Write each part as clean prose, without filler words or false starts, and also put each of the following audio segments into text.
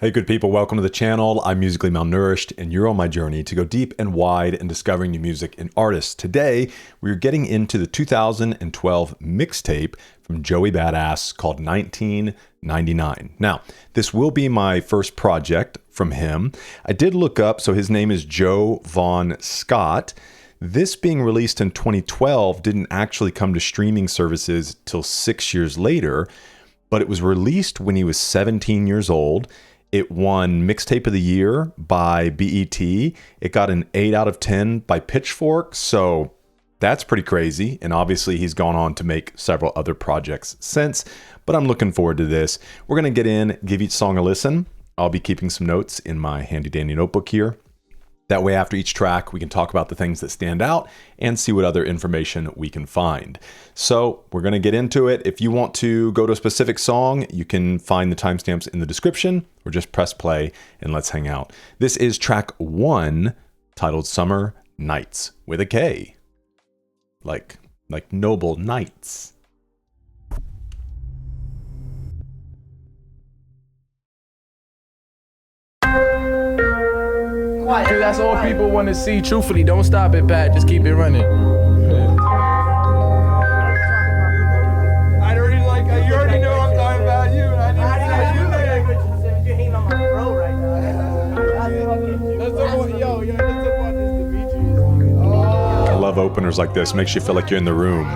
Hey good people, welcome to the channel. I'm Musically Malnourished and you're on my journey to go deep and wide in discovering new music and artists. Today, we're getting into the 2012 mixtape from Joey Badass called 1999. Now, this will be my first project from him. I did look up, so his name is Joe Von Scott. This being released in 2012 didn't actually come to streaming services till 6 years later, but it was released when he was 17 years old. It won Mixtape of the Year by BET. It got an 8 out of 10 by Pitchfork, so that's pretty crazy. And obviously he's gone on to make several other projects since, but I'm looking forward to this. We're gonna get in, give each song a listen. I'll be keeping some notes in my handy dandy notebook here. That way after each track, we can talk about the things that stand out and see what other information we can find. So we're going to get into it. If you want to go to a specific song, you can find the timestamps in the description or just press play and let's hang out. This is track 1 titled Summer Nights with a K. Like noble knights. Cause that's all people want to see. Truthfully, don't stop it, Pat. Just keep it running. I already you already know I'm talking about you. I need to see you. You're hating on my bro right now. Let's talk about let's talk about this Demetrius. I love openers like this. Makes you feel like you're in the room.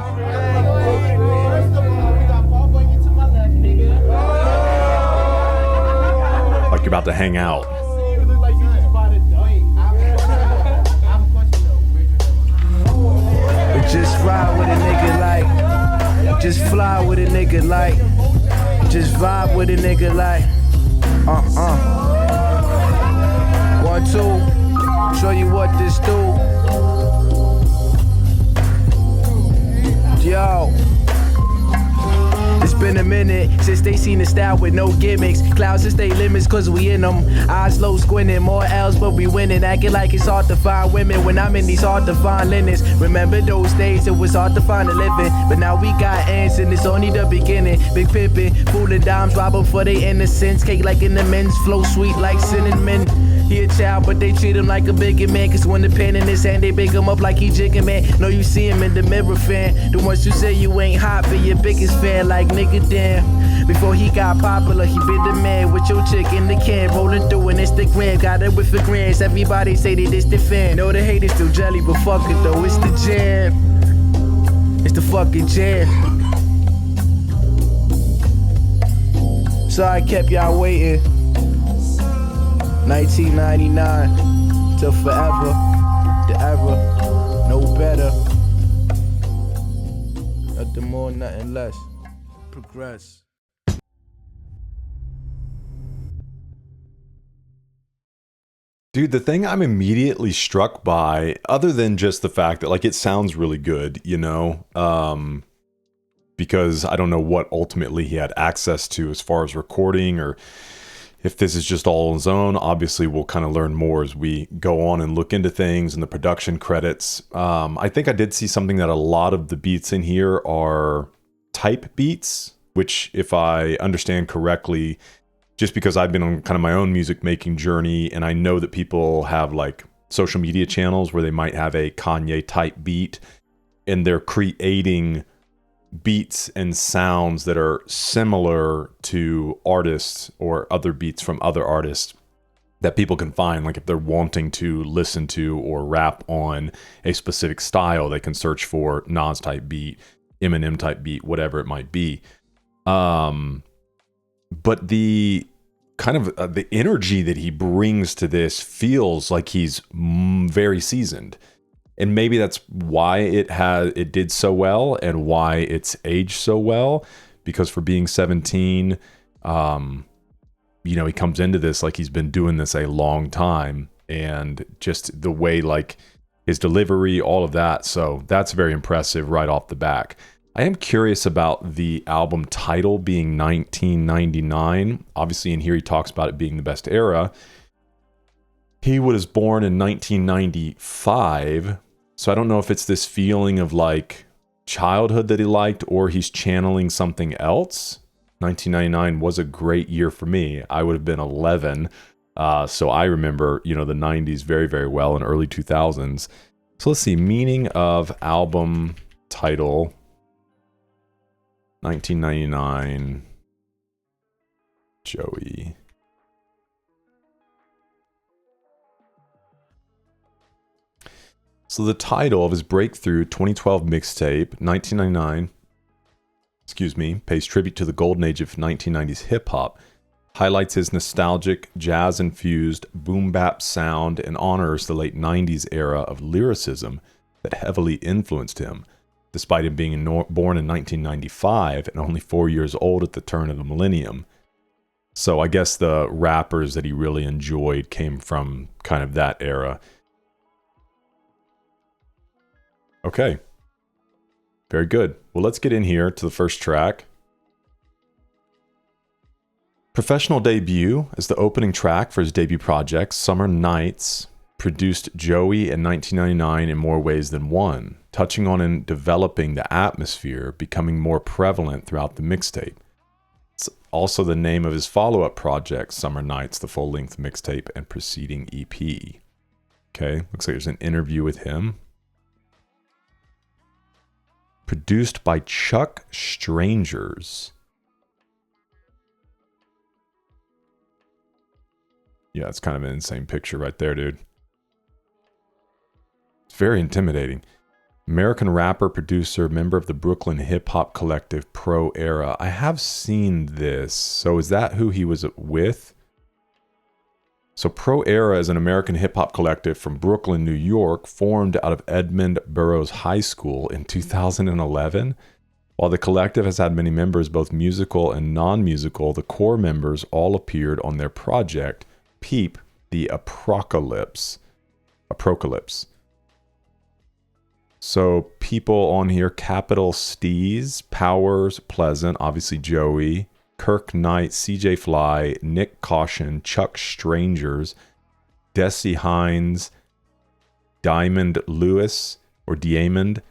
Like you're about to hang out. Just ride with a nigga like, just fly with a nigga like, just vibe with a nigga like, 1, 2, show you what this do. Yo. It's been a minute since they seen the style with no gimmicks. Clouds to stay limits cause we in them. Eyes low squinting, more L's but we winning. Acting like it's hard to find women when I'm in these hard to find linens. Remember those days it was hard to find a living, but now we got ends and it's only the beginning. Big pimpin', fooling dimes, robbing for their innocence. Cake like in the men's, flow sweet like cinnamon. He a child, but they treat him like a bigger man. Cause when the pen in his hand, they big him up like he jigging man. No, you see him in the mirror fan. The ones who say you ain't hot, be your biggest fan. Like nigga damn. Before he got popular, he been the man with your chick in the can. Rolling through an Instagram, got it with the grams. Everybody say that it's the fan. No, the haters still jelly, but fuck it though, it's the jam. It's the fucking jam. So I kept y'all waiting. 1999 till forever, the ever, no better. Nothing more, nothing less. Progress. Dude, the thing I'm immediately struck by, other than just the fact that like it sounds really good, you know, because I don't know what ultimately he had access to as far as recording or if this is just all on his own. Obviously, we'll kind of learn more as we go on and look into things and the production credits. I think I did see something that a lot of the beats in here are type beats, which if I understand correctly, just because I've been on kind of my own music making journey and I know that people have like social media channels where they might have a Kanye type beat and they're creating beats and sounds that are similar to artists or other beats from other artists that people can find. Like if they're wanting to listen to or rap on a specific style, they can search for Nas type beat, Eminem type beat, whatever it might be. But the kind of the energy that he brings to this feels like he's very seasoned. And maybe that's why it did so well and why it's aged so well, because for being 17, you know, he comes into this like he's been doing this a long time, and just the way like his delivery, all of that. So that's very impressive right off the back. I am curious about the album title being 1999. Obviously in here he talks about it being the best era. He was born in 1995. So I don't know if it's this feeling of like childhood that he liked or he's channeling something else. 1999 was a great year for me. I would have been 11. So I remember, the 90s very, very well, and early 2000s. So let's see, meaning of album title, 1999, Joey. So the title of his breakthrough 2012 mixtape, 1999, pays tribute to the golden age of 1990s hip-hop, highlights his nostalgic, jazz-infused, boom-bap sound, and honors the late 90s era of lyricism that heavily influenced him, despite him being born in 1995 and only 4 years old at the turn of the millennium. So I guess the rappers that he really enjoyed came from kind of that era. Okay. Very good. Well, let's get in here to the first track. Professional debut as the opening track for his debut project, Summer Nights, produced Joey in 1999 in more ways than one, touching on and developing the atmosphere, becoming more prevalent throughout the mixtape. It's also the name of his follow-up project, Summer Nights, the full-length mixtape and preceding EP. Okay, looks like there's an interview with him. Produced by Chuck Strangers. Yeah, it's kind of an insane picture right there, dude. It's very intimidating. American rapper, producer, member of the Brooklyn hip-hop collective Pro Era. I have seen this. So is that who he was with? So Pro Era is an American hip-hop collective from Brooklyn, New York, formed out of Edmund Burroughs High School in 2011. While the collective has had many members, both musical and non-musical, the core members all appeared on their project, Peep the Apocalypse. So people on here, Capital Steez, Powers, Pleasant, obviously Joey, Kirk Knight, CJ Fly, Nick Caution, Chuck Strangers, Desi Hines, Diamond Lewis, or Diamond,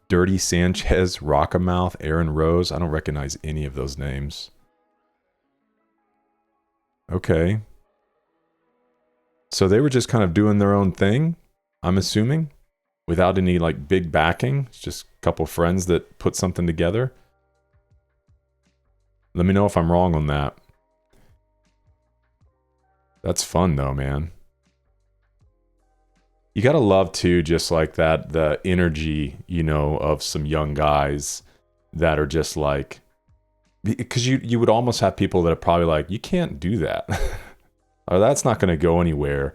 Dirty Sanchez, Rockamouth, Aaron Rose. I don't recognize any of those names. Okay. So they were just kind of doing their own thing, I'm assuming, without any like big backing. It's just a couple friends that put something together. Let me know if I'm wrong on that. That's fun though, man. You gotta love too, just like that, the energy, of some young guys that are just like, because you would almost have people that are probably like, you can't do that. Or that's not going to go anywhere.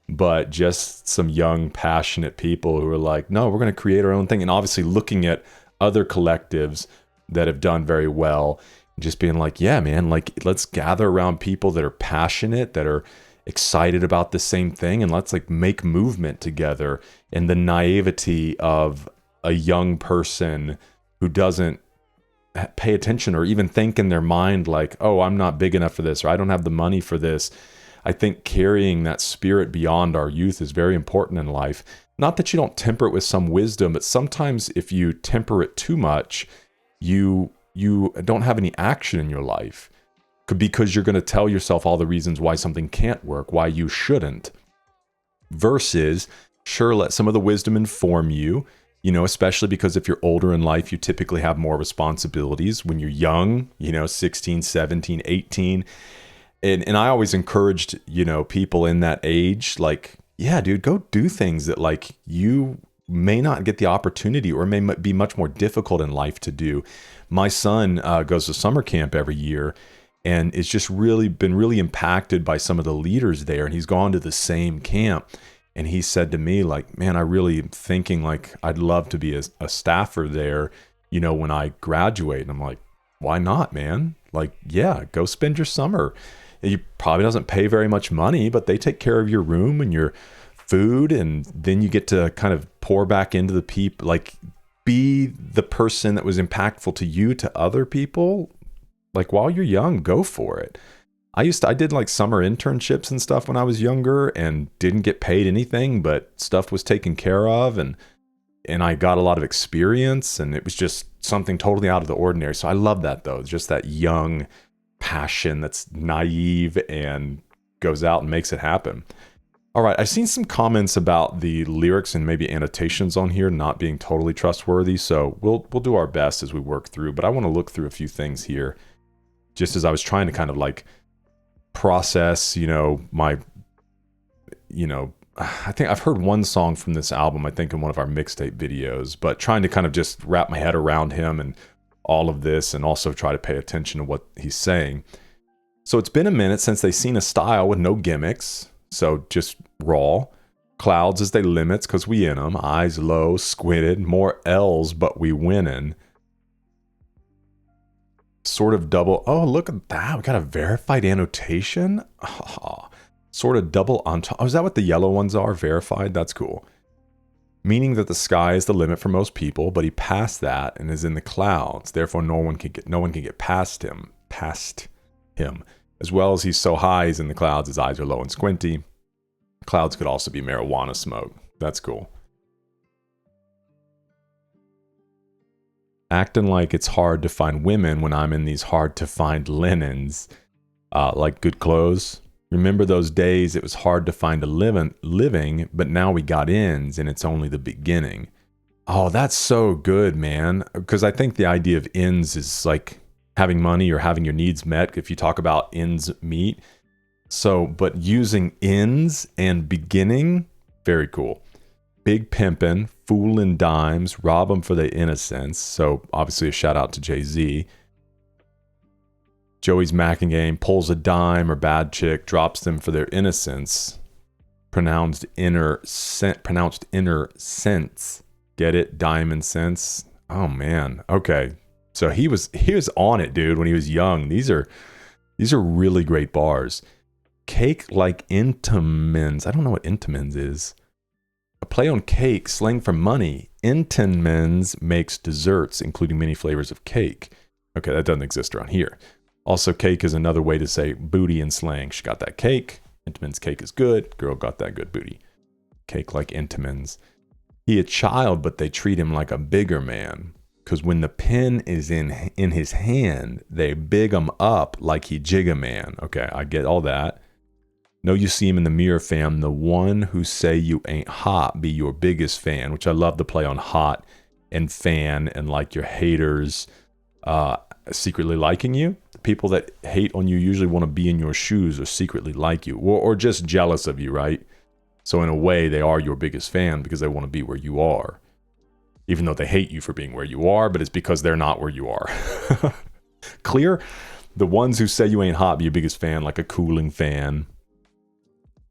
But just some young, passionate people who are like, no, we're going to create our own thing. And obviously looking at other collectives that have done very well, just being like, yeah, man, like let's gather around people that are passionate, that are excited about the same thing, and let's like make movement together. And the naivety of a young person who doesn't pay attention or even think in their mind like, oh, I'm not big enough for this, or I don't have the money for this. I think carrying that spirit beyond our youth is very important in life. Not that you don't temper it with some wisdom, but sometimes if you temper it too much, you don't have any action in your life because you're going to tell yourself all the reasons why something can't work, why you shouldn't. Versus, sure, let some of the wisdom inform you, especially because if you're older in life, you typically have more responsibilities. When you're young, 16, 17, 18. And I always encouraged, people in that age, like, yeah, dude, go do things that like you may not get the opportunity or may be much more difficult in life to do. My son goes to summer camp every year, and it's just really been really impacted by some of the leaders there. And he's gone to the same camp. And he said to me, like, man, I really am thinking like I'd love to be a staffer there, when I graduate. And I'm like, why not, man? Like, yeah, go spend your summer. You probably doesn't pay very much money, but they take care of your room and your food. And then you get to kind of pour back into the people, like be the person that was impactful to you, to other people. Like while you're young, go for it. I did like summer internships and stuff when I was younger and didn't get paid anything, but stuff was taken care of. And and I got a lot of experience, and it was just something totally out of the ordinary. So I love that, though. Just that young passion that's naive and goes out and makes it happen. All right, I've seen some comments about the lyrics and maybe annotations on here not being totally trustworthy, so we'll do our best as we work through, but I want to look through a few things here, just as I was trying to kind of like process, my, I think I've heard one song from this album, I think in one of our mixtape videos, but trying to kind of just wrap my head around him and all of this, and also try to pay attention to what he's saying. So it's been a minute since they've seen a style with no gimmicks. So just raw. Clouds as they limits, because we in them. Eyes low, squinted. More L's, but we winning. Sort of double. Oh, look at that. We got a verified annotation. Oh, sort of double on top. Oh, is that what the yellow ones are? Verified? That's cool. Meaning that the sky is the limit for most people, but he passed that and is in the clouds. Therefore, no one can get past him. As well as he's so high, he's in the clouds, his eyes are low and squinty. Clouds could also be marijuana smoke. That's cool. Acting like it's hard to find women when I'm in these hard to find linens. Like good clothes. Remember those days it was hard to find a living, but now we got ins and it's only the beginning. Oh, that's so good, man. Because I think the idea of ins is like having money or having your needs met, if you talk about ends meet. So, but using ends and beginning, very cool. Big pimpin', foolin' dimes, rob them for their innocence. So obviously a shout out to Jay-Z. Joey's macking game, pulls a dime or bad chick, drops them for their innocence. Pronounced inner sense. Get it? Diamond sense. Oh man. Okay. So he was on it, dude, when he was young. These are really great bars. Cake like Intamins. I don't know what Intamins is. A play on cake, slang for money. Intamins makes desserts, including many flavors of cake. Okay, that doesn't exist around here. Also, cake is another way to say booty in slang. She got that cake. Intamins cake is good. Girl got that good booty. Cake like Intamins. He a child, but they treat him like a bigger man. Because when the pen is in his hand, they big him up like he jigga man. Okay, I get all that. Know you see him in the mirror, fam. The one who say you ain't hot be your biggest fan, which I love the play on hot and fan and like your haters secretly liking you. The people that hate on you usually want to be in your shoes or secretly like you or just jealous of you, right? So in a way, they are your biggest fan because they want to be where you are. Even though they hate you for being where you are, but it's because they're not where you are. Clear? The ones who say you ain't hot be your biggest fan, like a cooling fan.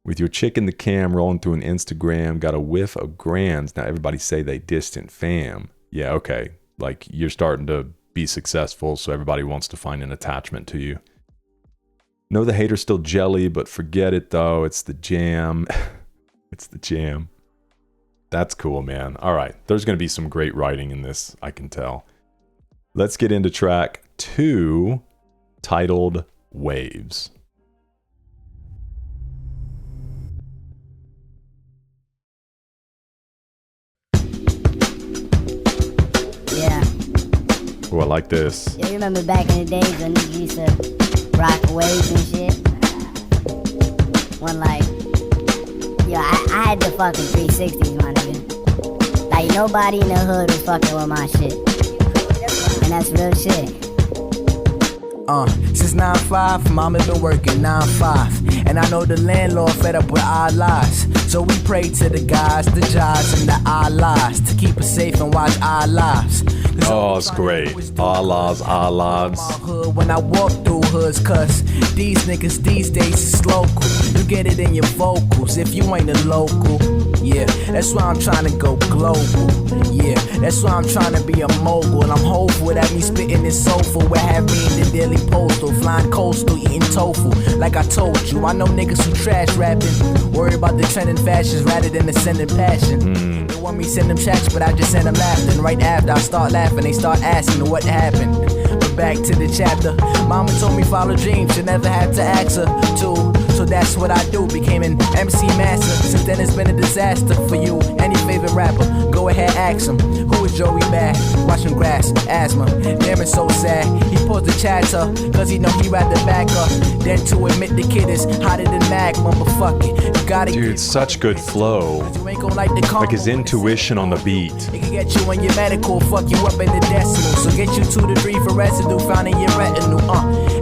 With your chick in the cam rolling through an Instagram, got a whiff of grams. Now everybody say they distant fam. Yeah, okay. Like you're starting to be successful, so everybody wants to find an attachment to you. Know the hater's still jelly, but forget it though. It's the jam. It's the jam. That's cool, man. All right. There's going to be some great writing in this, I can tell. Let's get into track 2, titled Waves. Yeah. Oh, I like this. Yeah, you remember back in the days when niggas used to rock waves and shit? When like, yo, I had the fucking 360s, my nigga. Like nobody in the hood was fucking with my shit. And that's real shit. Since 9-5, mama been working 9-5. And I know the landlord fed up with our lies. So we pray to the guys, the jobs, and the Allahs to keep us safe and watch our lives. Oh, it's great. Allahs. When I walk through hoods, cause these niggas these days is local. You get it in your vocals if you ain't a local. Yeah, that's why I'm trying to go global. Yeah, that's why I'm trying to be a mogul. And I'm hopeful that me spitting this soulful will have me in the Daily Postal, flying coastal, eating tofu. Like I told you, I know niggas who trash rapping, worry about the trending fashions rather than the sending passion. They want me send them checks, but I just send them laughing. Right after I start laughing, they start asking what happened. But back to the chapter. Mama told me follow dreams, you never had to ask her to. So that's what I do. Became an MC master. Since then it's been a disaster for you. Any favorite rapper, go ahead, ask him. Who is Joey Bad? Watching grass, asthma. Damn, it's so sad. He paused the chatter, cause he know he rather back up than to admit the kid is hotter than magma. But fuck it, you gotta Dude, such good flow. Like his intuition on the beat. It can get you in your medical, fuck you up in the decimal. So get you 2 to 3 for residue found in your retinue.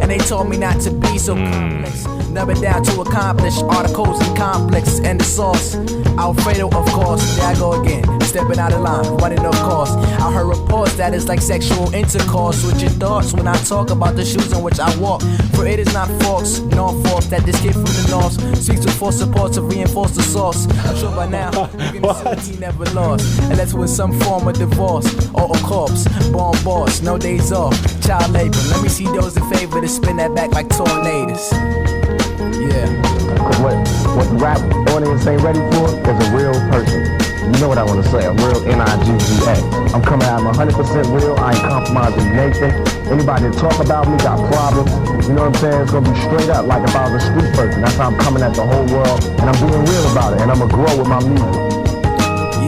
And they told me not to be so complex. Never down to accomplish articles and complex and the sauce. Alfredo, of course, there I go again. Stepping out of line, running off course. I heard reports that it's like sexual intercourse with your thoughts when I talk about the shoes in which I walk. For it is not false, nor false that this kid from the north speaks with full support to reinforce the source. I'm sure by now you can see he never lost, unless with some form of divorce or a corpse. Born boss, no days off, child labor. Let me see those in favor to spin that back like tornadoes. Yeah. Cause what the rap audience ain't ready for is a real person. You know what I want to say, a real N-I-G-G-A. I'm coming out, I'm 100% real, I ain't compromising Nathan. Anybody that talk about me got problems. You know what I'm saying? It's gonna be straight up like if I was a street person. That's how I'm coming at the whole world, and I'm being real about it, and I'm gonna grow with my music.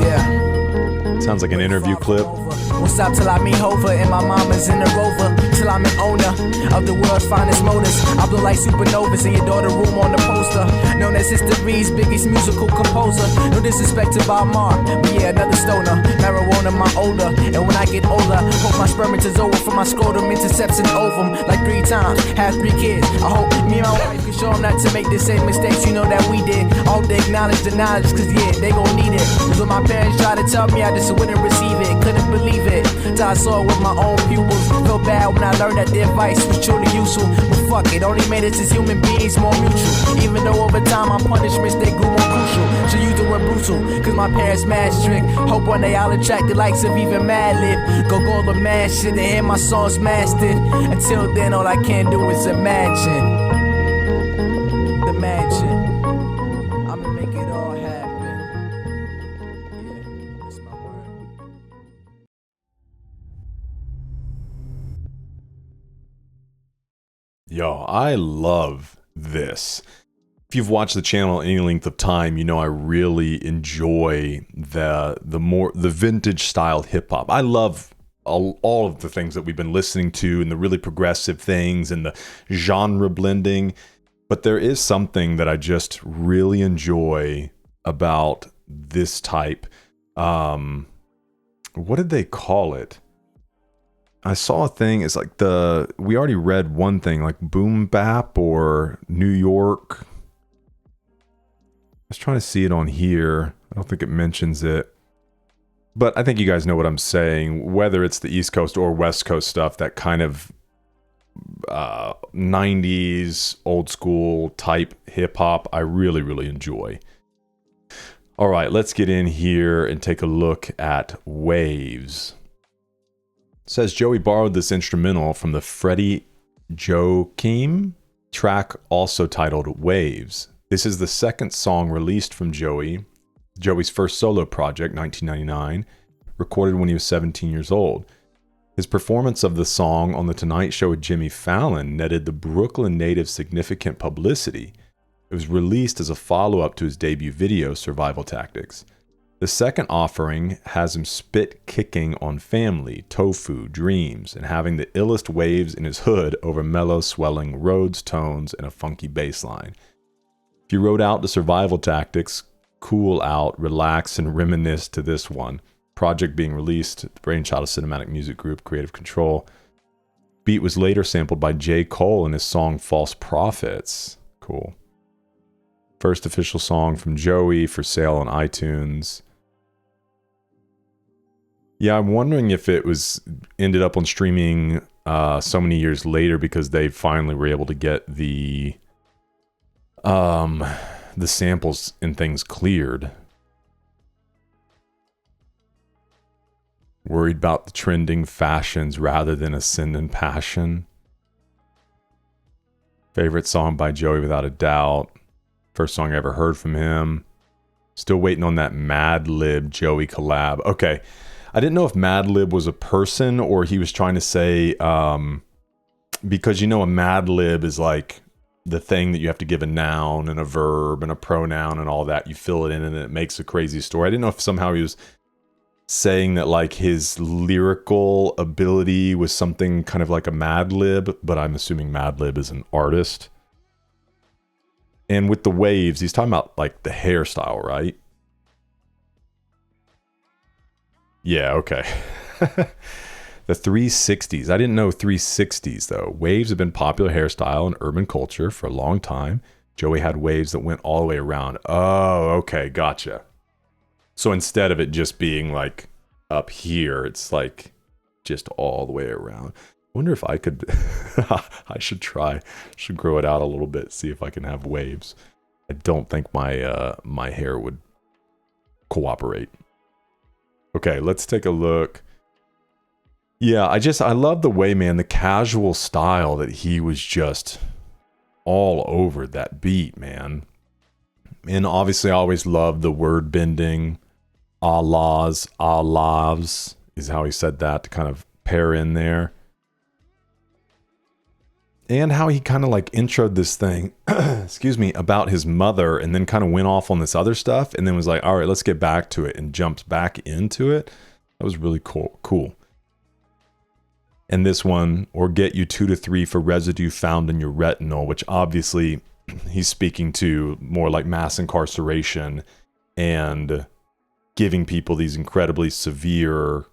Yeah. Sounds like an interview clip. Won't stop till I meet Hova and my mama's in the Rover. Till I'm an owner of the world's finest motors. I blow like supernovas in your daughter room on the poster. Known as history's biggest musical composer. No disrespect to Bob Marr, but yeah, another stoner. Marijuana my older, and when I get older, hope my spermatozoa from my scrotum intercepts an ovum like 3 times. Have 3 kids. I hope me and my wife can show them not to make the same mistakes you know that we did. All they acknowledge the knowledge, cause yeah, they gon' need it. Cause when my parents tried to tell me, I just wouldn't receive it. Couldn't believe it. Till I saw it with my own pupils. Felt bad when I learned that their advice was truly useful. But fuck it, only made us as human beings more mutual. Even though over time my punishments they grew more crucial. Should use the word brutal, cause my parents mad strict. Hope one day I'll attract the likes of even Madlib. Go the mad shit and hear my songs mastered. Until then all I can do is imagine. Imagine. I'ma make it all happen. Yeah, that's my word. Yo, I love this. If you've watched the channel any length of time, you know I really enjoy the vintage style hip hop. I love all of the things that we've been listening to and the really progressive things and the genre blending. But there is something that I just really enjoy about this type. What did they call it? I saw a thing. It's like we already read one thing, like boom bap or New York. I was trying to see it on here. I don't think it mentions it. But I think you guys know what I'm saying. Whether it's the East Coast or West Coast stuff, that kind of 90s old school type hip hop, I really, really enjoy. All right, let's get in here and take a look at Waves. It says Joey borrowed this instrumental from the Freddie Joachim track also titled Waves. This is the second song released from Joey's first solo project, 1999, recorded when he was 17 years old. His performance of the song on The Tonight Show with Jimmy Fallon netted the Brooklyn native significant publicity. It was released as a follow-up to his debut video, Survival Tactics. The second offering has him spit kicking on family, tofu, dreams, and having the illest waves in his hood over mellow swelling Rhodes tones and a funky bass line. If you wrote out the Survival Tactics, cool out, relax, and reminisce to this one. Project being released, the brainchild of Cinematic Music Group, Creative Control. Beat was later sampled by J. Cole in his song False Prophets. Cool. First official song from Joey, for sale on iTunes. Yeah, I'm wondering if it ended up on streaming so many years later because they finally were able to get the samples and things cleared. Worried about the trending fashions rather than ascendant passion. Favorite song by Joey without a doubt. First song I ever heard from him. Still waiting on that Mad Lib Joey collab. Okay, I didn't know if Mad Lib was a person or he was trying to say, because you know a Mad Lib is like the thing that you have to give a noun and a verb and a pronoun and all that. You fill it in and it makes a crazy story. I didn't know if somehow he was saying that like his lyrical ability was something kind of like a Mad Lib, but I'm assuming Mad Lib is an artist. And with the waves, he's talking about like the hairstyle, right? Yeah, okay. The 360s. I didn't know 360s though. Waves have been popular hairstyle in urban culture for a long time. Joey had waves that went all the way around. Oh, okay, gotcha. So instead of it just being like up here, it's like just all the way around. I wonder if I could, I should try, should grow it out a little bit, see if I can have waves. I don't think my my hair would cooperate. Okay, let's take a look. Yeah, I love the way, man, the casual style that he was just all over that beat, man. And obviously I always loved the word bending. Allahs is how he said that to kind of pair in there. And how he kind of like introed this thing, excuse me, about his mother and then kind of went off on this other stuff and then was like, all right, let's get back to it and jumps back into it. That was really cool. And this one, or get you 2 to 3 for residue found in your retinol, which obviously he's speaking to more like mass incarceration and giving people these incredibly severe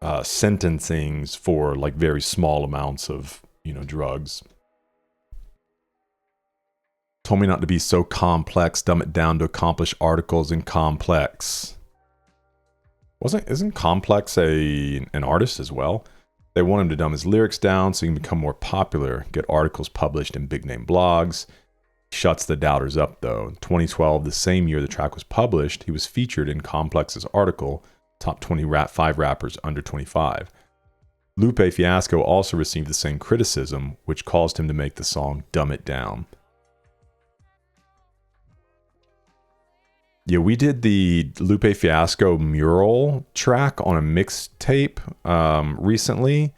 sentencings for like very small amounts of, you know, drugs. Told me not to be so complex, dumb it down to accomplish articles in complex. Isn't Complex an artist as well? They want him to dumb his lyrics down so he can become more popular, get articles published in big name blogs. Shuts the doubters up though. In 2012, the same year the track was published, he was featured in Complex's article, Top 25 Rappers Under 25. Lupe Fiasco also received the same criticism, which caused him to make the song Dumb It Down. Yeah, we did the Lupe Fiasco mural track on a mixtape recently.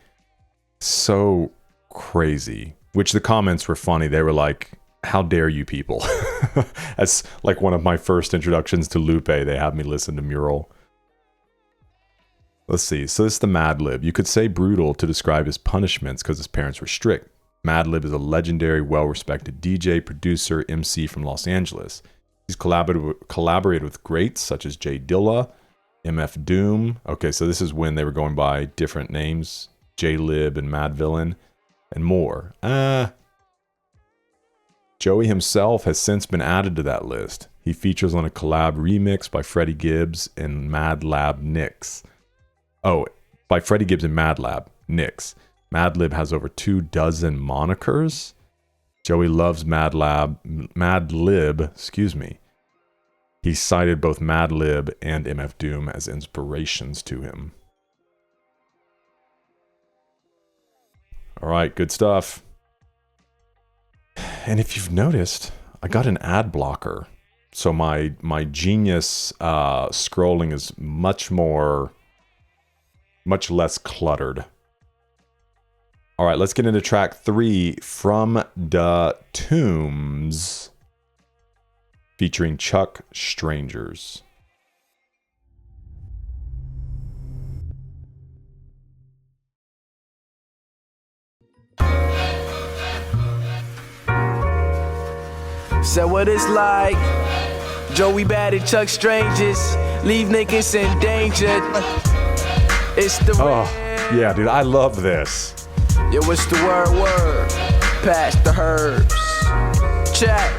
So crazy. Which the comments were funny. They were like, how dare you people? That's like one of my first introductions to Lupe. They had me listen to mural. Let's see. So this is the Mad Lib. You could say brutal to describe his punishments because his parents were strict. Mad Lib is a legendary, well-respected DJ, producer, MC from Los Angeles. He's collaborated with greats such as J Dilla, MF Doom. Okay, so this is when they were going by different names. J Lib and Mad Villain and more. Joey himself has since been added to that list. He features on a collab remix by Freddie Gibbs and Mad Lab Nix. Oh, by Freddie Gibbs and Mad Lab Nix. Mad Lib has over 24 monikers. Joey loves Mad Lib, excuse me. He cited both Mad Lib and MF Doom as inspirations to him. All right, good stuff. And if you've noticed, I got an ad blocker. So my Genius scrolling is much less cluttered. All right, let's get into track 3, FromdaTomb, featuring Chuck Strangers. Said what it's like. Joey Bada, Chuck Strangers, leave niggas endangered. It's the yeah, dude, I love this. Yo, what's the word? Pass the herbs. Check.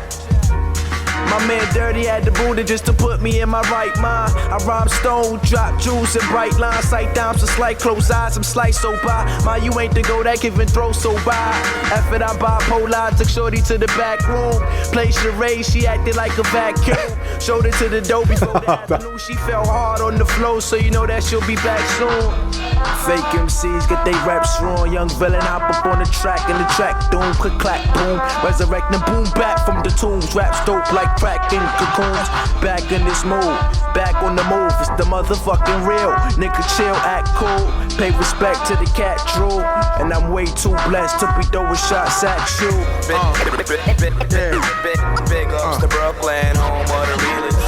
My man Dirty had the Buddha just to put me in my right mind. I rhyme stone, drop jewels and bright lines. Sight down some slight close eyes, some slice so by. My you ain't the go that give and throw so by. After I'm bipolar, took shorty to the back room. Played charade, she acted like a vacuum. Showed it to the dough before the afternoon. She fell hard on the floor, so you know that she'll be back soon. Fake MCs get they raps wrong. Young villain hop up on the track and the track doom, click clack boom. Resurrecting boom back from the tombs. Raps dope like crack. cracking cocoons. Back in this mood, back on the move. It's the motherfucking real. Nigga chill, act cool. Pay respect to the cat drool. And I'm way too blessed to be throwing shots at you. Big ups to Brooklyn, home of the realest.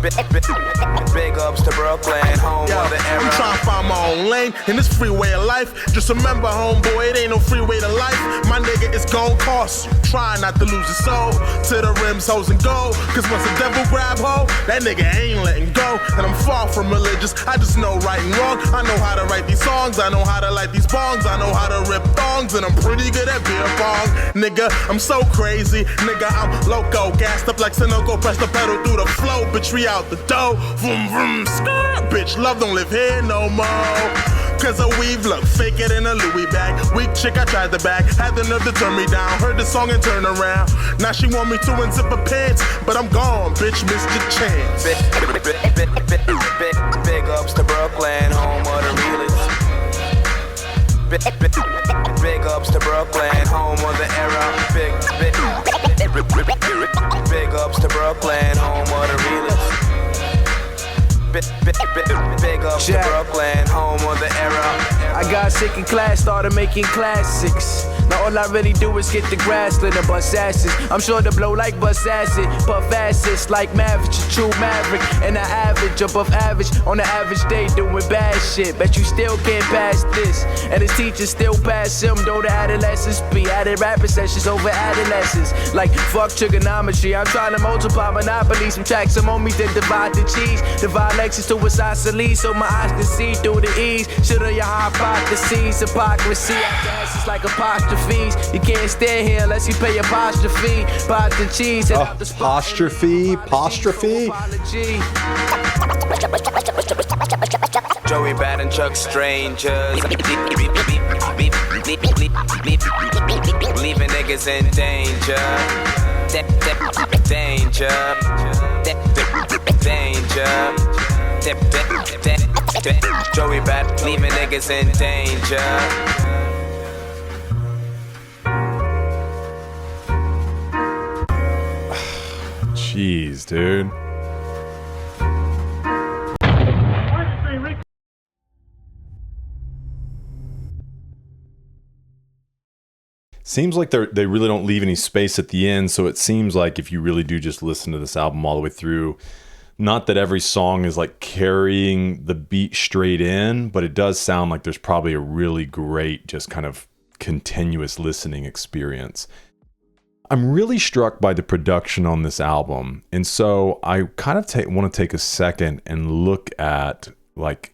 Big ups to Brooklyn, home of the era. I'm trying to find my own lane in this freeway of life. Just remember, homeboy, it ain't no freeway to life. My nigga, it's gon' cost you. Try not to lose your soul. To the rims, hoes and gold. Cause once the devil grab hold, that nigga ain't letting go. And I'm far from religious, I just know right and wrong. I know how to write these songs, I know how to light these bongs. I know how to rip thongs, and I'm pretty good at beer bong. Nigga, I'm so crazy. Nigga, I'm loco, gassed up like Sunoco. Press the pedal through the flow, bitch, we out the door. Vroom, vroom, skirt. Bitch, love don't live here no more. Cause a weave look faker than a Louis bag. Weak chick, I tried the bag, had the nerve to turn me down. Heard the song and turn around. Now she want me to unzip her pants, but I'm gone, bitch, missed your chance. Big ups to Brooklyn, home of the realest. Big ups to Brooklyn, home of the era. Big ups to Brooklyn, home of the realest. Big ups to Brooklyn, home of the era. I got sick in class, started making classics. Now all I really do is get the grass lit and bust asses. I'm sure to blow like bust acid, puff acids like Maverick, a true maverick. And I average above average on the average day doing bad shit. Bet you still can't pass this. And his teachers still pass him, though the adolescents be added rapping sessions over adolescents. Like fuck trigonometry, I'm trying to multiply monopoly. Subtract some on me, then divide the cheese. Divide Lexus to isosceles so my eyes can see through the ease. Shit on your hypotheses, hypocrisy. After it's like apostrophes. You can't stand here unless you pay apostrophe. Pot the cheese and out the Apostrophe. Joey Bad and Chuck Strangers. Leaving niggas in danger. Danger. Joey Bad, leaving niggas in danger. Jeez, dude. Seems like they really don't leave any space at the end, so it seems like if you really do just listen to this album all the way through, not that every song is like carrying the beat straight in, but it does sound like there's probably a really great just kind of continuous listening experience. I'm really struck by the production on this album, and so I kind of want to take a second and look at like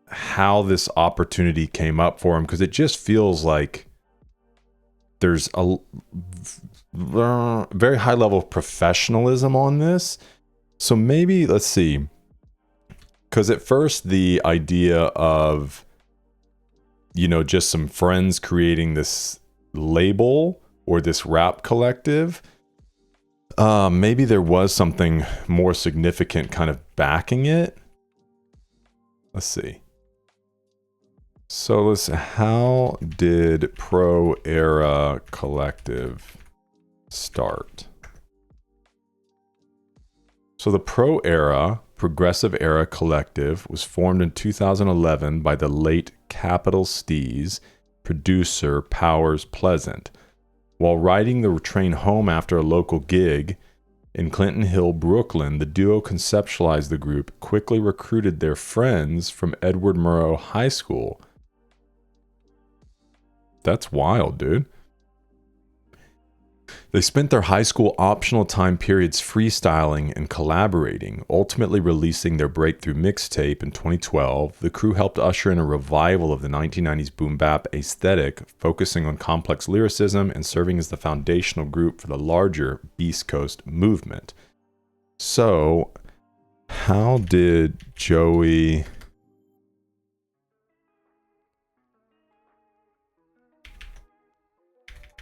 how this opportunity came up for him, because it just feels like there's a very high level of professionalism on this. So maybe, let's see, because at first the idea of, you know, just some friends creating this label or this rap collective, maybe there was something more significant kind of backing it. Let's see. So how did Pro Era Collective start? So the Pro Era, Progressive Era Collective was formed in 2011 by the late Capital Steez producer Powers Pleasant. While riding the train home after a local gig in Clinton Hill, Brooklyn, the duo conceptualized the group, quickly recruited their friends from Edward Murrow High School. That's wild, dude. They spent their high school optional time periods freestyling and collaborating, ultimately releasing their breakthrough mixtape in 2012. The crew helped usher in a revival of the 1990s boom bap aesthetic, focusing on complex lyricism and serving as the foundational group for the larger Beast Coast movement. So, how did Joey...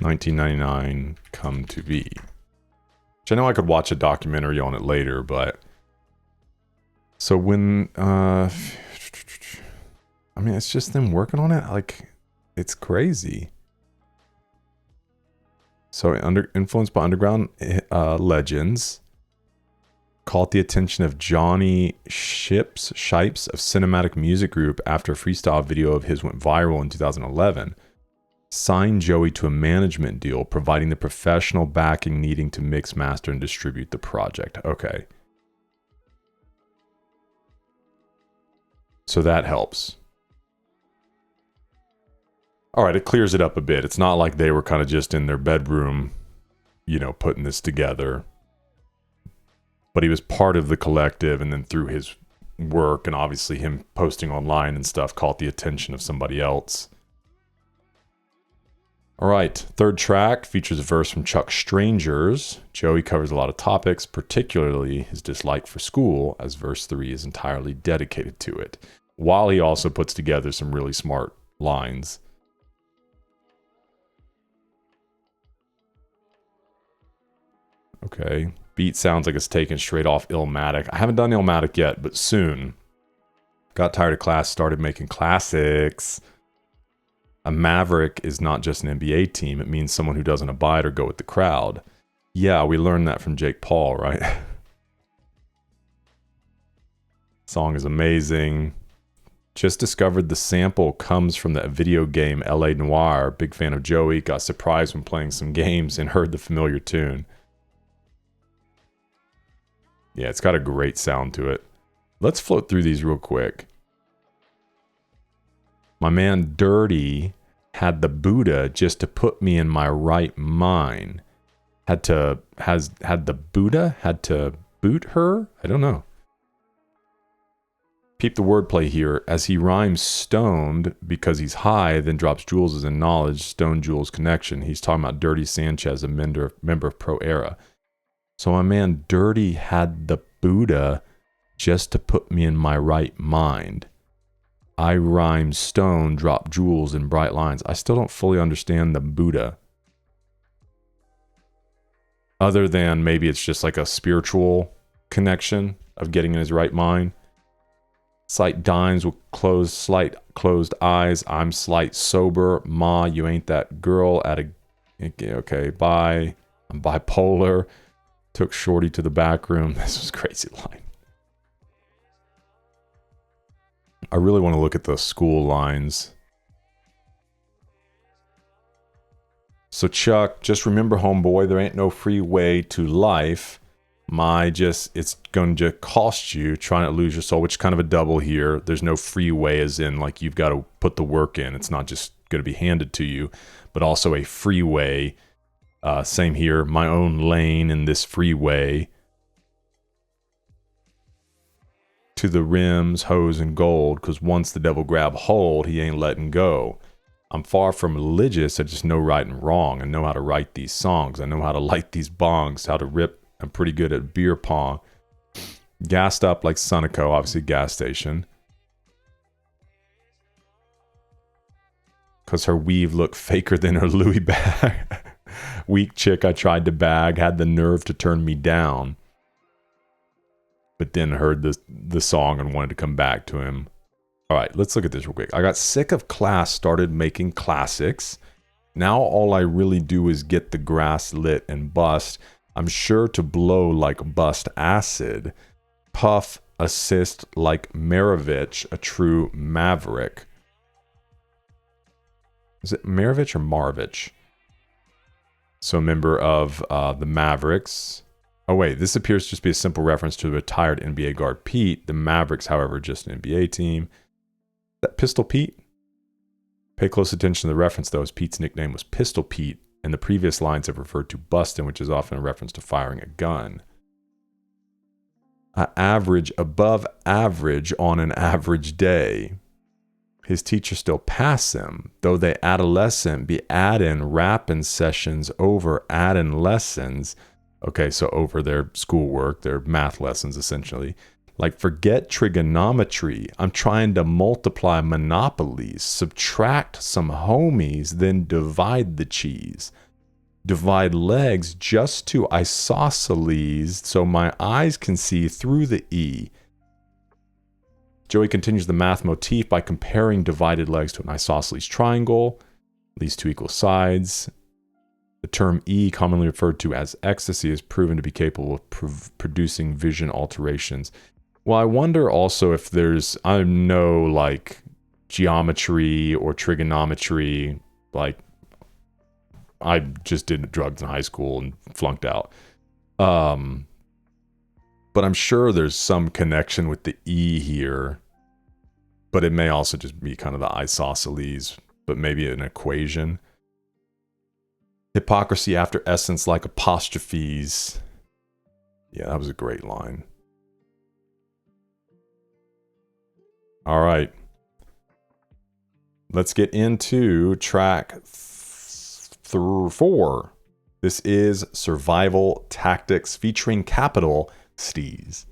1999 come to be? Which I know I could watch a documentary on it later, but so when I mean, it's just them working on it, like, it's crazy. So influenced by underground legends. Caught the attention of Johnny Shipes of Cinematic Music Group after a freestyle video of his went viral in 2011. Signed Joey to a management deal, providing the professional backing needing to mix, master, and distribute the project. Okay. So that helps. All right, it clears it up a bit. It's not like they were kind of just in their bedroom, you know, putting this together. But he was part of the collective, and then through his work and obviously him posting online and stuff caught the attention of somebody else. All right, third track features a verse from Chuck Strangers. Joey covers a lot of topics, particularly his dislike for school, as verse 3 is entirely dedicated to it, while he also puts together some really smart lines. Okay, beat sounds like it's taken straight off Illmatic. I haven't done Illmatic yet, but soon. Got tired of class, started making classics. A Maverick is not just an NBA team. It means someone who doesn't abide or go with the crowd. Yeah, we learned that from Jake Paul, right? Song is amazing. Just discovered the sample comes from the video game LA Noire. Big fan of Joey. Got surprised when playing some games and heard the familiar tune. Yeah, it's got a great sound to it. Let's float through these real quick. My man Dirty had the Buddha just to put me in my right mind. Had to boot her? I don't know. Peep the wordplay here. As he rhymes stoned because he's high, then drops jewels as in knowledge, stone jewels connection. He's talking about Dirty Sanchez, a member of Pro Era. So my man Dirty had the Buddha just to put me in my right mind. I rhyme stone, drop jewels in bright lines. I still don't fully understand the Buddha. Other than maybe it's just like a spiritual connection of getting in his right mind. Slight dimes with slight closed eyes. I'm slight sober. Ma, you ain't that girl at a... Okay, bye. I'm bipolar. Took Shorty to the back room. This was a crazy line. I really want to look at the school lines. So Chuck, just remember, homeboy, there ain't no free way to life. It's going to cost you trying to lose your soul, which is kind of a double here. There's no free way as in like you've got to put the work in. It's not just going to be handed to you, but also a freeway. Same here, my own lane in this freeway. To the rims, hose, and gold, because once the devil grab hold, he ain't letting go. I'm far from religious, I just know right and wrong. I know how to write these songs. I know how to light these bongs, how to rip. I'm pretty good at beer pong. Gassed up like Sunoco, obviously gas station. Because her weave looked faker than her Louis bag. Weak chick I tried to bag, had the nerve to turn me down. But then heard the song and wanted to come back to him. All right, let's look at this real quick. I got sick of class, started making classics. Now all I really do is get the grass lit and bust. I'm sure to blow like bust acid. Puff, assist like Maravich, a true maverick. Is it Maravich or Maravich? So a member of the Mavericks. Oh wait, this appears to just be a simple reference to the retired NBA guard Pete. The Mavericks, however, just an NBA team. Is that Pistol Pete? Pay close attention to the reference though, as Pete's nickname was Pistol Pete, and the previous lines have referred to busting, which is often a reference to firing a gun. Average above average on an average day. His teacher still pass him, though they adolescent be adding rapping sessions over adding lessons. Okay, so over their schoolwork, their math lessons essentially. Like forget trigonometry. I'm trying to multiply monopolies, subtract some homies, then divide the cheese. Divide legs just to isosceles so my eyes can see through the E. Joey continues the math motif by comparing divided legs to an isosceles triangle. These two equal sides. The The term E, commonly referred to as ecstasy, is proven to be capable of producing vision alterations. Well, I wonder also if there's, I know, like geometry or trigonometry, like I just did drugs in high school and flunked out. But I'm sure there's some connection with the E here, but it may also just be kind of the isosceles, but maybe an equation. Hypocrisy after essence like apostrophes. Yeah, that was a great line. All right. Let's get into track 4. This is Survival Tactics featuring Capital Steez.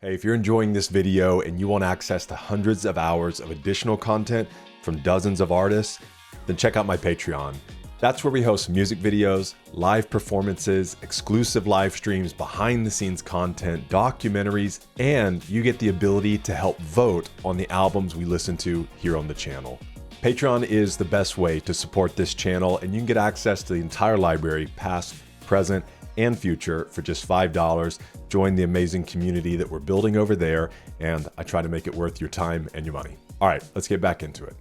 Hey, if you're enjoying this video and you want access to hundreds of hours of additional content from dozens of artists, then check out my Patreon. That's where we host music videos, live performances, exclusive live streams, behind the scenes content, documentaries, and you get the ability to help vote on the albums we listen to here on the channel. Patreon is the best way to support this channel, and you can get access to the entire library, past, present, and future, for just $5. Join the amazing community that we're building over there, and I try to make it worth your time and your money. All right, let's get back into it.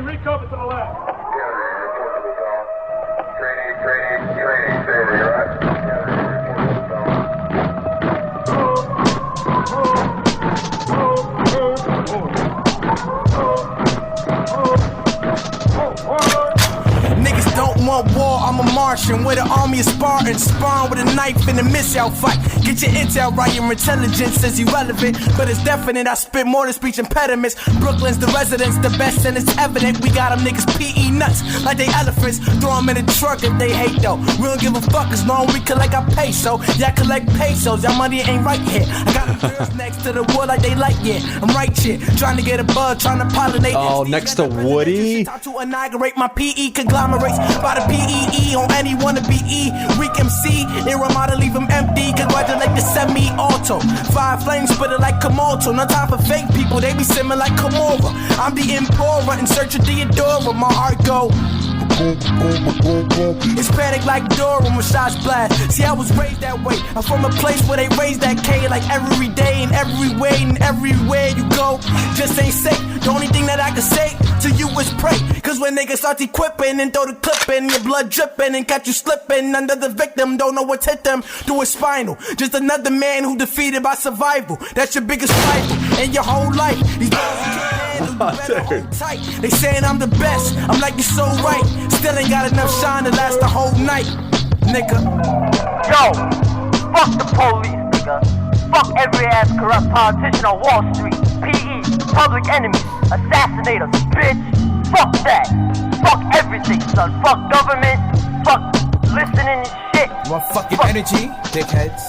Recover to the left. Training, right? Niggas don't want war, I'm a Martian with an army of Spartans, sparring with a knife in a missile fight. Get your intel right, your intelligence is irrelevant, but it's definite. I spit more than speech impediments. Brooklyn's the residence, the best, and it's evident. We got them niggas PE nuts like they elephants. Throw them in the truck if they hate though. We don't give a fuck as long as we collect our peso. Y'all collect pesos, y'all money ain't right here. I got girls next to the wood like they like it. I'm right here, trying to get a bug, trying to pollinate. Oh, next to Woody? To inaugurate my PE conglomerates by the PEE on any wannabe E. Weak MC, Irama to leave them empty. Congratulate the semi-auto. Fire flames spitter like Komodo. No time for fake people, they be simming like Komora. I'm the Emperor in search of Theodora. My heart go. It's panic like Dora when shots blast. See, I was raised that way. I'm from a place where they raise that K like every day and every way and everywhere you go. Just ain't safe. The only thing that I can say to you is pray. Cause when niggas start equipping and throw the clip in, your blood dripping and catch you slipping under the victim, don't know what's hit them through a spinal. Just another man who defeated by survival. That's your biggest rival in your whole life. These tight. They saying I'm the best. I'm like, you're so right. Still ain't got enough shine to last the whole night, nigga. Yo, fuck the police, nigga. Fuck every ass corrupt politician on Wall Street. PE, public enemies, assassinators, bitch. Fuck that. Fuck everything, son. Fuck government. Fuck listening and shit. Want fucking energy, dickheads?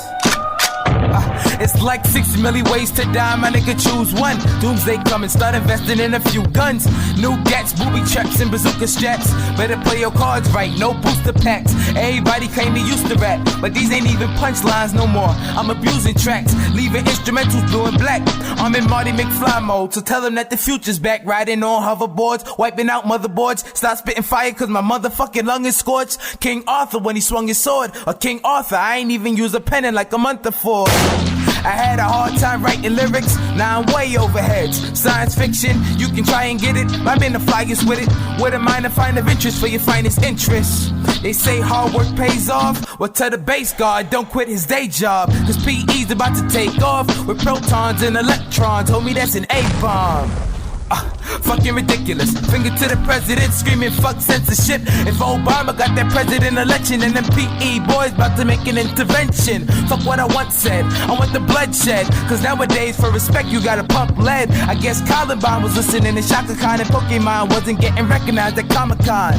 It's like 6 million ways to die, my nigga, choose one. Doomsday come and start investing in a few guns. New gats, booby traps, and bazooka straps. Better play your cards right, no booster packs. Everybody claim they used to rap, but these ain't even punchlines no more. I'm abusing tracks, leaving instrumentals blue and black. I'm in Marty McFly mode, so tell them that the future's back. Riding on hoverboards, wiping out motherboards. Stop spitting fire cause my motherfucking lung is scorched. King Arthur when he swung his sword, or King Arthur, I ain't even use a pen in like a month before. I had a hard time writing lyrics, now I'm way over heads. Science fiction, you can try and get it, I've been the flyest with it. With a minor find of interest for your finest interests. They say hard work pays off, well tell the bass guard don't quit his day job. Cause PE's about to take off with protons and electrons. Homie, that's an A-bomb. Fucking ridiculous. Finger to the president, screaming fuck censorship. If Obama got that president election, and them PE boys about to make an intervention. Fuck what I once said, I want the bloodshed. Cause nowadays for respect you gotta pump lead. I guess Columbine was listening to Shaka Khan, and Pokemon wasn't getting recognized at Comic-Con.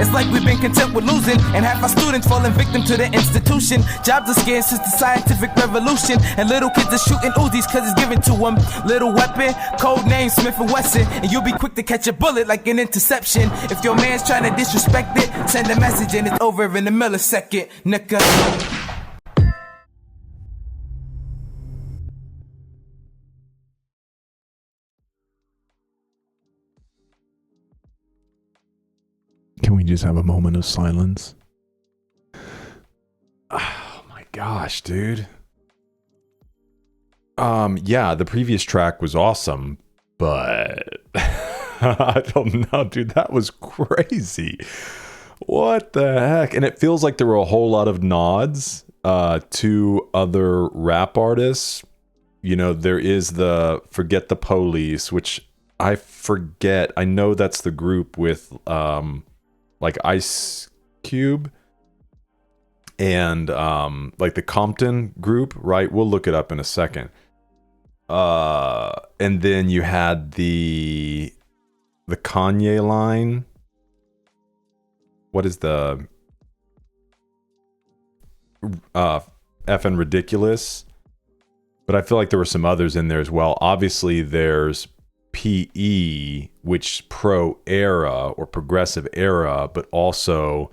It's like we've been content with losing, and half our students falling victim to the institution. Jobs are scarce since the scientific revolution, and little kids are shooting Uzis cause it's given to them. Little weapon, code name Smith & Wesson, and you'll be quick to catch a bullet like an interception. If your man's trying to disrespect it, send a message and it's over in a millisecond, nigga. just have a moment of silence? Oh my gosh, dude. Yeah, the previous track was awesome, but I don't know, dude. That was crazy. What the heck? And it feels like there were a whole lot of nods to other rap artists. You know, there is the Forget the Police, which I forget. I know that's the group with like Ice Cube and like the Compton group, right? We'll look it up in a second. And then you had the Kanye line. What is the effing ridiculous? But I feel like there were some others in there as well. Obviously, there's PE, which pro era or progressive era, but also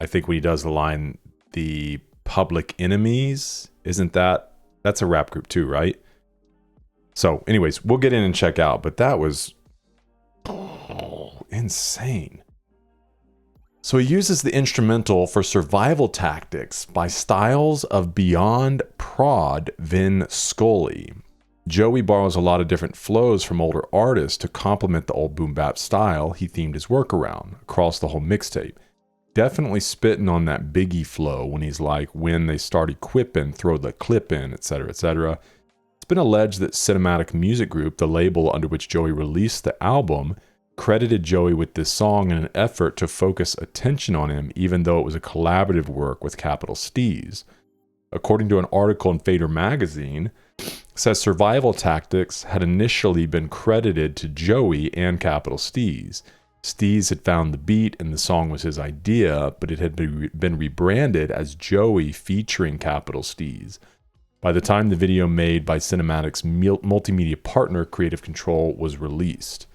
I think when he does the line, the Public Enemies, that's a rap group too, right? So anyways, we'll get in and check out, but that was insane. So he uses the instrumental for Survival Tactics by Styles of Beyond Prod Vin Scully. Joey borrows a lot of different flows from older artists to complement the old boom bap style he themed his work around across the whole mixtape. Definitely spitting on that Biggie flow when he's like, when they start equipping, throw the clip in, etc., etc. It's been alleged that Cinematic Music Group, the label under which Joey released the album, credited Joey with this song in an effort to focus attention on him, even though it was a collaborative work with Capital Steez. According to an article in Fader magazine, it says Survival Tactics had initially been credited to Joey and Capital Steez. Steez had found the beat and the song was his idea, but it had been rebranded as Joey featuring Capital Steez. By the time the video made by Cinematic's multimedia partner, Creative Control, was released.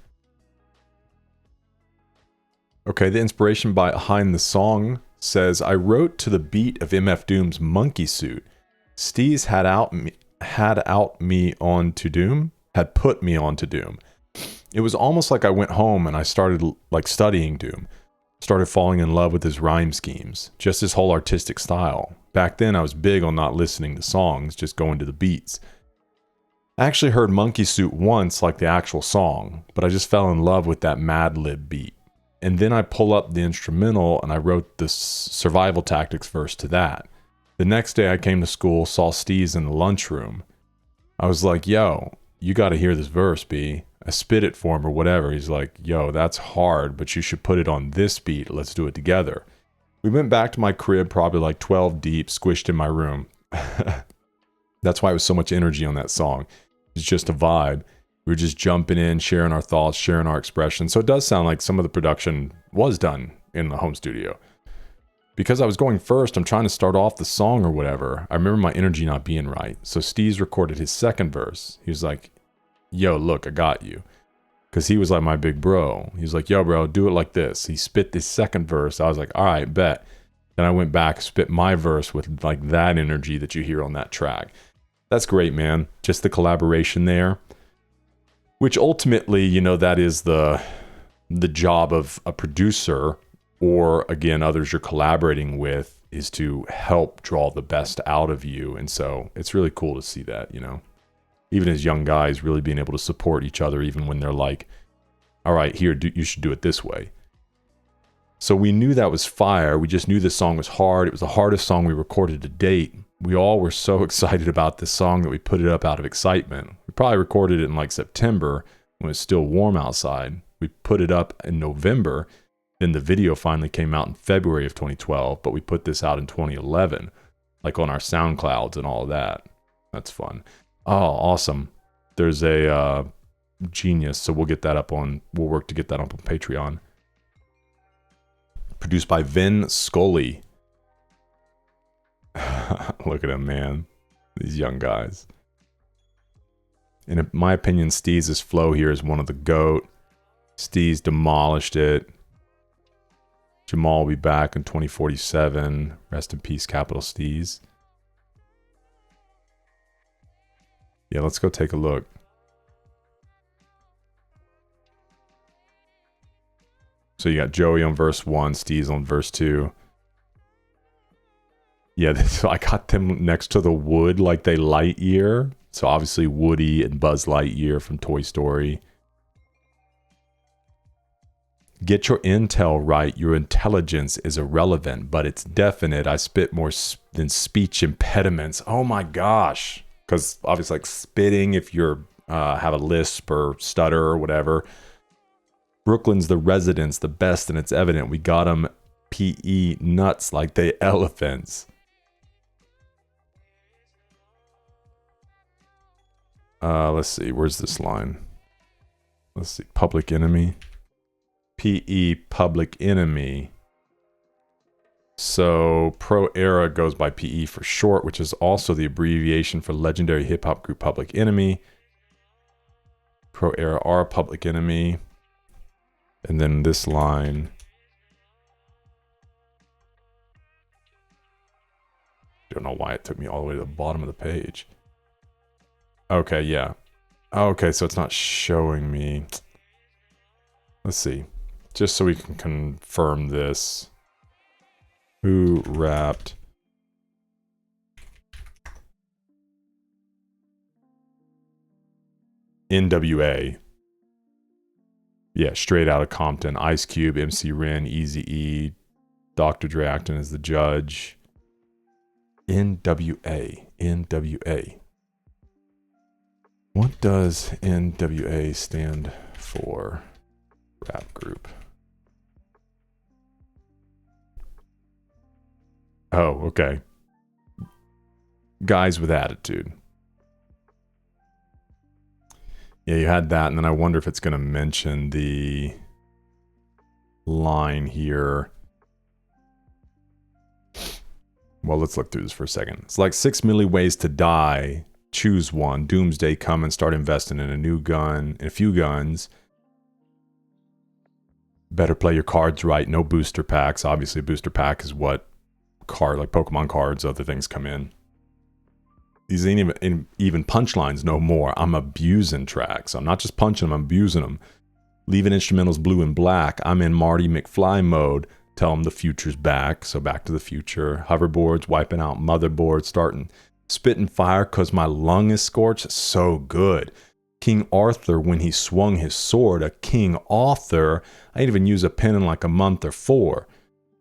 Okay, the inspiration behind the song says, I wrote to the beat of MF Doom's Monkey Suit. Steez had put me onto Doom. It was almost like I went home and I started like studying Doom. Started falling in love with his rhyme schemes, just his whole artistic style. Back then I was big on not listening to songs, just going to the beats. I actually heard Monkey Suit once, like the actual song, but I just fell in love with that Mad Lib beat. And then I pull up the instrumental and I wrote the Survival Tactics verse to that. The next day I came to school, saw Steez in the lunchroom. I was like, yo, you got to hear this verse, B. I spit it for him or whatever. He's like, yo, that's hard, but you should put it on this beat. Let's do it together. We went back to my crib, probably like 12 deep, squished in my room. That's why it was so much energy on that song. It's just a vibe. We were just jumping in, sharing our thoughts, sharing our expressions. So it does sound like some of the production was done in the home studio. Because I was going first, I'm trying to start off the song or whatever. I remember my energy not being right. So Steez recorded his second verse. He was like, yo, look, I got you. Because he was like my big bro. He was like, yo, bro, do it like this. He spit this second verse. I was like, all right, bet. Then I went back, spit my verse with like that energy that you hear on that track. That's great, man. Just the collaboration there. Which ultimately, you know, that is the job of a producer, or again, others you're collaborating with, is to help draw the best out of you. And so it's really cool to see that, you know, even as young guys really being able to support each other, even when they're like, all right, here, you should do it this way. So we knew that was fire. We just knew this song was hard. It was the hardest song we recorded to date. We all were so excited about this song that we put it up out of excitement. We probably recorded it in like September when it was still warm outside. We put it up in November. Then the video finally came out in February of 2012, but we put this out in 2011, like on our SoundClouds and all of that. That's fun. Oh, awesome. There's a Genius, so we'll work to get that up on Patreon. Produced by Vin Scully. Look at him, man. These young guys. In my opinion, Steez's flow here is one of the GOAT. Steez demolished it. Jamal will be back in 2047. Rest in peace, Capital Steez. Yeah, let's go take a look. So you got Joey on verse 1, Steez on verse 2. Yeah, I got them next to the wood like they Lightyear. So obviously Woody and Buzz Lightyear from Toy Story. Get your intel right. Your intelligence is irrelevant, but it's definite. I spit more than speech impediments. Oh my gosh. Because obviously like spitting if you're have a lisp or stutter or whatever. Brooklyn's the residents, the best, and it's evident. We got them PE nuts like they elephants. Let's see. Where's this line? Let's see. Public Enemy. PE Public Enemy. So Pro Era goes by PE for short, which is also the abbreviation for legendary hip hop group Public Enemy. Pro Era are Public Enemy. And then this line. Don't know why it took me all the way to the bottom of the page. Okay, yeah. Okay, so it's not showing me. Let's see. Just so we can confirm this. Who rapped? NWA. Yeah, Straight Outta Compton. Ice Cube, MC Ren, Eazy-E, Dr. Dre acting as the judge. NWA. NWA. What does NWA stand for? Rap group. Oh, okay. Guys with attitude. Yeah, you had that, and then I wonder if it's going to mention the line here. Well, let's look through this for a second. It's like 6 million ways to die. Choose one. Doomsday come and start investing in a new gun, in a few guns. Better play your cards right. No booster packs. Obviously, a booster pack is what like Pokemon cards, other things come in. These ain't even punchlines no more. I'm abusing tracks. I'm not just punching them, I'm abusing them. Leaving instrumentals blue and black. I'm in Marty McFly mode. Tell them the future's back. So Back to the Future. Hoverboards, wiping out motherboards, starting spitting fire because my lung is scorched. So good. King Arthur, when he swung his sword, a king author. I didn't even use a pen in like a month or 4.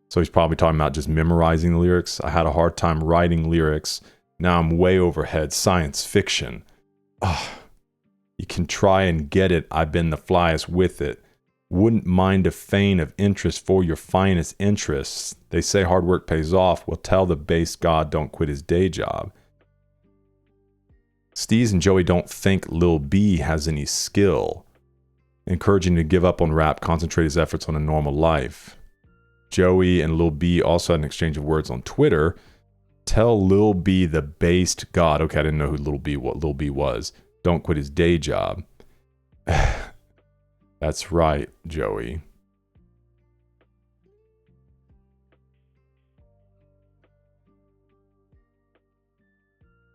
So he's probably talking about just memorizing the lyrics. I had a hard time writing lyrics. Now I'm way overhead. Science fiction. You can try and get it. I've been the flyest with it. Wouldn't mind a feign of interest for your finest interests. They say hard work pays off. Well, tell the base god don't quit his day job. Steez and Joey don't think Lil B has any skill. Encouraging him to give up on rap, concentrate his efforts on a normal life. Joey and Lil B also had an exchange of words on Twitter. Tell Lil B the based god. Okay, I didn't know what Lil B was. Don't quit his day job. That's right, Joey.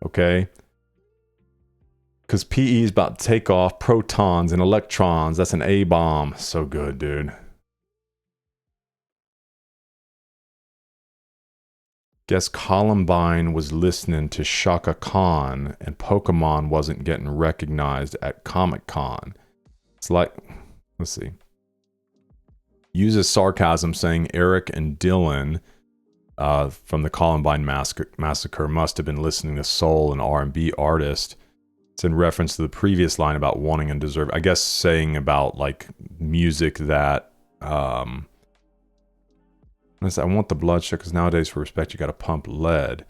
Okay. Because PE is about to take off protons and electrons. That's an A-bomb. So good, dude. Guess Columbine was listening to Shaka Khan and Pokemon wasn't getting recognized at Comic-Con. It's like, let's see. Uses sarcasm saying Eric and Dylan from the Columbine Massacre must have been listening to soul and R&B artist. It's in reference to the previous line about wanting and deserving. I guess saying about like music that I want the bloodshed because nowadays for respect you got to pump lead.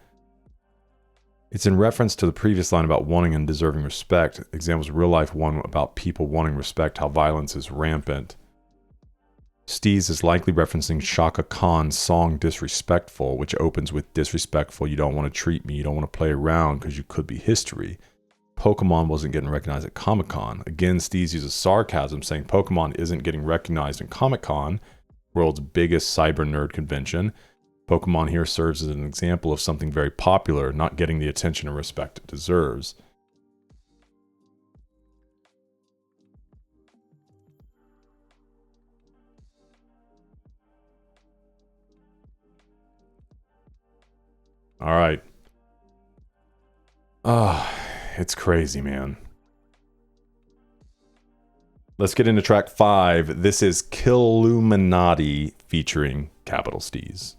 It's in reference to the previous line about wanting and deserving respect. Examples real life one about people wanting respect, how violence is rampant. Steez is likely referencing Shaka Khan's song Disrespectful, which opens with disrespectful, you don't want to treat me, you don't want to play around because you could be history. Pokemon wasn't getting recognized at Comic-Con. Again, Steez uses sarcasm saying Pokemon isn't getting recognized in Comic-Con, world's biggest cyber nerd convention. Pokemon here serves as an example of something very popular, not getting the attention and respect it deserves. All right. Ah, it's crazy, man. Let's get into track 5. This is Killuminati featuring Capital Steez.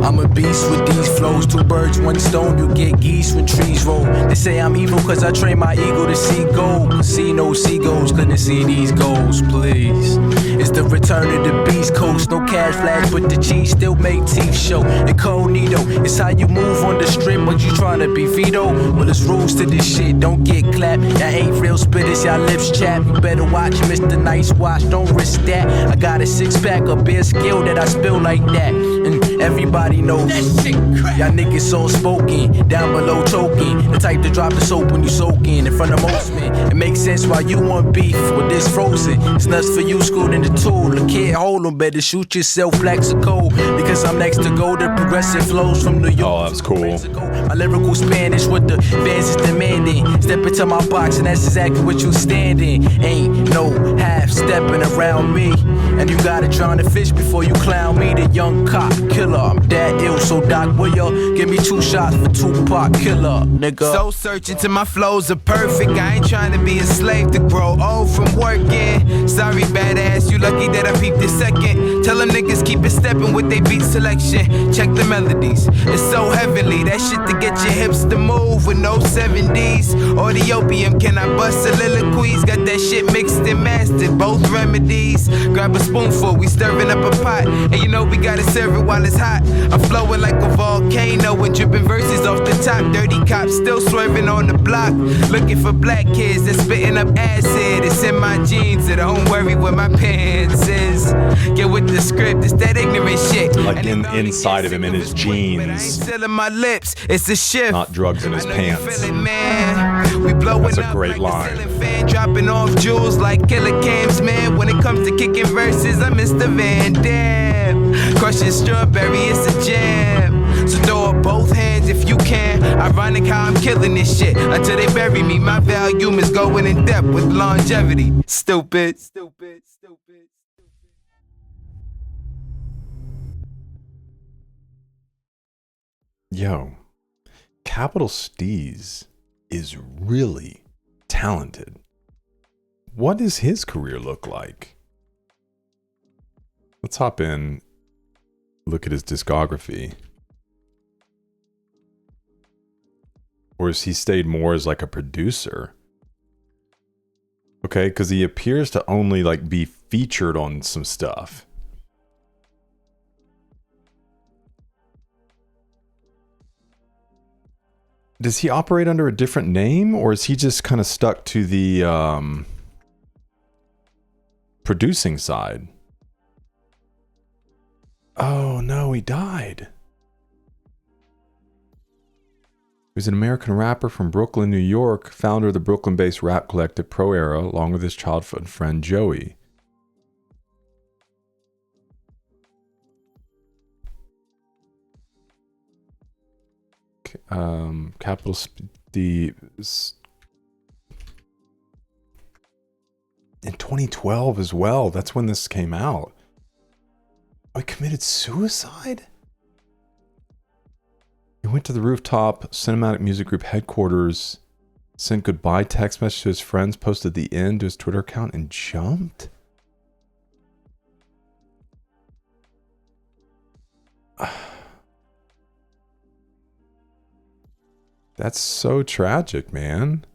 I'm a beast with these flows. 2 birds, 1 stone. You get geese when trees roll. They say I'm evil cause I train my ego to see gold. Casino seagulls couldn't see these goals, please. It's the return of the beast coast. No cash flash, but the cheese still make teeth show. Incognito, it's how you move on the strip, but you tryna be Vito. Well, there's rules to this shit, don't get clapped. Y'all ain't real spitters, y'all lips chap. You better watch Mr. Nice Watch, don't risk that. I got a 6-pack of beer skill that I spill like that. And everybody knows that shit crap. Y'all niggas so spoken, down below choking. The type to drop the soap when you soaking in front of most men. It makes sense why you want beef with this frozen. It's nuts for you, schooled in the tool. The kid hold 'em, better shoot yourself, Flexico. Because I'm next to go, the progressive flows from New York. Oh, that's cool. My lyrical Spanish, what the fans is demanding. Step into my box and that's exactly what you standing. Ain't no half stepping around me. And you gotta drown the fish before you clown me. The young cop killer, I'm that ill. So Doc, will ya give me 2 shots for Tupac killer, nigga? So searching till my flows are perfect. I ain't trying to be a slave to grow old from working. Sorry, badass, you lucky that I peeped this second. Tell them niggas keep it stepping with they beat selection. Check the melodies, it's so heavenly. That shit to get your hips to move with no 70s. Or the opium, can I bust soliloquies? Got that shit mixed and mastered, both remedies. Grab a spoonful, we stirring up a pot. And you know we gotta serve it while it's hot. I'm flowing like a volcano and dripping verses off the top. Dirty cops still swerving on the block. Looking for black kids that's spitting up acid. It's in my jeans, so don't worry where my pants is. Get with the script, it's that ignorant shit. Like inside of him in his jeans. I ain't selling my lips, it's a shift. Not drugs in his pants. We blowing That's a up great like line. A ceiling fan, dropping off jewels like killer cams, man. When it comes to kicking verses, I'm Mr. Van Dam. Crushing strawberry, it's a jam. So throw up both hands if you can. Ironic how I'm killing this shit until they bury me. My volume is going in depth with longevity. Stupid, stupid, stupid. Yo, Capital Steez is really talented. What does his career look like? Let's hop in, look at his discography. Or has he stayed more as like a producer? Okay, because he appears to only like be featured on some stuff. Does he operate under a different name, or is he just kind of stuck to the producing side? Oh no, he died. He was an American rapper from Brooklyn, New York, founder of the Brooklyn-based rap collective Pro Era, along with his childhood friend Joey. Capital Steez in 2012 as well. That's when this came out. Oh, he committed suicide? He went to the Rooftop Cinematic Music Group headquarters, sent goodbye text message to his friends, posted the end to his Twitter account, and jumped? That's so tragic, man.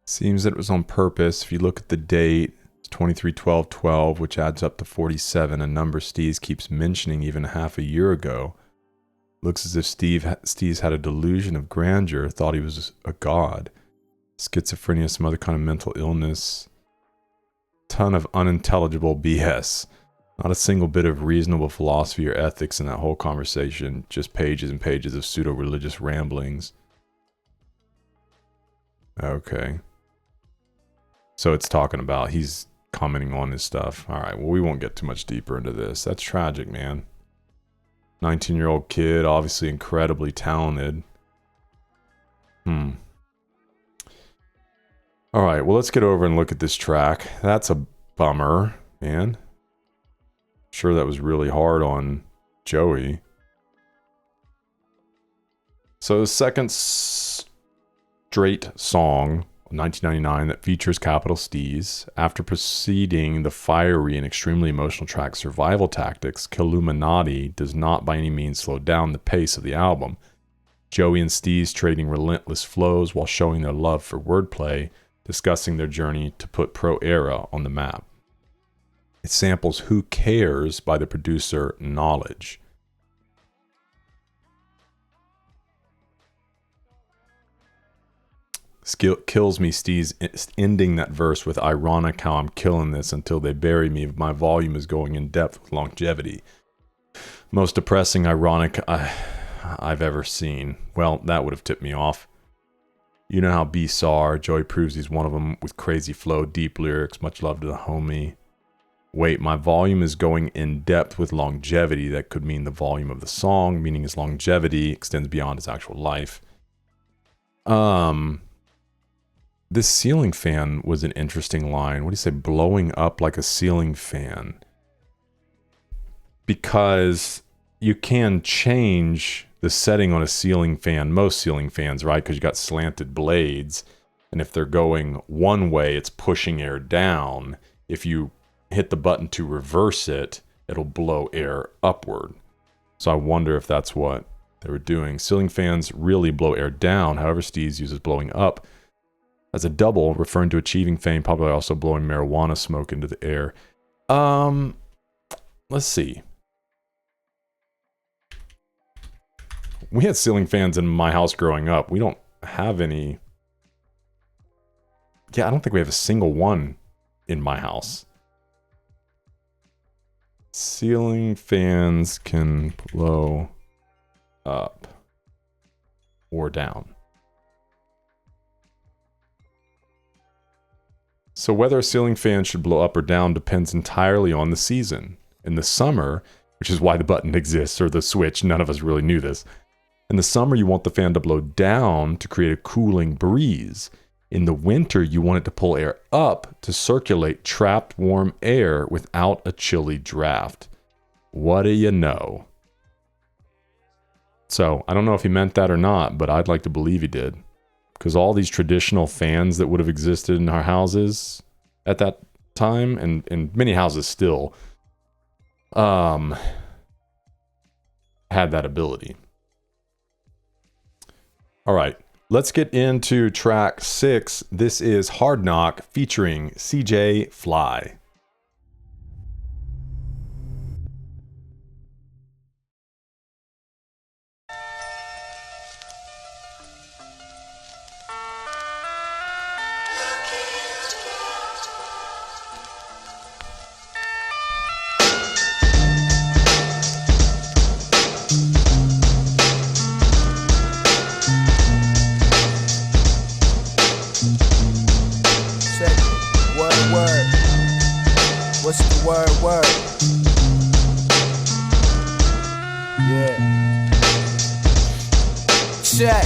Seems that it was on purpose. If you look at the date, it's 23/12/12, which adds up to 47, a number Steez keeps mentioning even half a year ago. Looks as if Steez had a delusion of grandeur, thought he was a god. Schizophrenia, some other kind of mental illness. Ton of unintelligible BS. Not a single bit of reasonable philosophy or ethics in that whole conversation. Just pages and pages of pseudo-religious ramblings. Okay. So it's talking about, he's commenting on his stuff. Alright, well, we won't get too much deeper into this. That's tragic, man. 19-year-old kid, obviously incredibly talented. Alright, well, let's get over and look at this track. That's a bummer, man. Sure, that was really hard on Joey. So the second straight song, 1999, that features capital Steez. After preceding the fiery and extremely emotional track Survival Tactics, Killuminati does not by any means slow down the pace of the album. Joey and Steez trading relentless flows while showing their love for wordplay, discussing their journey to put Pro Era on the map. It samples Who Cares by the producer Knowledge. Kills me, Steez ending that verse with ironic how I'm killing this until they bury me. My volume is going in depth with longevity. Most depressing, ironic I've ever seen. Well, that would have tipped me off. You know how beasts are. Joey proves he's one of them with crazy flow, deep lyrics, much love to the homie. Wait, my volume is going in depth with longevity. That could mean the volume of the song, meaning his longevity extends beyond his actual life. This ceiling fan was an interesting line. What do you say? Blowing up like a ceiling fan. Because you can change the setting on a ceiling fan, most ceiling fans, right? Because you got slanted blades. And if they're going one way, it's pushing air down. If you hit the button to reverse it, it'll blow air upward. So I wonder if that's what they were doing. Ceiling fans really blow air down. However, Steez uses blowing up as a double, referring to achieving fame, probably also blowing marijuana smoke into the air. Let's see. We had ceiling fans in my house growing up. We don't have any. Yeah, I don't think we have a single one in my house. Ceiling fans can blow up or down. So whether a ceiling fan should blow up or down depends entirely on the season. In the summer, which is why the button exists, or the switch, none of us really knew this. In the summer, you want the fan to blow down to create a cooling breeze. In the winter, you want it to pull air up to circulate trapped warm air without a chilly draft. What do you know? So, I don't know if he meant that or not, but I'd like to believe he did. Because all these traditional fans that would have existed in our houses at that time, and in many houses still, had that ability. All right. Let's get into track 6. This is Hardknock featuring CJ Fly. Word. Yeah. Check.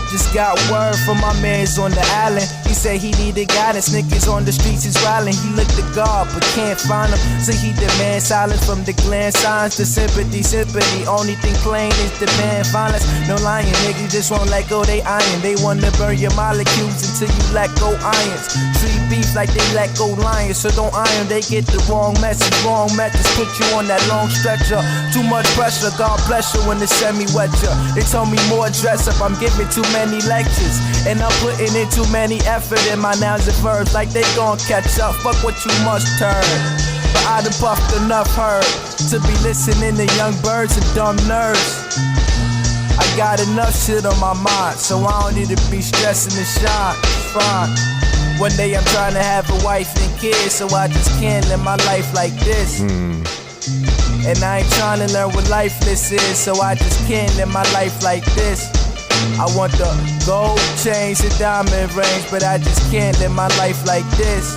Just got word from my mans on the island. He said he needed guidance. Niggas on the streets is wildin'. He looked to God but can't find him. So he demand silence from the gland signs. The sympathy. Only thing plain is demand violence. No lying, niggas just won't let go they iron. They wanna burn your molecules until you let go irons. Treat beef like they let go lions. So don't iron, they get the wrong message. Wrong methods put you on that long stretcher. Too much pressure, God bless you when the semi-wet ya. They told me more dress up, I'm giving too many lectures. And I'm putting in too many effort in my nouns and verbs. Like they gon' catch up, fuck what you must turn. But I done puffed enough herb to be listening to young birds and dumb nerds. I got enough shit on my mind, so I don't need to be stressing to shine. It's fine. One day I'm trying to have a wife and kids, so I just can't live my life like this. And I ain't trying to learn what lifeless is, so I just can't live my life like this. I want the gold chains and diamond rings, but I just can't live my life like this.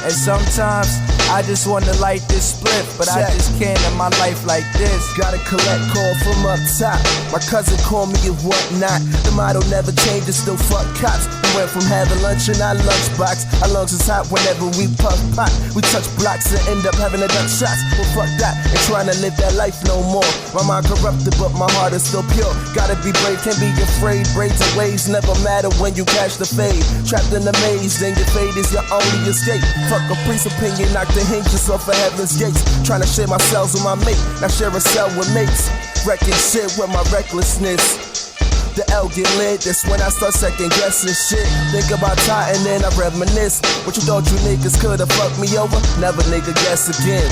And sometimes I just wanna light this spliff, but I just can't live my life like this. Gotta collect call from up top. My cousin called me and whatnot. The motto never changes, still fuck cops. We went from having lunch in our lunchbox. Our lungs is hot whenever we puff pot. We touch blocks and end up having a duck shots. Well, fuck that, ain't trying to live that life no more. My mind corrupted, but my heart is still pure. Gotta be brave, can't be afraid. Braids and waves never matter when you catch the fade. Trapped in the maze, then your fate is your only escape. Fuck a priest's opinion, knock the hinges off of heaven's gates. Trying to share my cells with my mate, now share a cell with mates. Wrecking shit with my recklessness. The L get lit, that's when I start second guessing shit. Think about Titan and I reminisce. What you thought you niggas could've fucked me over? Never nigga guess again.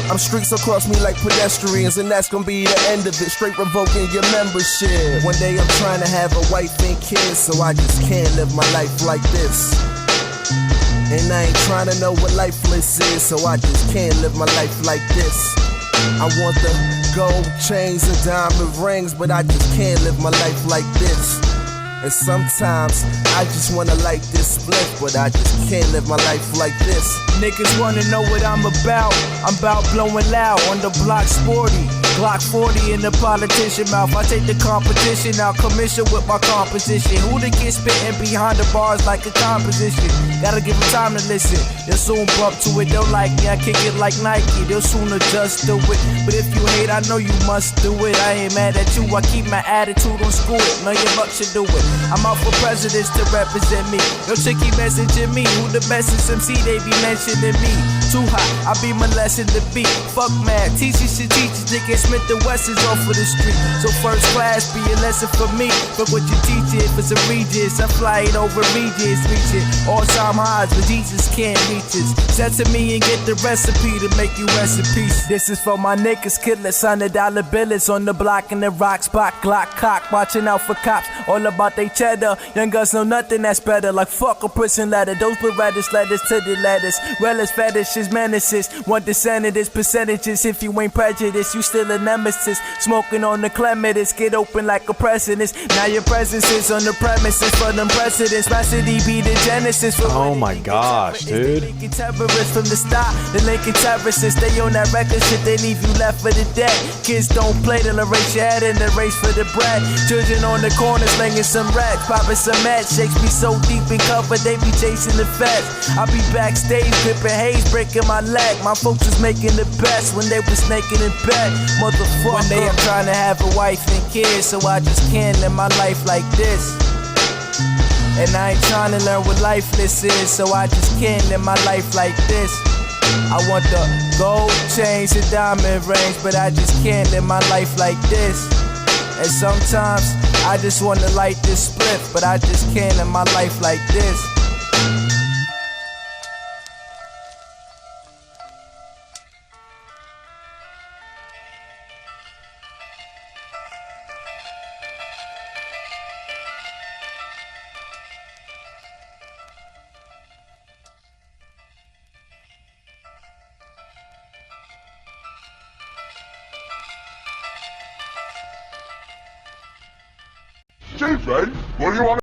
I'm streets across me like pedestrians, and that's gonna be the end of it. Straight revoking your membership. One day I'm trying to have a wife and kids, so I just can't live my life like this. And I ain't trying to know what lifeless is, so I just can't live my life like this. I want the gold chains and diamond rings, but I just can't live my life like this. And sometimes I just wanna light this spliff, but I just can't live my life like this. Niggas wanna know what I'm about. I'm about blowing loud on the block sporty. Glock 40 in the politician mouth. I take the competition out, commission with my composition. Who to get spitting behind the bars like a composition? Gotta give them time to listen. They'll soon bump to it. They'll like me, I kick it like Nike. They'll soon adjust to it. But if you hate, I know you must do it. I ain't mad at you, I keep my attitude on school. Million bucks should do it. I'm out for presidents to represent me. No chicky messaging me. Who the bestest MC? They be mentioning me. Too hot, I be molesting the beat. Fuck mad, teachers should teach us. Niggas Smith the West is off of the street. So first class be a lesson for me. But what you teach it for some regis. I fly it over regions, reaching all-time highs, but Jesus can't reach us. Set to me and get the recipe to make you rest in peace. This is for my niggas, killers, $100 billers on the block in the rock spot, Glock cock, watching out for cops, all about they cheddar. Young guns know nothing that's better, like fuck a prison letter. Those Berettas letters to the letters. Well as fetishes, menaces. One descendants, percentages. If you ain't prejudiced, you still a nemesis. Smoking on the clematis, get open like a precedence. Now your presence is on the premises for them precedents. My city be the genesis for Oh my gosh, dude. The Lincoln terrorists from the start. The Lincoln terrorists, they on that record shit, they leave you left for the dead. Kids don't play, they'll erase your head in the race for the bread. Children on the corner slinging some racks, popping some mad shakes. Be so deep in cover, they be chasing the feds. I be backstage, dripping haze, breaking my leg. My folks was making the best when they was snaking in bed. Motherfucker. One day I'm trying to have a wife and kids, so I just can't live my life like this. And I ain't trying to learn what lifeless is, so I just can't live my life like this. I want the gold chains and diamond rings, but I just can't live my life like this. And sometimes I just wanna light this spliff, but I just can't live my life like this. What do you want?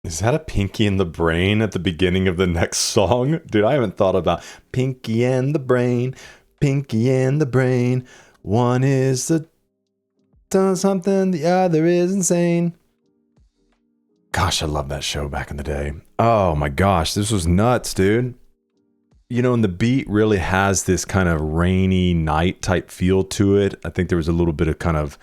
Is that a Pinky and the Brain at the beginning of the next song? Dude, I haven't thought about Pinky and the Brain, Pinky and the Brain. One is the does something, the other is insane. Gosh, I love that show back in the day. Oh my gosh, this was nuts, dude. You know, and the beat really has this kind of rainy night type feel to it. I think there was a little bit of kind of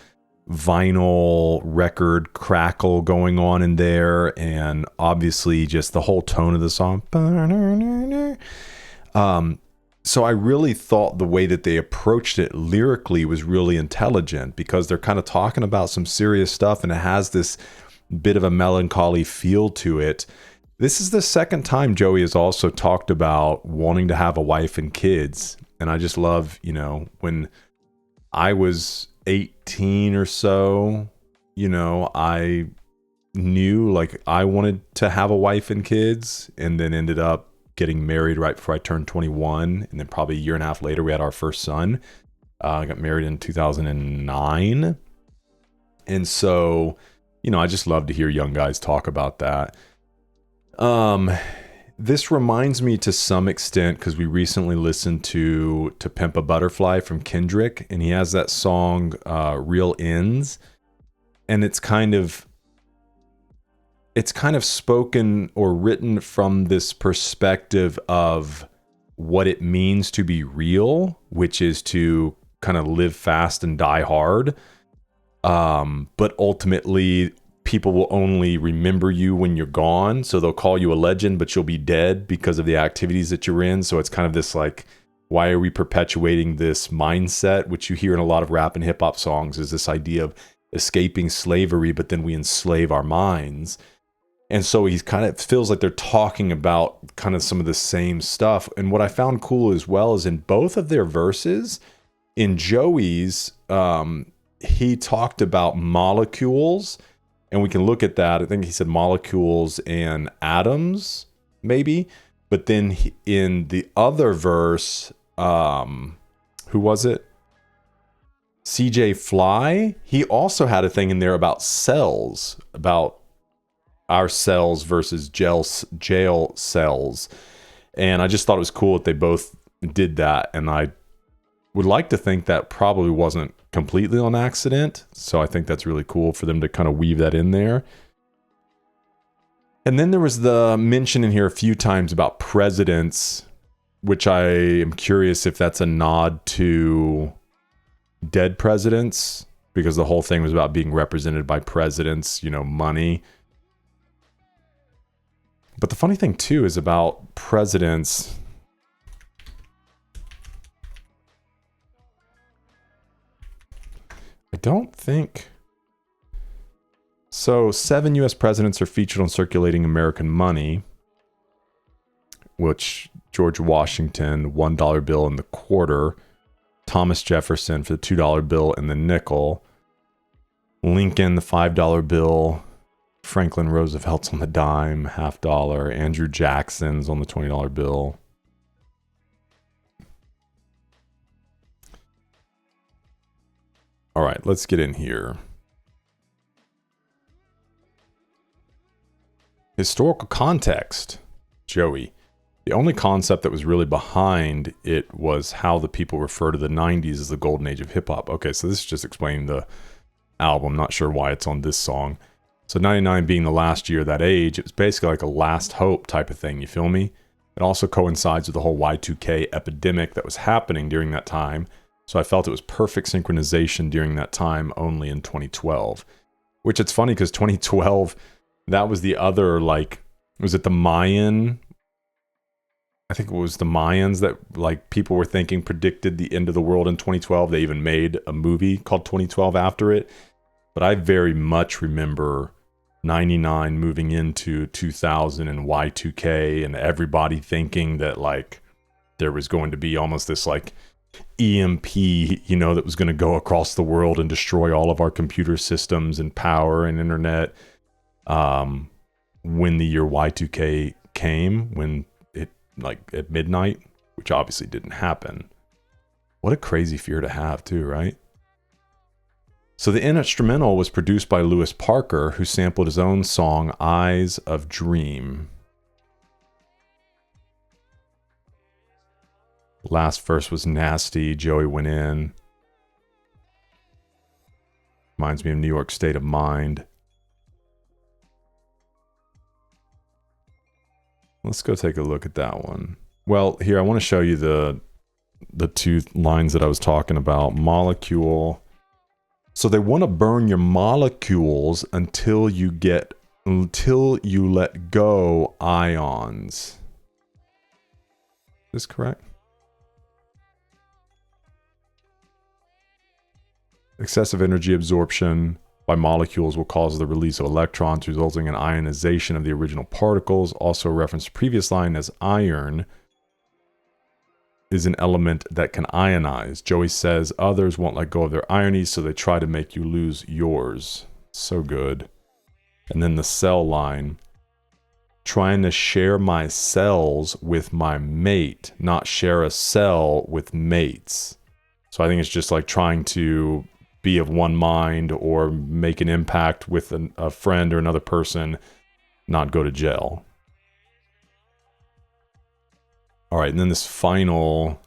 vinyl record crackle going on in there, and obviously just the whole tone of the song. So I really thought the way that they approached it lyrically was really intelligent, because they're kind of talking about some serious stuff, and it has this bit of a melancholy feel to it. This is the second time Joey has also talked about wanting to have a wife and kids. And I just love, you know, when I was 18 or so, you know, I knew like I wanted to have a wife and kids, and then ended up getting married right before I turned 21. And then probably a year and a half later, we had our first son. I got married in 2009. And so, you know, I just love to hear young guys talk about that. This reminds me to some extent, because we recently listened to Pimp a Butterfly from Kendrick, and he has that song, Real Ends. And it's kind of spoken or written from this perspective of what it means to be real, which is to kind of live fast and die hard. But ultimately, people will only remember you when you're gone. So they'll call you a legend, but you'll be dead because of the activities that you're in. So it's kind of this like, why are we perpetuating this mindset, which you hear in a lot of rap and hip hop songs, is this idea of escaping slavery, but then we enslave our minds. And so he's kind of feels like they're talking about kind of some of the same stuff. And what I found cool as well is in both of their verses, in Joey's, he talked about molecules, and we can look at that. I think he said molecules and atoms, maybe. But then in the other verse, who was it? CJ Fly. He also had a thing in there about cells, about our cells versus jail cells. And I just thought it was cool that they both did that. And I would like to think that probably wasn't completely on accident. So I think that's really cool for them to kind of weave that in there. And then there was the mention in here a few times about presidents, which I am curious if that's a nod to dead presidents, because the whole thing was about being represented by presidents, you know, money. But the funny thing too is about presidents. I don't think so. 7 U.S. presidents are featured on circulating American money, which George Washington, $1 bill and the quarter, Thomas Jefferson for the $2 bill and the nickel, Lincoln, the $5 bill, Franklin Roosevelt's on the dime, $50, Andrew Jackson's on the $20 bill. All right, let's get in here. Historical context, Joey. The only concept that was really behind it was how the people refer to the 90s as the golden age of hip hop. Okay, so this is just explaining the album. Not sure why it's on this song. So 99 being the last year of that age, it was basically like a last hope type of thing, you feel me? It also coincides with the whole Y2K epidemic that was happening during that time. So I felt it was perfect synchronization during that time, only in 2012. Which it's funny because 2012, that was the other, like, was it the Mayan? I think it was the Mayans that, like, people were thinking predicted the end of the world in 2012. They even made a movie called 2012 after it. But I very much remember 99 moving into 2000 and Y2K and everybody thinking that, like, there was going to be almost this, like, EMP, you know, that was going to go across the world and destroy all of our computer systems and power and internet. When the year Y2K came, when it, like, at midnight, which obviously didn't happen. What a crazy fear to have too, right? So the instrumental was produced by Lewis Parker, who sampled his own song, Eyes of Dream. Last verse was nasty. Joey went in. Reminds me of New York State of Mind. Let's go take a look at that one. Well, here, I want to show you the two lines that I was talking about. Molecule. So they want to burn your molecules until you let go ions. Is this correct? Excessive energy absorption by molecules will cause the release of electrons, resulting in ionization of the original particles. Also referenced previous line as iron is an element that can ionize. Joey says others won't let go of their irony, so they try to make you lose yours. So good. And then the cell line. Trying to share my cells with my mate, not share a cell with mates. So I think it's just like trying to be of one mind or make an impact with a friend or another person, not go to jail. All right, and then this final,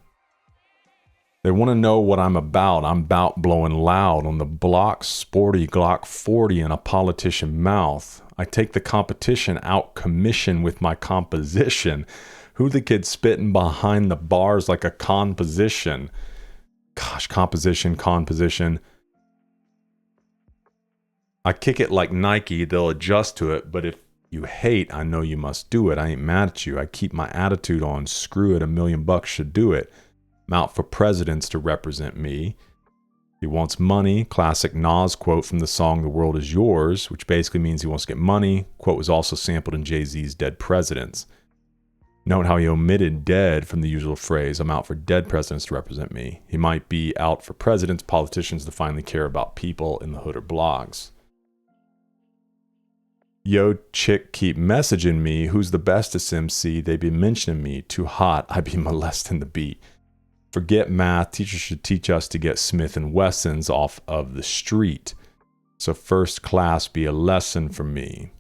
they want to know what I'm about. I'm about blowing loud on the block, sporty Glock 40 in a politician mouth. I take the competition out commission with my composition. Who the kid spitting behind the bars like a composition? Gosh, composition. I kick it like Nike, they'll adjust to it, but if you hate, I know you must do it. I ain't mad at you. I keep my attitude on. Screw it, $1 million should do it. I'm out for presidents to represent me. He wants money. Classic Nas quote from the song The World Is Yours, which basically means he wants to get money. Quote was also sampled in Jay-Z's Dead Presidents. Note how he omitted dead from the usual phrase, I'm out for dead presidents to represent me. He might be out for presidents, politicians to finally care about people in the hood or blogs. Yo, chick keep messaging me, who's the bestest MC? They be mentioning me, too hot, I be molesting the beat. Forget math, teachers should teach us to get Smith & Wessons off of the street. So first class be a lesson for me.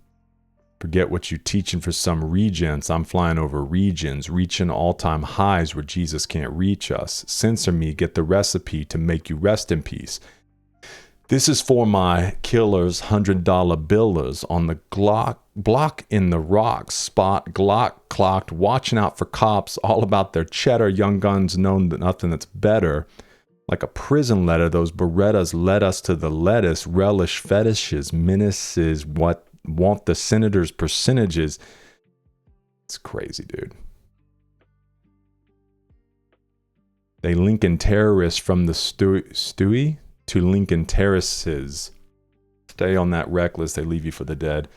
Forget what you teaching for some regents, I'm flying over regions, reaching all-time highs where Jesus can't reach us. Censor me, get the recipe to make you rest in peace. This is for my killers, $100 billers on the block in the rocks, spot Glock clocked, watching out for cops, all about their cheddar. Young guns know nothing that's better. Like a prison letter, those Berettas led us to the lettuce, relish fetishes, menaces, what want the senator's percentages. It's crazy, dude. They Lincoln terrorists from the Stewie to Lincoln Terraces. Stay on that reckless, they leave you for the dead.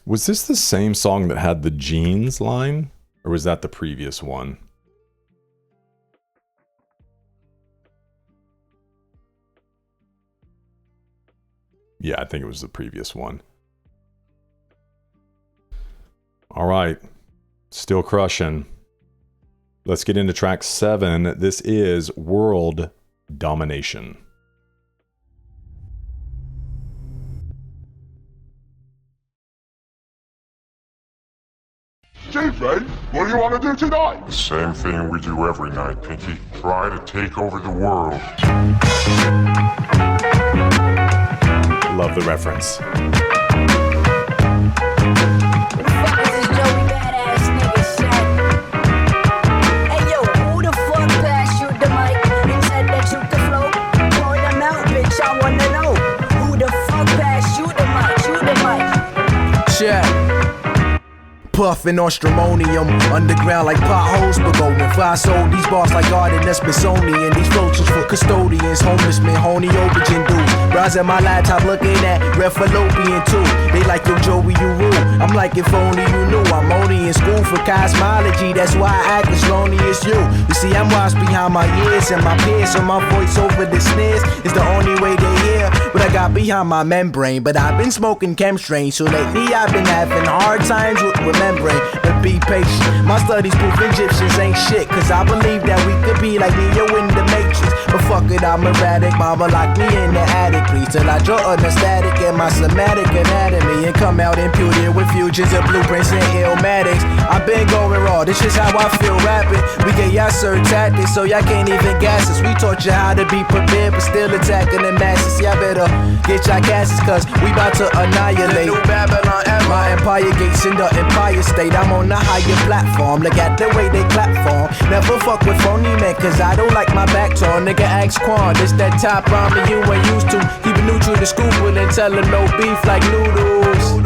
Was this the same song that had the jeans line? Or was that the previous one? Yeah, I think it was the previous one. All right. Still crushing. Let's get into track 7. This is World Domination. J-Fay, what do you want to do tonight? The same thing we do every night, Pinky. Try to take over the world. Love the reference. Puffin' on stramonium, underground like potholes, but going fly sold these bars like Arden, that's Smithsonian. These floaters for custodians, homeless men, honey, aubergine dudes. Rise at my laptop looking at red fallopian too. They like, yo, Joey, you rule. I'm like, if only you knew. I'm only in school for cosmology, that's why I act as lonely as you. You see, I'm washed behind my ears and my peers, so my voice over the snares is the only way they hear what I got behind my membrane. But I've been smoking chemstrain, so lately I've been having hard times with remembering. But be patient, my studies prove Egyptians ain't shit, cause I believe that we could be like Neo in the Matrix. But fuck it, I'm erratic, mama locked me in the attic, please, till I draw a static in my somatic anatomy and come out imputed with fusions and blueprints and illmatics. I've been going raw, this is how I feel rapping. We get y'all certain tactics, so y'all can't even gas us. We taught you how to be prepared, but still attacking the masses. Y'all better get y'all gases, cause we about to annihilate. The new Babylon era. My empire gates in the empire state. I'm on a higher platform, look at the way they clap for 'em. Never fuck with phony men, cause I don't like my back torn. Nigga ask Quan, this that top ramen you ain't used to. Keep it neutral to school and tell him no beef like noodles.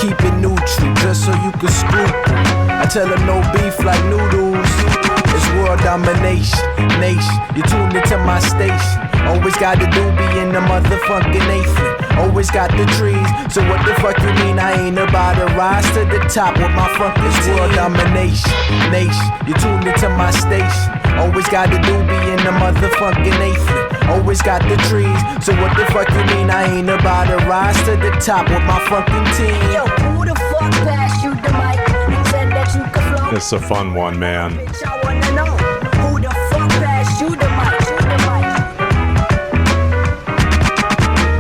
Keep it neutral just so you can scoop. I tell him no beef like noodles. It's world domination, nation. You tuned into my station. Always got the doobie in the motherfucking Nathan. Always got the trees. So what the fuck you mean I ain't about to rise to the top with my fucking world domination, nation. You tuned into my station. Always got the doobie in the motherfucking Nathan. Always got the trees. So what the fuck you mean I ain't about to rise to the top with my fucking team? Yo, who the fuck passed you the mic and said that you could flow? It's a fun one, man. Bitch, I wanna know who the fuck passed you the mic?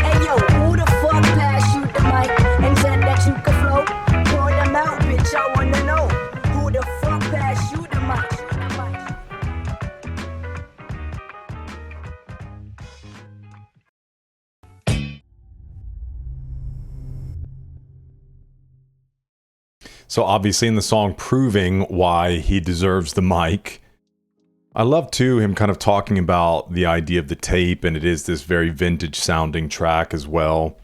Hey yo, who the fuck passed you the mic and said that you could flow? Pour them out, bitch, I wanna know who the fuck passed you the mic? So obviously in the song proving why he deserves the mic. I love too him kind of talking about the idea of the tape, and it is this very vintage sounding track as well.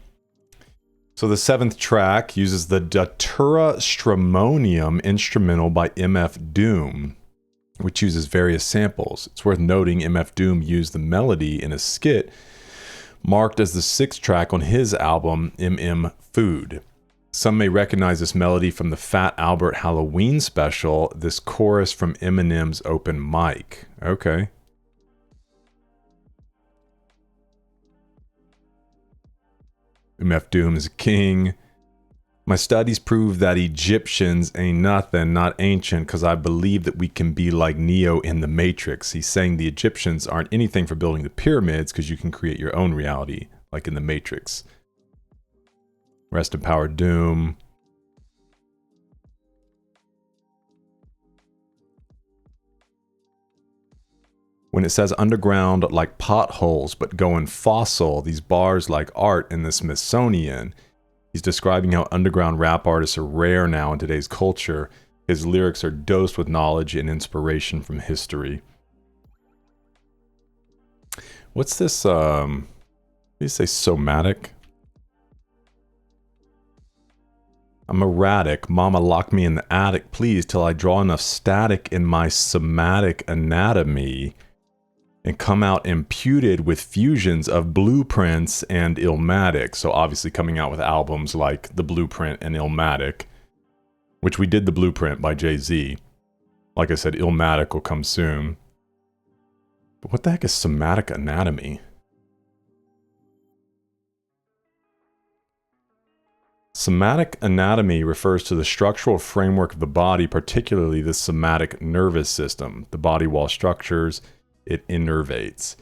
So the 7th track uses the Datura Stramonium instrumental by MF Doom, which uses various samples. It's worth noting MF Doom used the melody in a skit marked as the 6th track on his album MM Food. Some may recognize this melody from the Fat Albert Halloween special, this chorus from Eminem's Open Mic. Okay. MF Doom is a king. My studies prove that Egyptians ain't nothing, not ancient, because I believe that we can be like Neo in the Matrix. He's saying the Egyptians aren't anything for building the pyramids because you can create your own reality, like in the Matrix. Rest in power, Doom. When it says underground like potholes but going fossil, these bars like art in the Smithsonian, he's describing how underground rap artists are rare now in today's culture. His lyrics are dosed with knowledge and inspiration from history. What's this, did you say somatic? I'm erratic. Mama, lock me in the attic, please, till I draw enough static in my somatic anatomy and come out imputed with fusions of blueprints and Illmatic. So obviously coming out with albums like The Blueprint and Illmatic, which we did The Blueprint by Jay-Z. Like I said, Illmatic will come soon. But what the heck is somatic anatomy? Somatic anatomy refers to the structural framework of the body, particularly the somatic nervous system. The body wall structures, it innervates.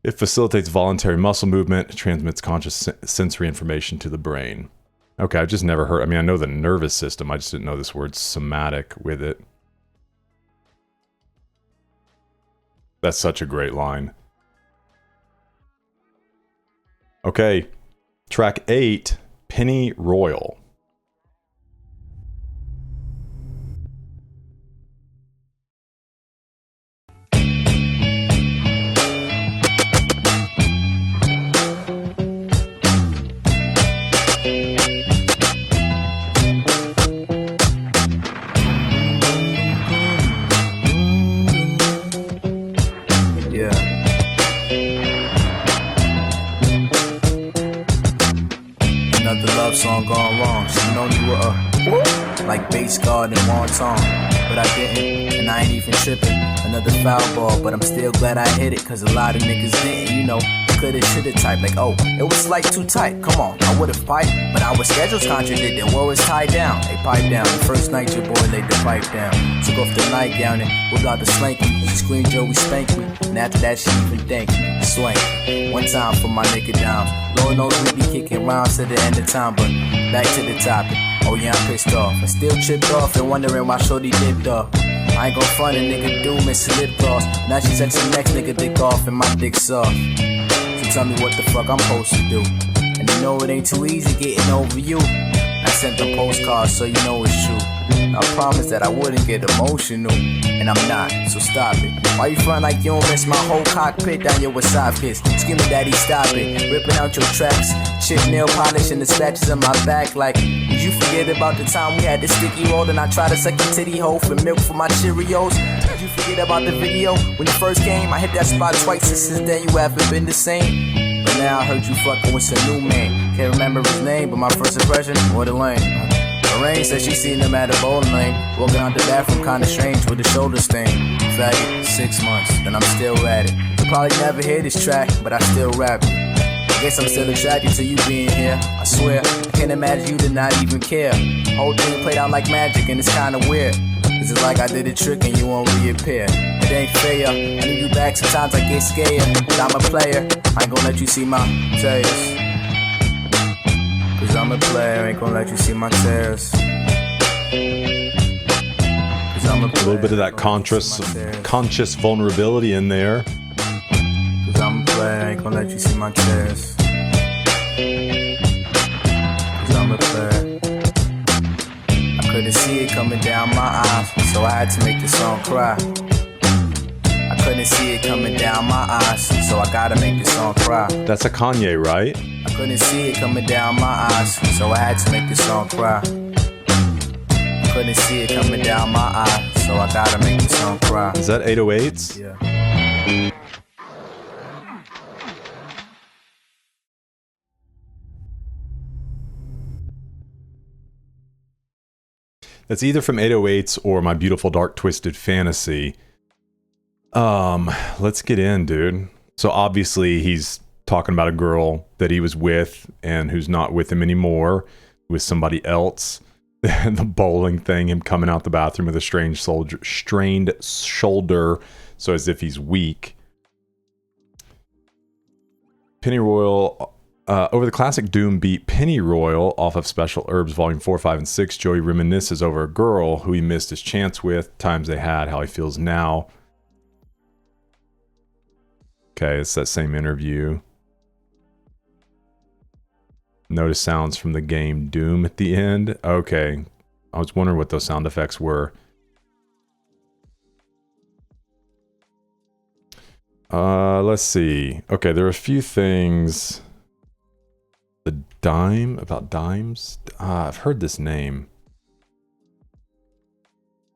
It facilitates voluntary muscle movement, transmits conscious sensory information to the brain. Okay, I've just never heard, I mean, I know the nervous system, I just didn't know this word somatic with it. That's such a great line. Okay, track 8. Pennyroyal. Song gone wrong. She known you were like base guard and wonton, but I didn't, and I ain't even tripping. Another foul ball, but I'm still glad I hit it, cause a lot of niggas didn't, you know. Coulda, shoulda type, like, oh, it was like too tight. Come on, I would've piped, but our schedules contradicted. War was tied down. They piped down. The first night your boy laid the pipe down. Took off the nightgown and whipped out the slanky. She screamed, Joey, spank me. And after that, she even thanked me. Swank. One time for my nigga downs. Lord knows we be kicking rounds to the end of time, but back to the topic. Oh yeah, I'm pissed off. I still tripped off and wondering why shorty dipped off. I ain't gon' front a nigga do miss a lip gloss. Now she sent the next nigga dick off and my dick soft. So tell me what the fuck I'm supposed to do. And you know it ain't too easy getting over you. I sent the postcard so you know it's true. I promised that I wouldn't get emotional, and I'm not, so stop it. Why you front like you don't miss my whole cockpit down your wasabi kiss? Screaming daddy stop it, ripping out your tracks. Chip nail polish and the scratches on my back. Like, did you forget about the time we had this sticky roll and I tried to suck your titty hole for milk for my Cheerios? Did you Forget about the video. When you first came, I hit that spot twice, and since then you haven't been the same. But now I heard you fucking with some new man. Can't remember his name, but my first impression, what a lame. Lorraine said she seen him at a bowling lane. Walking out the bathroom kinda strange with the shoulder stain. Faggot, 6 months, and I'm still at it. You probably never hear this track, but I still rap it. I guess I'm still attracted to you being here. I swear, I can't imagine you to not even care. Whole thing played out like magic and it's kinda weird. This is like I did a trick and you won't reappear. It ain't fair, I need you back, sometimes I get scared. But I'm a player, I ain't gonna let you see my tears. Cause I'm a player, ain't gonna let you see my tears. A little bit of that conscious vulnerability in there. Cause I'm a player, ain't gonna let you see my tears. Cause I'm a player. I couldn't see it coming down my eyes, so I had to make the song cry. I couldn't see it coming down my eyes, so I gotta make the song cry. That's a Kanye, right? I couldn't see it coming down my eyes, so I had to make the song cry. Couldn't see it coming down my eye, so I gotta make the song cry. Is that 808s? Yeah. That's either from 808s or My Beautiful Dark Twisted Fantasy. Let's get in, dude. So obviously he's talking about a girl that he was with and who's not with him anymore, with somebody else. The bowling thing, him coming out the bathroom with a strained shoulder, so as if he's weak. Pennyroyal, over the classic Doom beat Pennyroyal off of Special Herbs Volume 4, 5, and 6, Joey reminisces over a girl who he missed his chance with, times they had, how he feels now. Okay, it's that same interview. Notice sounds from the game Doom at the end. Okay. I was wondering what those sound effects were. Let's see. Okay, there are a few things. The dime, about dimes? I've heard this name.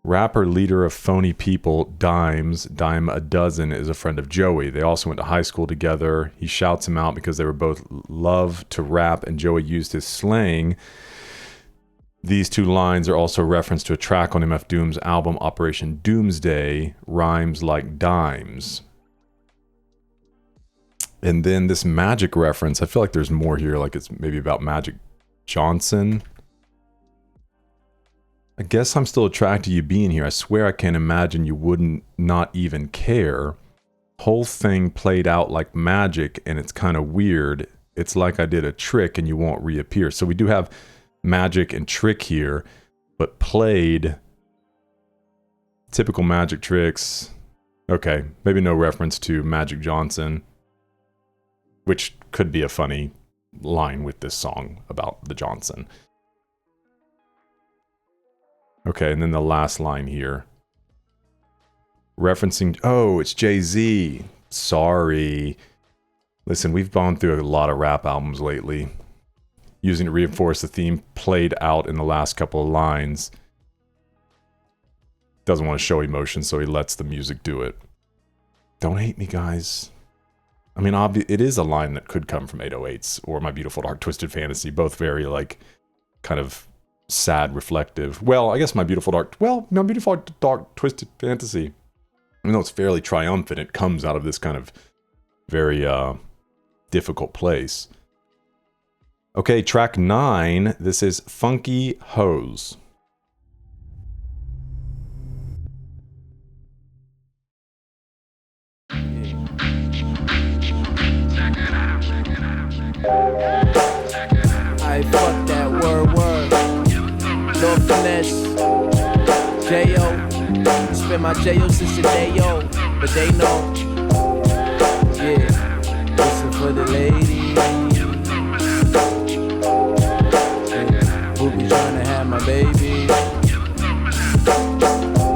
Rapper, leader of phony people, Dimes, Dime a Dozen, is a friend of Joey. They also went to high school together. He shouts him out because they were both love to rap, and Joey used his slang. These two lines are also a reference to a track on MF Doom's album Operation Doomsday, Rhymes Like Dimes. And then this Magic reference, I feel like there's more here, like it's maybe about Magic Johnson. I guess I'm still attracted to you being here. I swear I can't imagine you wouldn't not even care. Whole thing played out like magic, and it's kind of weird. It's like I did a trick and you won't reappear. So we do have magic and trick here, but played typical magic tricks. Okay, maybe no reference to Magic Johnson, which could be a funny line with this song about the Johnson. Okay, and then the last line here. Referencing, oh, it's Jay-Z. Sorry. Listen, we've gone through a lot of rap albums lately. Using to reinforce the theme played out in the last couple of lines. Doesn't want to show emotion, so he lets the music do it. Don't hate me, guys. I mean, it is a line that could come from 808s or My Beautiful Dark Twisted Fantasy. Both very, like, kind of sad, reflective. Well, I guess My Beautiful Dark Twisted Fantasy, even though it's fairly triumphant, it comes out of this kind of very difficult place. Okay, track 9. This is Funky Hose. I fuck that word. No finesse. J.O. Spend my J.O. since the day-O. But they know. Yeah. Listen for the ladies. Yeah. Who be trying to have my baby?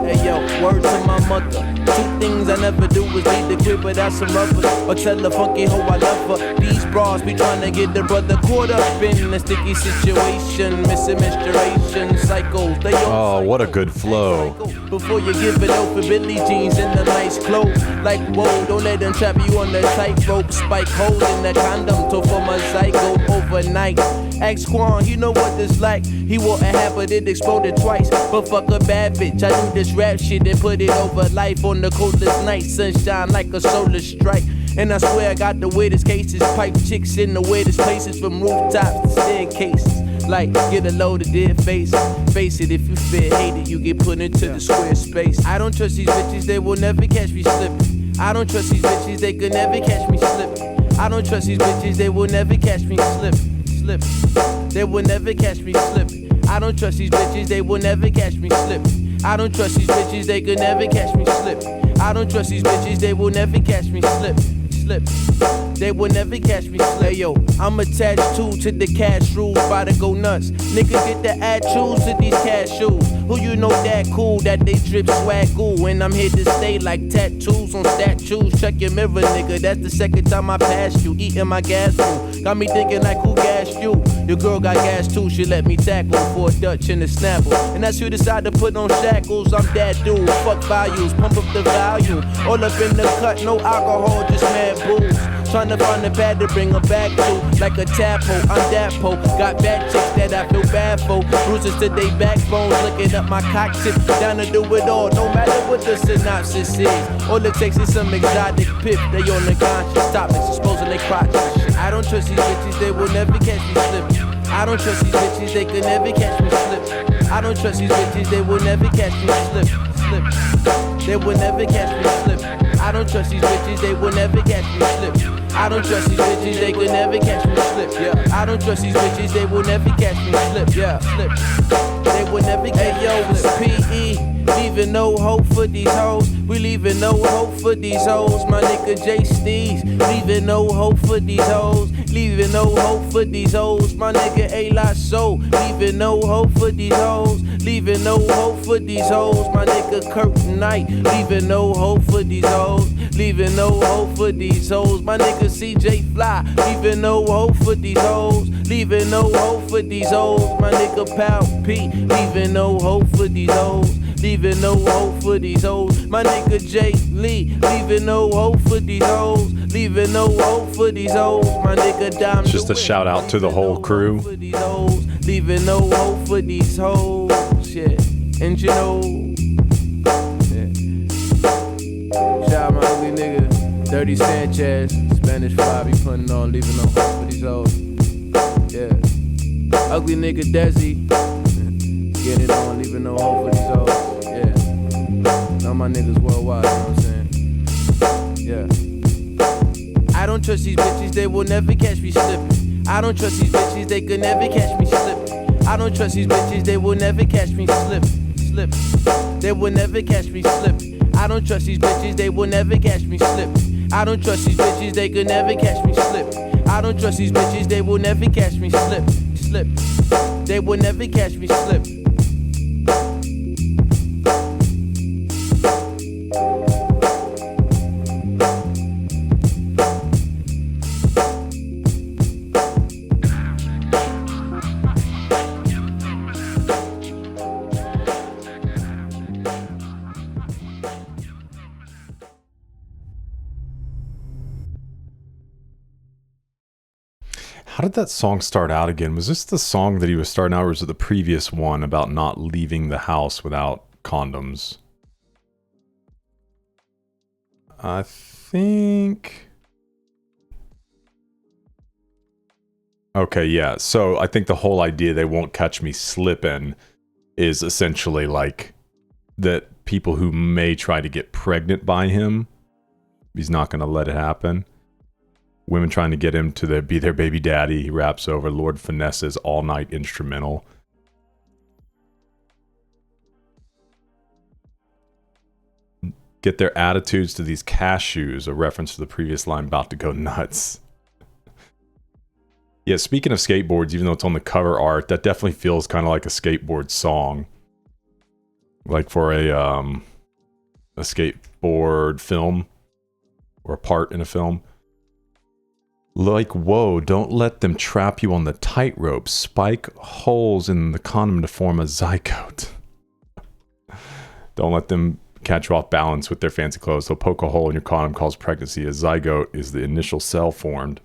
Hey yo, word to my mother. 2 things I never do is leave the crib without some rubbers, or tell the funky hoe I love her. These bras be trying to get the brother caught up in a sticky situation, missing menstruation cycles. They oh, what a good flow. before you give it up for Billie jeans and the nice clothes. Like, whoa, don't let them trap you on the tightrope. Spike holes in the condom to form a zygote overnight. Ask Quan, you know what this like. He wore a hat but it exploded twice. But fuck a bad bitch, I do this rap shit and put it over life. On the coldest night, sunshine like a solar strike. And I swear I got the weirdest cases. Pipe chicks in the weirdest places, from rooftops to staircases. Like, get a load of dead face. Face it, if you feel hated, you get put into the square space. I don't trust these bitches, they will never catch me slipping. I don't trust these bitches, they could never catch me slipping. I don't trust these bitches, they will never catch me slipping. They will never catch me slipping. I don't trust these bitches, they will never catch me slipping. I don't trust these bitches, they could never catch me slipping. I don't trust these bitches, they will never catch me slipping. They will never catch me slay, yo. I'm attached to the cash rules, about to go nuts. Niggas get the attitudes to these cashews. Who you know that cool, that they drip swag goo. And I'm here to stay like tattoos on statues. Check your mirror, nigga, that's the second time I passed you. Eating my gas food, got me thinking like who gassed you? Your girl got gas too, she let me tackle for a Dutch and a Snapple. And that's who decide to put on shackles, I'm that dude. Fuck values, pump up the value. All up in the cut, no alcohol, just mad booze. Tryna find a pad to bring her back to, like a tapo, I'm that po. Got bad chicks that I feel bad for. Bruises to they backbones, looking up my cock tip. Down to do it all, no matter what the synopsis is. All it takes is some exotic pip. They on the conscious topics, exposing their crotches. I don't trust these bitches, they will never catch me slipping. I don't trust these bitches, they could never catch me slipping. I don't trust these bitches, they will never catch me slipping. They will never catch me slipping. I don't trust these bitches, they will never catch me slipping. I don't trust these bitches, they could never catch me slip. Yeah. I don't trust these bitches, they will never catch me slip. Yeah, slip. They will never catch me. Hey yo, it's PE. Leaving no hope for these hoes. We leaving no hope for these hoes. My nigga J Steez. Leaving no hope for these hoes. Leaving no hope for these hoes. My nigga A-Lot So. Leaving no hope for these hoes. Leaving no hope for these hoes. My nigga Kurt Knight. Leaving no hope for these hoes. Leaving no hope for these hoes. My nigga CJ Fly. Leaving no hope for these hoes. Leaving no hope for these hoes. My nigga Pal P. Leaving no hope for these hoes. Leaving no hope for these hoes. My nigga Jay Lee. Leaving no hope for these hoes. Leaving no hope for these hoes. My nigga Dom. Just a shout out to the whole crew. Leaving no hope for these hoes. Yeah. And you know. Shout out my ugly nigga, Dirty Sanchez, Spanish fly, be putting on, leaving no hope for these hoes. Yeah. Ugly nigga Desi, getting it on, leaving no hope for these hoes. Yeah. All my niggas worldwide, you know what I'm saying? Yeah. I don't trust these bitches, they will never catch me slipping. I don't trust these bitches, they could never catch me slipping. I don't trust these bitches, they will never catch me slipping. They will never catch me slipping. I don't trust these bitches, they will never catch me slipping. I don't trust these bitches, they could never catch me slipping. I don't trust these bitches, they will never catch me slipping. They will never catch me slipping. How did that song start out again? Was this the song that he was starting out, or was it the previous one about not leaving the house without condoms? I think... Okay, yeah. So I think the whole idea they won't catch me slipping is essentially like that people who may try to get pregnant by him, he's not going to let it happen. Women trying to get him to be their baby daddy. He raps over Lord Finesse's all-night instrumental. Get their attitudes to these cashews, a reference to the previous line, about to go nuts. Yeah, speaking of skateboards, even though it's on the cover art, that definitely feels kind of like a skateboard song. Like for a skateboard film. Or a part in a film. Like, whoa, don't let them trap you on the tightrope. Spike holes in the condom to form a zygote. Don't let them catch you off balance with their fancy clothes. They'll poke a hole in your condom, cause pregnancy. A zygote is the initial cell formed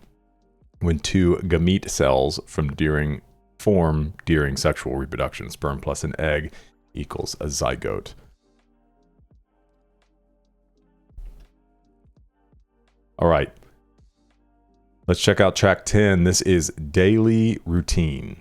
when two gamete cells form during sexual reproduction. Sperm plus an egg equals a zygote. All right. Let's check out track 10. This is Daily Routine.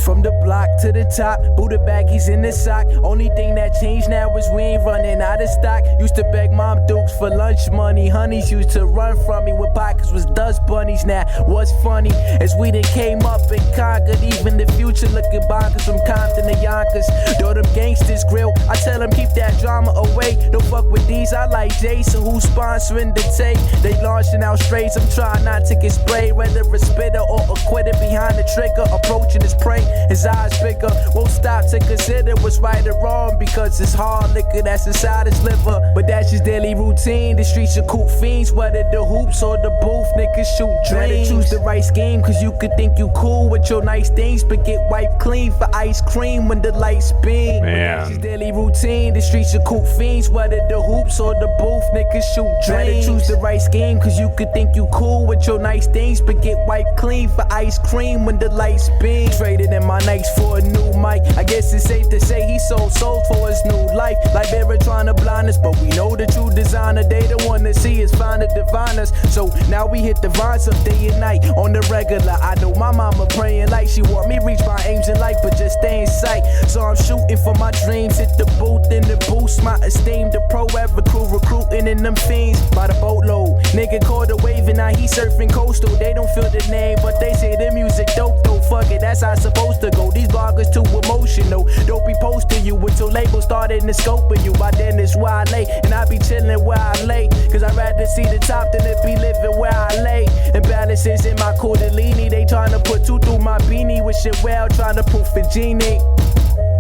From the block to the top, Buddha baggies in the sock. Only thing that changed now is we ain't running out of stock. Used to beg Mom Dukes for lunch money. Honeys used to run from me when pockets was dust bunnies. Now what's funny as we done came up and conquered. Even the future looking bonkers from Compton to Yonkers. Though them gangsters grill, I tell them keep that drama away. Don't fuck with these, I like Jason who's sponsoring the tape. They launching out strays, I'm trying not to get sprayed. Whether a spitter or a quitter behind the trigger, approaching his prey. His eyes bigger, won't stop to consider what's right or wrong because it's hard liquor that's inside his liver. But that's his daily routine. The streets are cool fiends, whether the hoops or the booth, niggas shoot dreams. Better choose the right scheme, cause you could think you cool with your nice things, but get wiped clean for ice cream when the lights beam. Man. That's his daily routine. The streets are cool fiends, whether the hoops or the booth, niggas shoot dreams. Better choose the right scheme, cause you could think you cool with your nice things, but get wiped clean for ice cream when the lights beam. Traded in my nights for a new mic. I guess it's safe to say he sold souls for his new life. Like Vera trying to blind us, but we know the true designer. They the one to see us find the diviners. So now we hit the vines up day and night on the regular. I know my mama praying like she want me reach my aims in life, but just stay in sight. So I'm shooting for my dreams. Hit the booth in the boost, my esteem. The pro ever crew recruiting in them fiends by the boatload. Nigga caught a wave and now he surfing coastal. They don't feel the name, but they say the music dope though. Fuck it, that's how it's supposed to go. These bloggers too emotional. Don't be posting you until labels started in the scope of you. By then it's where I lay, and I be chilling where I lay. Cause I'd rather see the top than to be living where I lay. Imbalances in my Kundalini. They trying to put two through my beanie. With shit well, trying to proof a genie.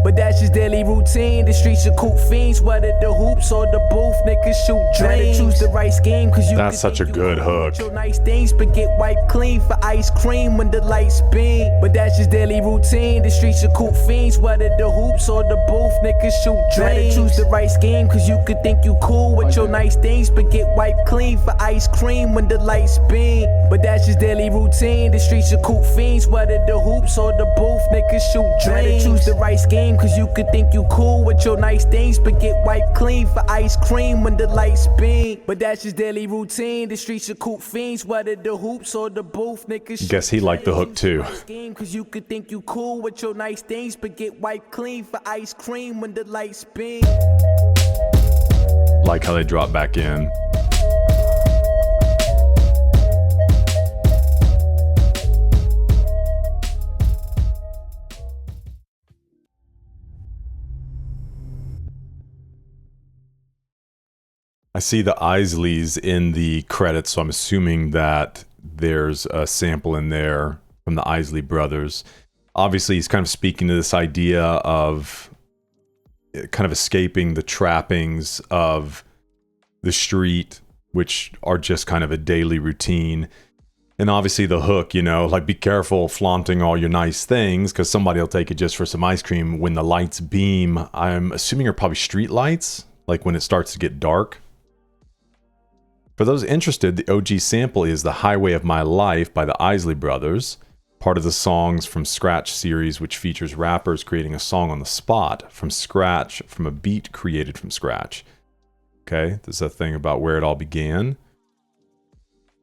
But that's his daily routine. The streets are cool fiends, whether the hoops or the booth, niggas shoot dreams. Better choose the right scheme, cause you That's such a good hook. your nice things, but get wiped clean for ice cream when the lights beam. But that's his daily routine. The streets are cool fiends, whether the hoops or the booth, niggas shoot dreams. Better choose the right scheme, cause you could think you cool with your nice things, but get wiped clean for ice cream when the lights beam. But that's his daily routine. The streets are cool fiends, whether the hoops or the booth, niggas shoot dreams. Better choose the right scheme, cause you could think you cool with your nice things, but get wiped clean for ice cream when the lights beam. But that's his daily routine. The streets are cool fiends, whether the hoops or the booth, niggas. Guess he liked the hook too. Cause you could think you cool with your nice things, but get wiped clean for ice cream when the lights beam. Like how they drop back in. I see the Isleys in the credits, so I'm assuming that there's a sample in there from the Isley brothers. Obviously, he's kind of speaking to this idea of kind of escaping the trappings of the street, which are just kind of a daily routine. And obviously the hook, you know, like be careful flaunting all your nice things because somebody will take it just for some ice cream when the lights beam. I'm assuming are probably street lights, like when it starts to get dark. For those interested, the OG sample is The Highway of My Life by the Isley Brothers, part of the Songs from Scratch series, which features rappers creating a song on the spot from scratch from a beat created from scratch. Okay, this is a thing about where it all began.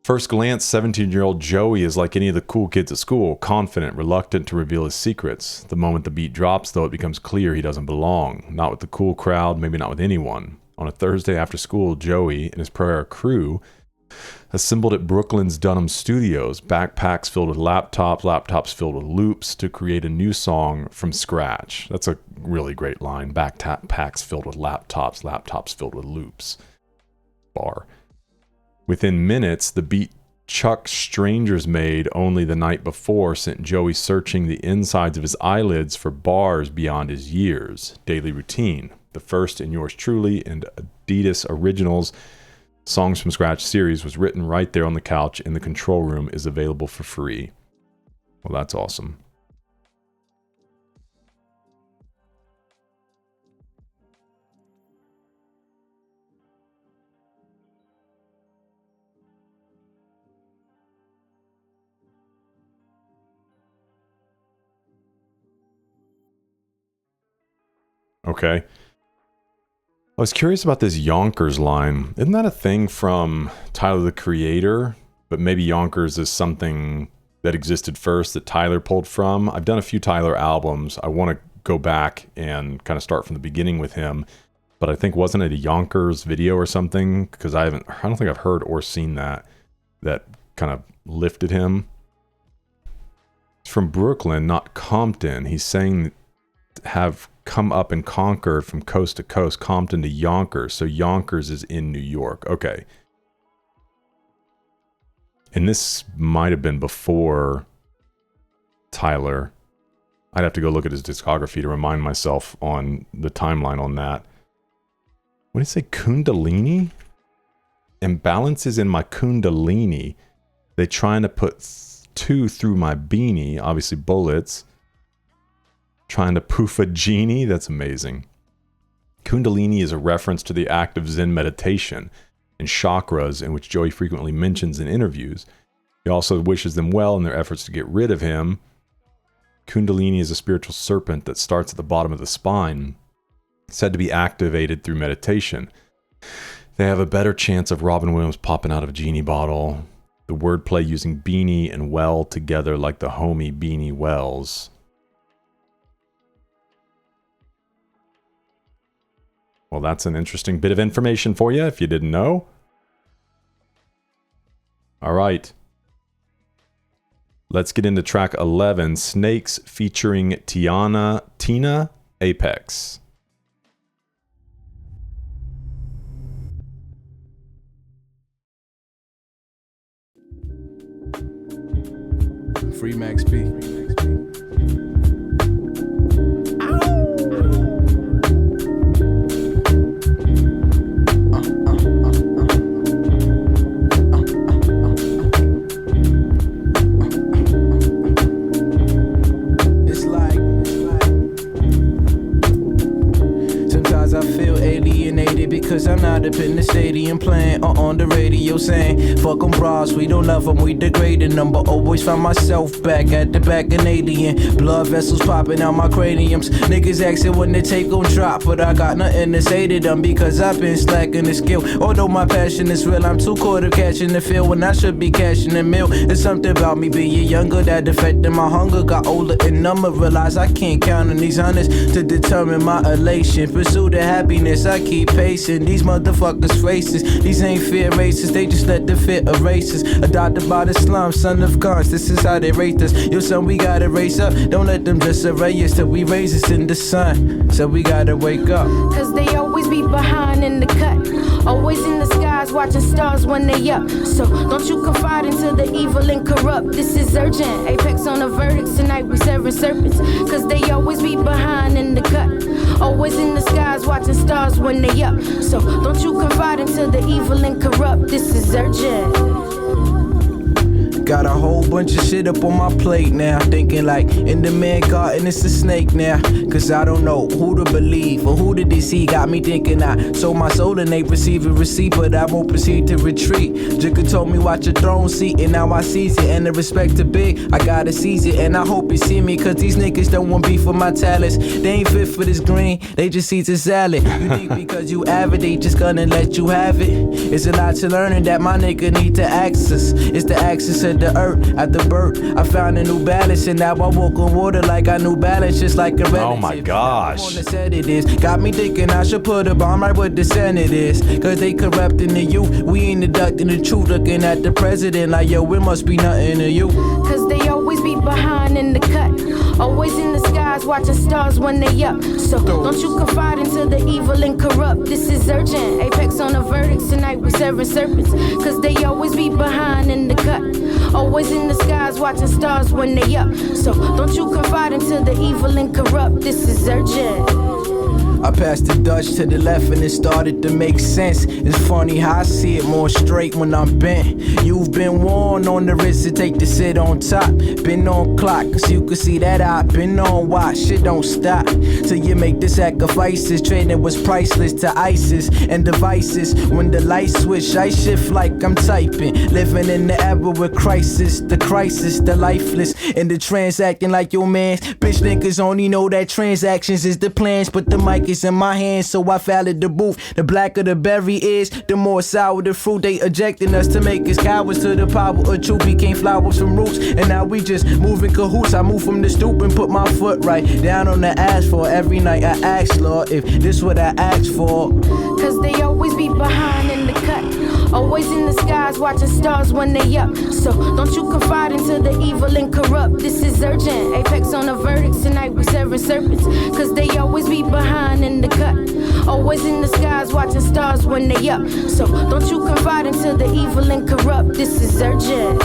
First glance, 17-year-old Joey is like any of the cool kids at school, confident, reluctant to reveal his secrets. The moment the beat drops, though, it becomes clear he doesn't belong. Not with the cool crowd, maybe not with anyone. On a Thursday after school, Joey and his prior crew assembled at Brooklyn's Dunham Studios, backpacks filled with laptops filled with loops to create a new song from scratch. That's a really great line. Backpacks filled with laptops filled with loops. Bar. Within minutes, the beat Chuck Stranger's maid only the night before sent Joey searching the insides of his eyelids for bars beyond his years. Daily routine. The first in Yours Truly and Adidas Originals Songs from Scratch series was written right there on the couch in the control room, is available for free. Well, that's awesome. Okay. I was curious about this Yonkers line. Isn't that a thing from Tyler the Creator? But maybe Yonkers is something that existed first that Tyler pulled from. I've done a few Tyler albums. I want to go back and kind of start from the beginning with him. But I think, wasn't it a Yonkers video or something? Because I don't think I've heard or seen that kind of lifted him. It's from Brooklyn, not Compton. He's saying have come up and conquered from coast to coast, Compton to Yonkers. So Yonkers is in New York. Okay. And this might have been before Tyler. I'd have to go look at his discography to remind myself on the timeline on that. What did he say? Kundalini? Imbalances in my Kundalini. They trying to put two through my beanie. Obviously bullets. Trying to poof a genie? That's amazing. Kundalini is a reference to the act of Zen meditation and chakras, in which Joey frequently mentions in interviews. He also wishes them well in their efforts to get rid of him. Kundalini is a spiritual serpent that starts at the bottom of the spine, said to be activated through meditation. They have a better chance of Robin Williams popping out of a genie bottle. The wordplay using beanie and well together like the homie Beanie Wells. Well, that's an interesting bit of information for you if you didn't know. All right. Let's get into track 11, Snakes featuring Tina Apex. Free Max B. Because I'm not up in the stadium playing or on the radio saying fuck them bras, we don't love them, we degrading them. But always find myself back at the back of Canadian. Blood vessels popping out my craniums. Niggas asking when the tape gon' drop, but I got nothing to say to them because I've been slacking the skill. Although my passion is real, I'm too caught up catching the feel when I should be cashing the meal. There's something about me being younger that affected my hunger. Got older and number, realize I can't count on these hundreds to determine my elation. Pursue the happiness, I keep pacing. These motherfuckers faces, these ain't fair races, they just let the fit erase us. Adopted by the slum, son of guns, this is how they rate us. Yo son, we gotta raise up, don't let them just array us till we raise us in the sun. So we gotta wake up. Cause they always be behind in the cut, always in the skies watching stars when they up. So don't you confide into the evil and corrupt, this is urgent. Apex on the verdicts, tonight we serving serpents. Cause they always be behind in the cut, always in the skies watching stars when they up. So don't you confide into the evil and corrupt, this is urgent. Got a whole bunch of shit up on my plate now, thinking like in the man garden it's a snake now. Cause I don't know who to believe or who to deceive. Got me thinking I sold my soul and they receive a receipt, but I won't proceed to retreat. Jigga told me watch your throne seat, and now I seize it. And the respect to big, I gotta seize it. And I hope you see me, cause these niggas don't want beef for my talents. They ain't fit for this green, they just eat a salad. You think because you avid, they just gonna let you have it? It's a lot to learning that my nigga need to access. It's the access of the earth at the birth. I found a new balance, and now I walk on water like I knew balance, just like a relative. Oh my gosh. On the set it is. Got me thinking I should put a bomb right where the Senate is. Cause they corrupting the youth. We ain't deducting the truth. Looking at the president like, yo, it must be nothing to you. Cause they always be behind in the cut, Always in the skies, watching stars when they up. So don't you confide into the evil and corrupt. This is urgent. Apex on the verdicts tonight, we serving serpents. Cause they always be behind in the cut. Always in the skies, watching stars when they up. So don't you confide into the evil and corrupt. This is urgent. I passed the Dutch to the left and it started to make sense. It's funny how I see it more straight when I'm bent. You've been warned on the wrist to take the sit on top. Been on clock, cause you can see that I've been on watch. Shit don't stop till you make the sacrifices. Trading was priceless to ISIS and devices. When the lights switch, I shift like I'm typing. Living in the era with crisis, the lifeless. And the transacting like your man. Bitch niggas only know that transactions is the plans, but the mic is in my hands, so I fouled the booth. The blacker the berry is, the more sour the fruit. They ejecting us to make us cowards. To the power of truth became flowers from roots, and now we just moving cahoots. I move from the stoop and put my foot right down on the asphalt. Every night I ask, Lord, if this what I asked for. Cause they always be behind in the cut. Always in the skies, watching stars when they up. So don't you confide into the evil and corrupt. This is urgent. Apex on the verdicts tonight, we serving serpents. Cause they always be behind in the cut. Always in the skies, watching stars when they up. So don't you confide into the evil and corrupt. This is urgent.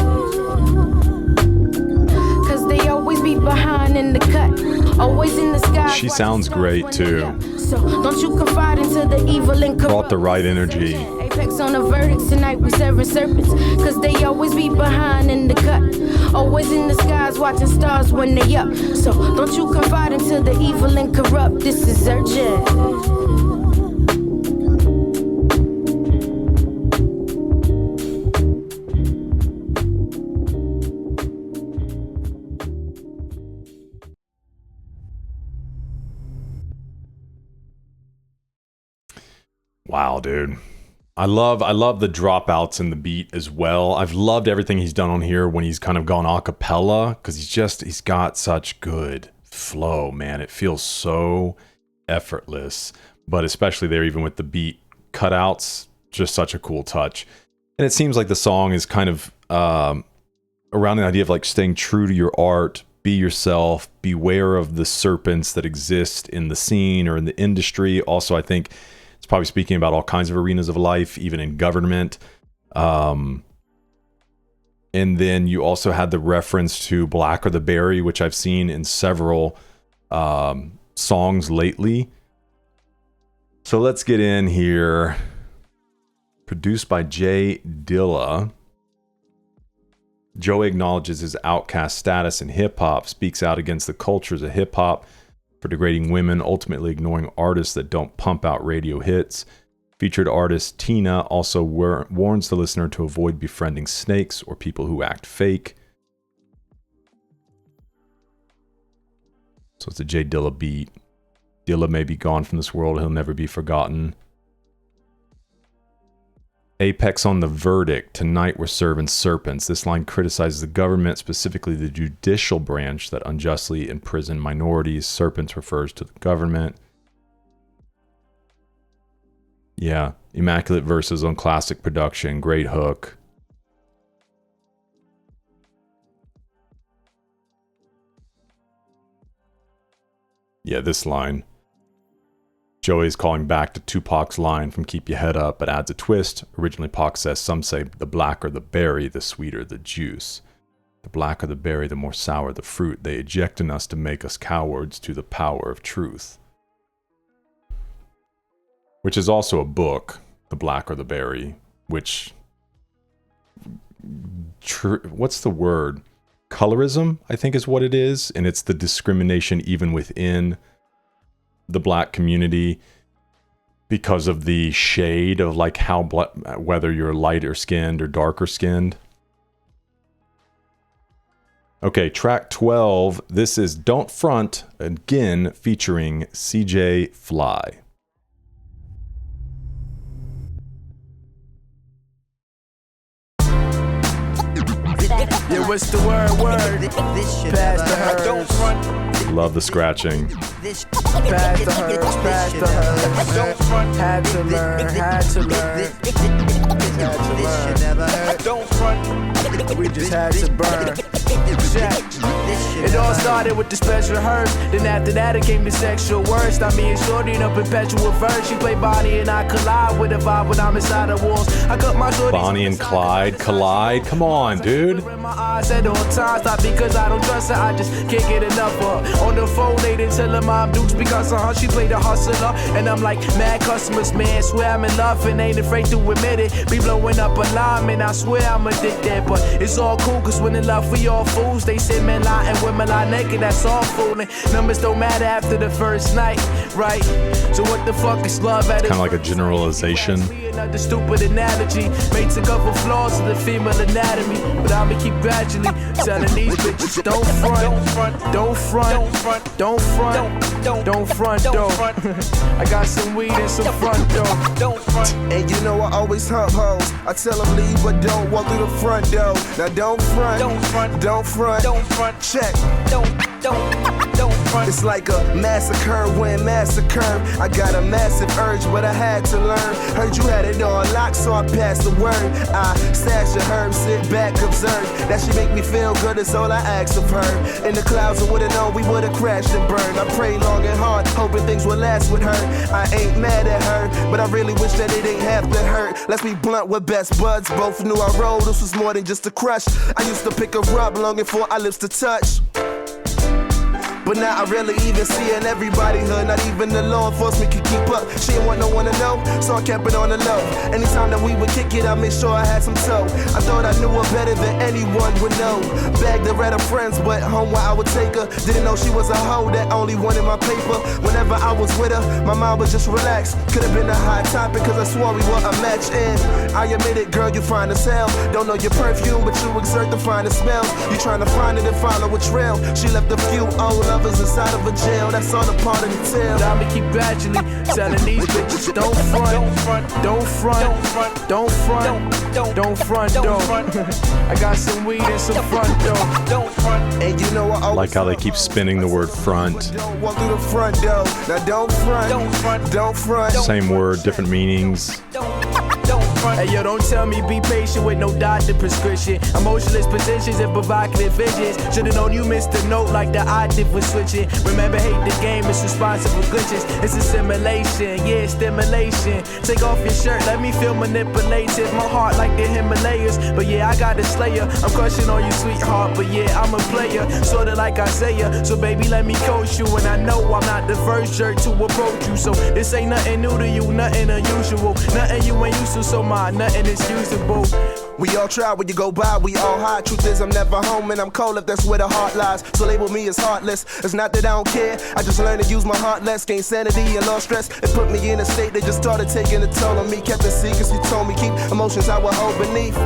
Cause they always be behind in the cut. Always in the skies. She sounds great too. So don't you confide into the evil and corrupt. Brought the right energy. Apex on the verdicts tonight, we serving serpents. Cause they always be behind in the cut. Always in the skies, watching stars when they up. So don't you confide into the evil and corrupt. This is urgent. Wow, dude. I love the dropouts in the beat as well. I've loved everything he's done on here when he's kind of gone a cappella, because he's got such good flow, man. It feels so effortless, but especially there, even with the beat cutouts, just such a cool touch. And it seems like the song is kind of around the idea of like staying true to your art, be yourself, beware of the serpents that exist in the scene or in the industry. Also, I think it's probably speaking about all kinds of arenas of life, even in government. And then you also had the reference to Black or the Berry, which I've seen in several songs lately. So let's get in here. Produced by J Dilla. Joey acknowledges his outcast status in hip-hop, speaks out against the cultures of hip-hop for degrading women, ultimately ignoring artists that don't pump out radio hits. Featured artist Tina also warns the listener to avoid befriending snakes or people who act fake. So it's a J Dilla beat. Dilla may be gone from this world, he'll never be forgotten. Apex on the verdict. Tonight we're serving serpents. This line criticizes the government, specifically the judicial branch that unjustly imprison minorities. Serpents refers to the government. Yeah, immaculate verses on classic production. Great hook. Yeah, this line. Joey's calling back to Tupac's line from Keep Your Head Up, but adds a twist. Originally, Pac says, some say the blacker the berry, the sweeter the juice. The blacker the berry, the more sour the fruit. They eject in us to make us cowards to the power of truth. Which is also a book, The Blacker the Berry, which... what's the word? Colorism, I think is what it is. And it's the discrimination even within the black community because of the shade of like how whether you're lighter skinned or darker skinned. Okay, track 12. This is Don't Front, again featuring CJ Fly. Yeah, what's the word? Pass the herbs. Love the scratching. Pass the herbs, pass the herbs. Had to learn. We just had to burn. It all started with the special herbs. Then after that it came the sexual worst. I mean, shorty in a perpetual verse. She play Bonnie and I collide with a vibe when I'm inside the walls. I cut my shorty. Bonnie and Clyde collide. Come on, dude. My eyes at all times, not because I don't trust her, I just can't get enough of her. On the phone, they didn't tell her mom dukes because of her. She played a hustler, and I'm like, mad customers, man. Swear I'm in love and ain't afraid to admit it. Be blowing up alarm, and I swear I'm addicted. But it's all cool, cause when in love, we all fools. They say men lie and women lie naked, that's all fooling. Numbers don't matter after the first night, right? So what the fuck is love at? Kind of like a generalization. Another stupid analogy. Made to cover flaws of the female anatomy. But I'ma keep gradually telling these bitches, don't front, don't front, don't front, don't front, though. I got some weed and some front, though. Don't front. And you know I always hump hoes. I tell them leave, but don't walk through the front door. Now don't front, don't front, check. Don't front. It's like a massacre when massacre. I got a massive urge, but I had to learn. Heard you had it on lock, so I passed the word. I stash the herb, sit back, observe. That she make me feel good, it's all I ask of her. In the clouds, I would've known we would've crashed and burned. I prayed long and hard, hoping things would last with her. I ain't mad at her, but I really wish that it ain't have to hurt. Let's be blunt with best buds, both knew I rolled. This was more than just a crush. I used to pick her up, longing for our lips to touch. But now I rarely even see her in everybody hood. Not even the law enforcement can keep up. She didn't want no one to know, so I kept it on the low. Anytime that we would kick it, I made sure I had some toe. I thought I knew her better than anyone would know. Bagged her at her friends, but home where I would take her. Didn't know she was a hoe that only wanted my paper. Whenever I was with her, my mind was just relaxed. Could've been a hot topic, cause I swore we were a match. And I admit it, girl, you fine as hell. Don't know your perfume, but you exert the finest smells. You trying to find it and follow a trail. She left a few old lovers inside of a jail. That's all the part of the tale. I'ma keep gradually telling these bitches, don't front, don't front, don't front, don't front, though. I got some weed and some front, though. Don't front. And you know I like how they keep spinning the word front. Don't walk through the front door. Now don't front, don't front. Same word, different meanings. Hey yo, don't tell me be patient with no doctor prescription. Emotionless positions and provocative visions. Should've known you missed the note like the octave was switching. Remember, hate the game, it's responsible glitches. It's a simulation, yeah, stimulation. Take off your shirt, let me feel manipulated. My heart like the Himalayas, but yeah, I got a slayer. I'm crushing on you, sweetheart, but yeah, I'm a player. Sorta like Isaiah, so baby, let me coach you. And I know I'm not the first jerk to approach you. So this ain't nothing new to you, nothing unusual. Nothing you ain't used to, so nothing is usable. We all try when you go by, we all hide. Truth is I'm never home and I'm cold if that's where the heart lies. So label me as heartless. It's not that I don't care, I just learned to use my heart less. Gained sanity and lost stress. It put me in a state that just started taking a toll on me. Kept the secrets you told me, keep emotions I would hold beneath.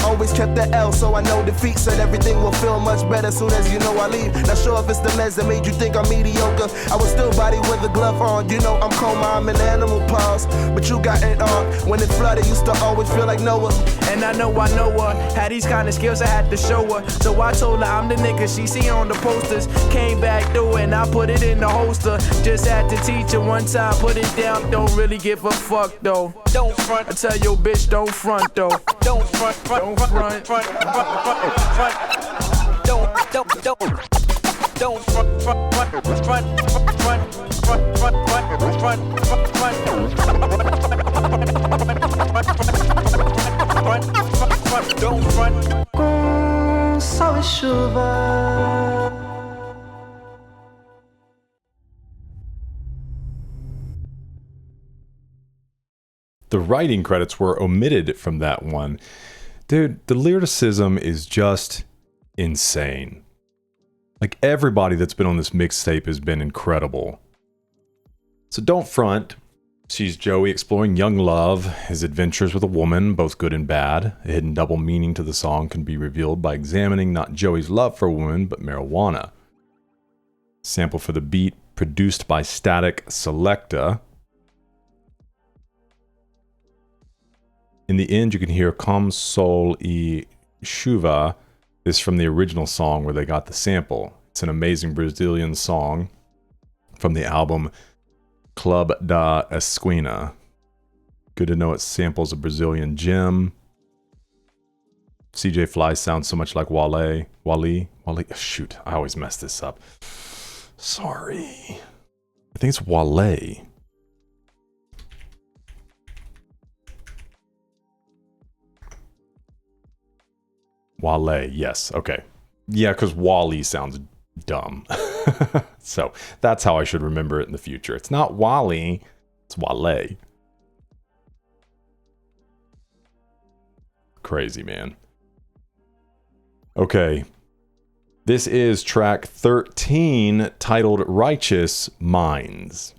Always kept the L, so I know defeat. Said everything will feel much better soon as you know I leave. Not sure if it's the meds that made you think I'm mediocre. I was still body with a glove on. You know I'm coma, I'm an animal pause. But you got it on. When it flooded, used to always feel like Noah. And I know her. Had these kind of skills I had to show her. So I told her I'm the nigga she see on the posters. Came back through and I put it in the holster. Just had to teach her one time, put it down. Don't really give a fuck though. Don't front. I tell your bitch don't front though. Don't front, don't front, front, front. Don't front. Com sol e chuva. The writing credits were omitted from that one. Dude, the lyricism is just insane. Like, everybody that's been on this mixtape has been incredible. So don't front. Sees Joey exploring young love, his adventures with a woman, both good and bad. A hidden double meaning to the song can be revealed by examining not Joey's love for a woman, but marijuana. Sample for the beat produced by Static Selecta. In the end, you can hear Com Sol e Chuva. This is from the original song where they got the sample. It's an amazing Brazilian song from the album Club da Esquina. Good to know it samples a Brazilian gem. CJ Fly sounds so much like Wale. Shoot, I always mess this up. Sorry. I think it's Wale. Wale, yes. Okay. Yeah, because Wally sounds dumb. So that's how I should remember it in the future. It's not Wally, it's Wale. Crazy, man. Okay. This is track 13, titled Righteous Minds.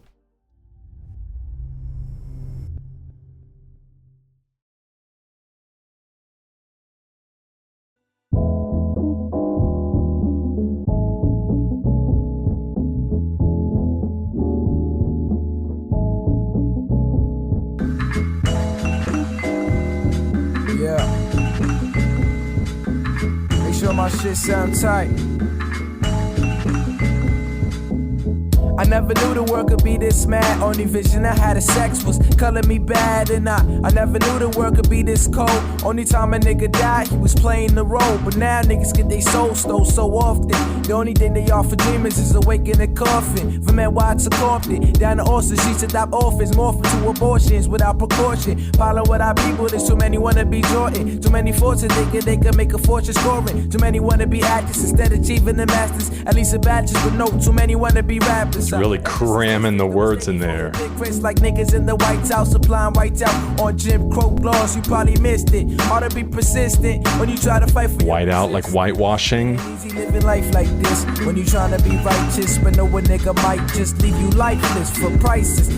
My shit sound tight. I never knew the world could be this mad. Only vision I had of sex was color me bad. And I never knew the world could be this cold. Only time a nigga died, he was playing the role. But now niggas get their soul stole so often. The only thing they offer demons is awake in a coffin. From NY to Compton, down to Austin, streets adopt orphans, morphin' to abortions without precaution. Follow what our people, there's too many wanna be Jordan. Too many fortunes thinking they can make a fortune scoring. Too many wanna be actors instead of achieving the masters. At least a bachelor's, but no, too many wanna be rappers. Really cramming the words in there. Like niggas in the White House applying white out on Jim Crow laws. You probably missed it. Hard to be persistent when you try to fight for white out, like whitewashing. Easy living life like this when you trying to be righteous, but no a nigga might just leave you lifeless for prices.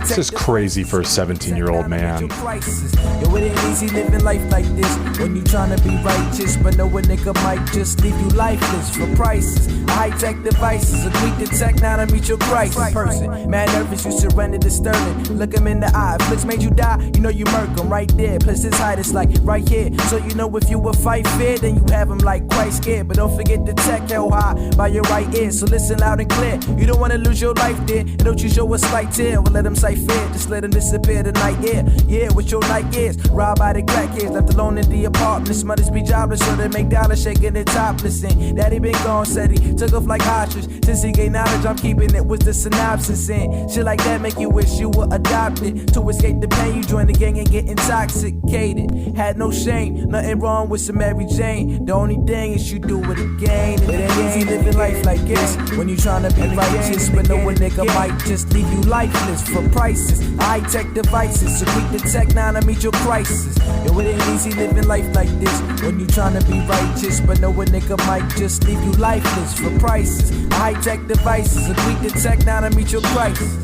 This is crazy for a 17-year-old man. Yo, it ain't easy living life like this when you trying to be righteous, but no a nigga might just leave you lifeless for prices. High-tech devices, a quick detect now to meet your crisis. Person, mad nervous, you surrender to Sterling. Look him in the eye, flicks made you die, you know you murk him right there. Plus his height is like right here, so you know if you would fight fair, then you have him like quite scared. But don't forget the tech held high by your right ear, so listen loud and clear. You don't want to lose your life there, and don't you show a slight tear. Well, let him sight fair, just let him disappear tonight, yeah, with your night ears. Robbed by the crackheads, left alone in the apartment. Mothers be jobless, so they make dollars shaking it topless. And daddy been gone, said he took off like ostrich. Since he gained knowledge, I'm keeping it with the synopsis. And shit like that make you wish you were adopted. To escape the pain, you join the gang and get intoxicated. Had no shame, nothing wrong with some Mary Jane. The only thing is you do it again. It ain't easy living life like this when you tryna be righteous, but no a nigga might just leave you lifeless for prices. High-tech devices, so quick detect now to meet your crisis. Yo, it ain't easy living life like this when you tryna be righteous, but no a nigga might just leave you lifeless for prices. High-tech devices, so quick detect now to meet your crisis.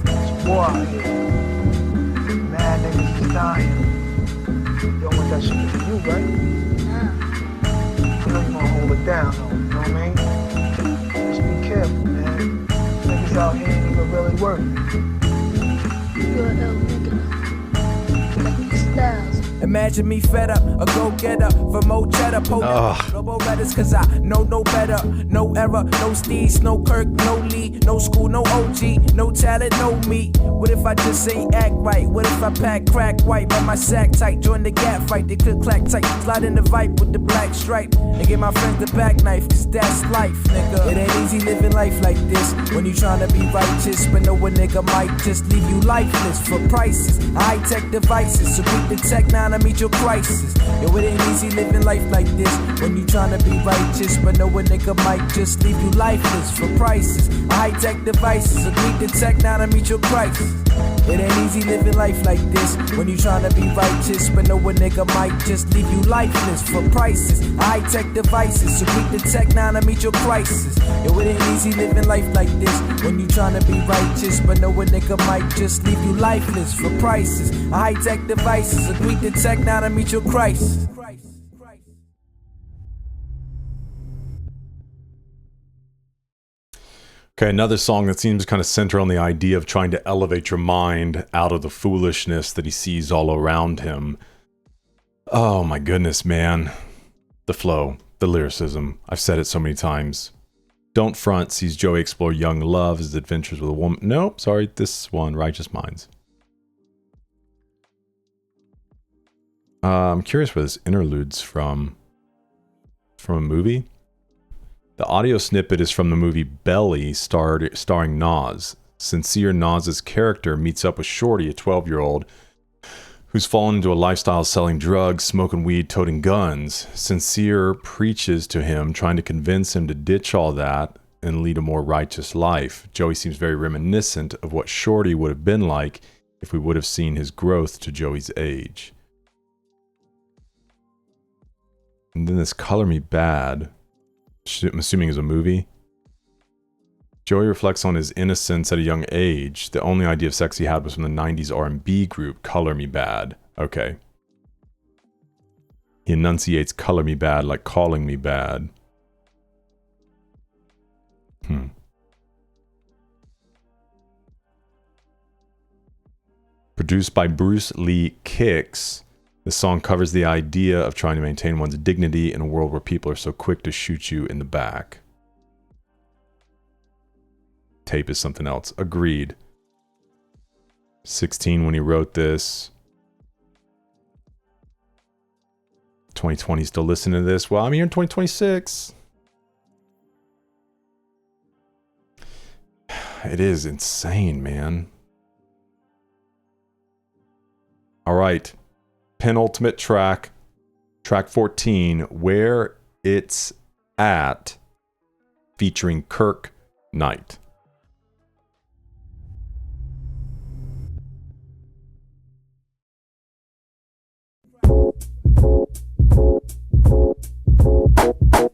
War out here. Mad niggas is dying. You don't want that shit for you, right? I know you wanna hold it down, though, you know what I mean? Just be careful, man. Niggas out here ain't even really working. You're an ill nigga. Like these styles. Imagine me fed up, a go-getter for more cheddar, no letters, cause I know no better. No error, no Steez, no Kirk, no Lee, no school, no OG, no talent, no me. What if I just ain't act right? What if I pack crack white, but my sack tight? Join the gap fight, they could clack tight. Slide in the vibe with the black stripe and give my friends the back knife, cause that's life, nigga. It ain't easy living life like this when you tryna be righteous, but no a nigga might just leave you lifeless for prices. High-tech devices, so quick detect now to meet your crisis. Yo, it ain't easy living life like this when you tryna be righteous, but no a nigga might just leave you lifeless for prices. High-tech devices, so quick detect now to meet your crisis. It ain't easy living life like this when you tryna be righteous, but no a nigga might just leave you lifeless for prices. High-tech devices, so quick detect now to meet your crisis. Yo, it ain't easy living life like this when you tryna be righteous, but no a nigga might just leave you lifeless for prices. High-tech devices, so quick detect now to meet your crisis. Okay, another song that seems kind of centered on the idea of trying to elevate your mind out of the foolishness that he sees all around him. Oh my goodness, man. The flow, the lyricism. I've said it so many times. Don't Front sees Joey explore young love, his adventures with a woman. Nope, sorry, this one, Righteous Minds. I'm curious where this interlude's from. from a movie? The audio snippet is from the movie Belly, starring Nas. Sincere Nas's character meets up with Shorty, a 12-year-old, who's fallen into a lifestyle selling drugs, smoking weed, toting guns. Sincere preaches to him, trying to convince him to ditch all that and lead a more righteous life. Joey seems very reminiscent of what Shorty would have been like if we would have seen his growth to Joey's age. And then this Color Me Bad, I'm assuming is a movie. Joey reflects on his innocence at a young age. The only idea of sex he had was from the 90s R&B group Color Me Bad. Okay. He enunciates Color Me Bad like calling me bad. Produced by Bruce Lee Kicks, the song covers the idea of trying to maintain one's dignity in a world where people are so quick to shoot you in the back. Tape is something else. Agreed. 16 when he wrote this. 2020 still listening to this. Well, I'm here in 2026. It is insane, man. All right. Penultimate track. Track 14. Where It's At. Featuring Kirk Knight.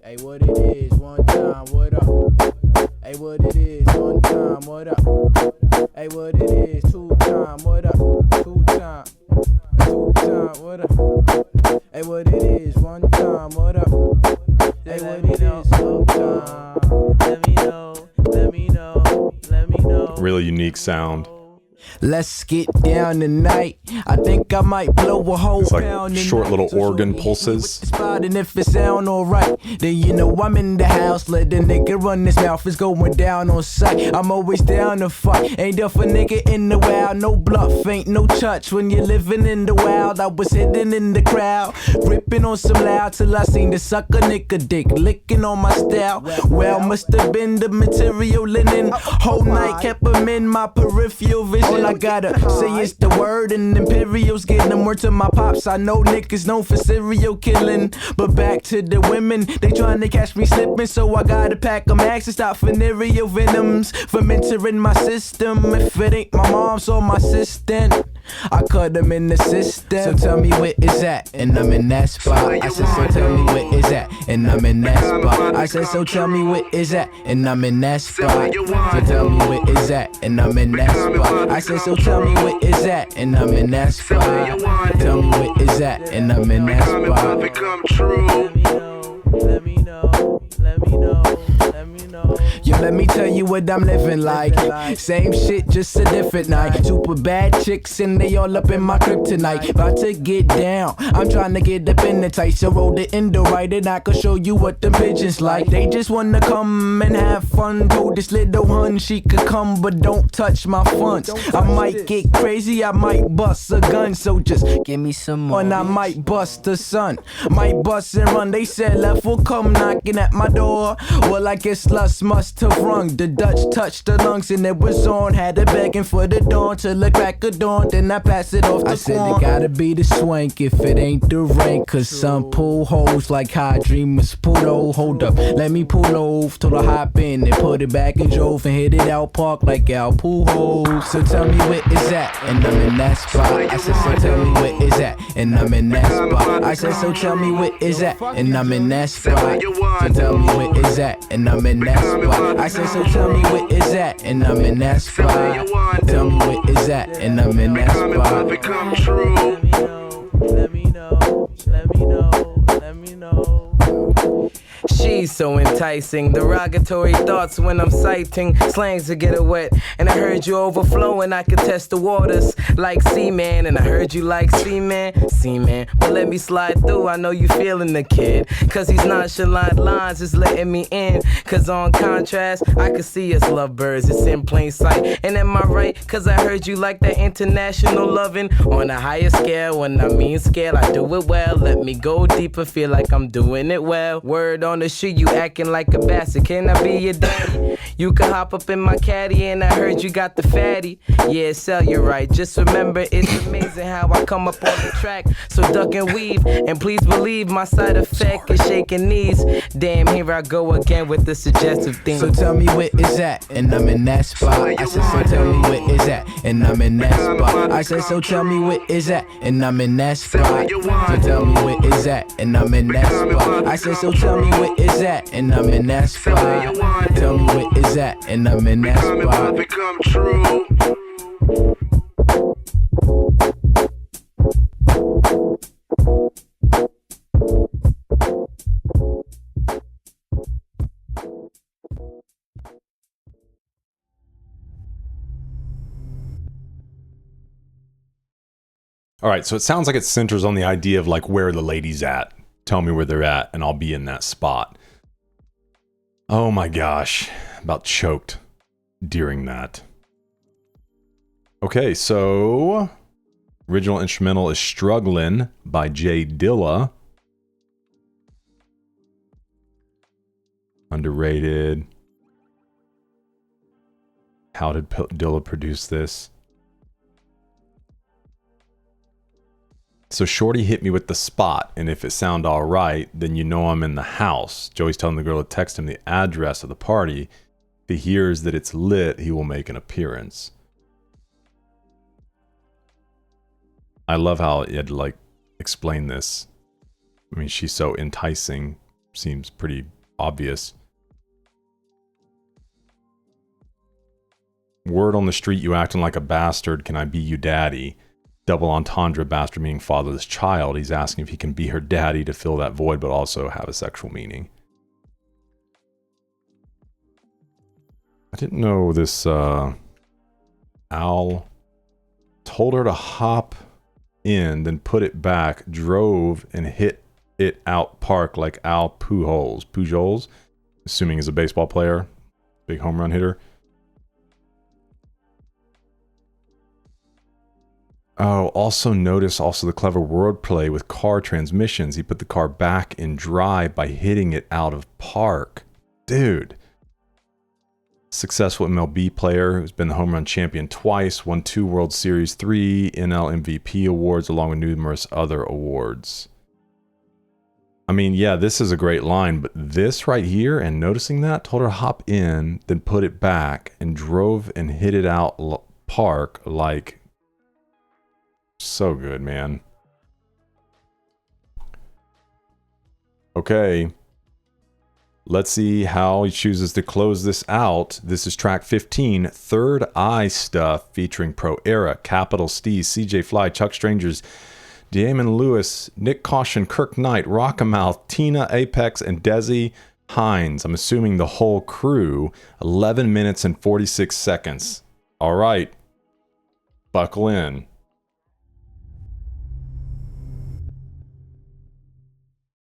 Hey, what it is, one time, what up? Hey, what it is, one time, what up? Hey, what it is, two time, what up? Two time, what up? Hey, what it is, one time, what up? Hey, what it is, two time. Let me know, let me know, let me know. Really unique sound. Let's get down tonight. I think I might blow a whole it's like pound short little organ pulses. Spot, and if it sound alright, then you know I'm in the house. Let the nigga run his mouth, it's going down on sight. I'm always down to fight. Ain't there for nigga in the wild, no bluff, ain't no touch. When you're living in the wild, I was hidden in the crowd, ripping on some loud till I seen the sucker nigga dick licking on my style. Well, must have been the material linen. Whole night kept him in my peripheral vision. All I gotta say is the word, and Imperial's getting them word to my pops. I know niggas known for serial killing, but back to the women, they trying to catch me slipping, so I gotta pack a max and stop venereal venoms from entering my system. If it ain't my mom's or my assistant, I cut them in the system. So tell me where it's at, and I'm in that spot. I said, so tell me where it's at, and I'm in that spot. I said, so tell me where it's at, and I'm in that spot. So tell me where it's at, and I'm in that spot. I said, so tell me where it's at, and I'm in that spot. Tell me where it's at, and I'm in that spot. Let me know, let me know, let me know. Yo, let me tell you what I'm living like. Same shit, just a different night. Super bad chicks and they all up in my crib tonight. About to get down, I'm trying to get up in the tight. So roll the endo right and I can show you what the pigeons like. They just wanna come and have fun. Told this little hun she could come, but don't touch my funds. I might get crazy, I might bust a gun. So just give me some more. And I might bust a son, might bust and run. They said left will come knocking at my door. Well, I guess lust must have rung. The Dutch touched the lungs and it was on. Had it begging for the dawn till the crack of dawn. Then I pass it off to I said it gotta be the swank if it ain't the rank. Cause some pull hoes like high dreamers pull though. Hold up, let me pull over till I hop in and put it back in drove and hit it out park like Al Pool holes. So tell me where it's at, and I'm in that spot. I said, so tell me where it's at, and I'm in that spot. I said, so tell me where it's at, and I'm in that spot. So tell me where it's at, and I'm in that spot. I said, so tell me where it's at, and I'm in that spot. Tell me where it's at, and I'm in that spot. Let me know, let me know, let me know. She's so enticing, derogatory thoughts when I'm citing slangs to get her wet. And I heard you overflowing, I could test the waters like seaman. And I heard you like seaman, but let me slide through, I know you feeling the kid. Cause these nonchalant lines is letting me in. Cause on contrast, I could see us lovebirds, it's in plain sight. And am I right? Cause I heard you like that international loving on a higher scale. When I mean scale, I do it well. Let me go deeper, feel like I'm doing it well. Word on the street, you acting like a bastard. Can I be your daddy? You can hop up in my caddy, and I heard you got the fatty. Yeah, sell you right. Just remember, it's amazing how I come up on the track. So duck and weave, and please believe my side effect is shaking knees. Damn, here I go again with the suggestive thing. So tell me where is that, and I'm in that spot. I said, so tell me where is that, and I'm in that spot. I said, so tell me where is that, and I'm in that spot. So tell me where is that, and I'm in that spot. I said, so tell me where is that, and I'm in that spot. Tell me where is that, and I'm in that spot. Become true. All right, so it sounds like it centers on the idea of like where the lady's at. Tell me where they're at and I'll be in that spot. Oh my gosh, about choked during that. Okay, so original instrumental is Struggling by Jay Dilla. Underrated. How did Dilla produce this? So Shorty hit me with the spot, and if it sound all right, then you know I'm in the house. Joey's telling the girl to text him the address of the party. If he hears that it's lit, he will make an appearance. I love how he had to like explain this. I mean, she's so enticing. Seems pretty obvious. Word on the street, you acting like a bastard. Can I be you daddy? Double entendre, bastard meaning fatherless child. He's asking if he can be her daddy to fill that void, but also have a sexual meaning. I didn't know this Al told her to hop in, then put it back, drove and hit it out park like Al Pujols, assuming he's a baseball player, big home run hitter. Oh, also notice the clever wordplay with car transmissions. He put the car back in drive by hitting it out of park. Dude. Successful MLB player who's been the home run champion twice, won 2 World Series, 3 NL MVP awards, along with numerous other awards. I mean, yeah, this is a great line, but this right here, and noticing that, told her to hop in, then put it back, and drove and hit it out park like... So good, man. Okay. Let's see how he chooses to close this out. This is track 15, Third Eye Stuff, featuring Pro Era, Capital Steez, CJ Fly, Chuck Strangers, Damon Lewis, Nick Caution, Kirk Knight, Rockamouth, Tina Apex, and Desi Hines. I'm assuming the whole crew. 11 minutes and 46 seconds. All right. Buckle in.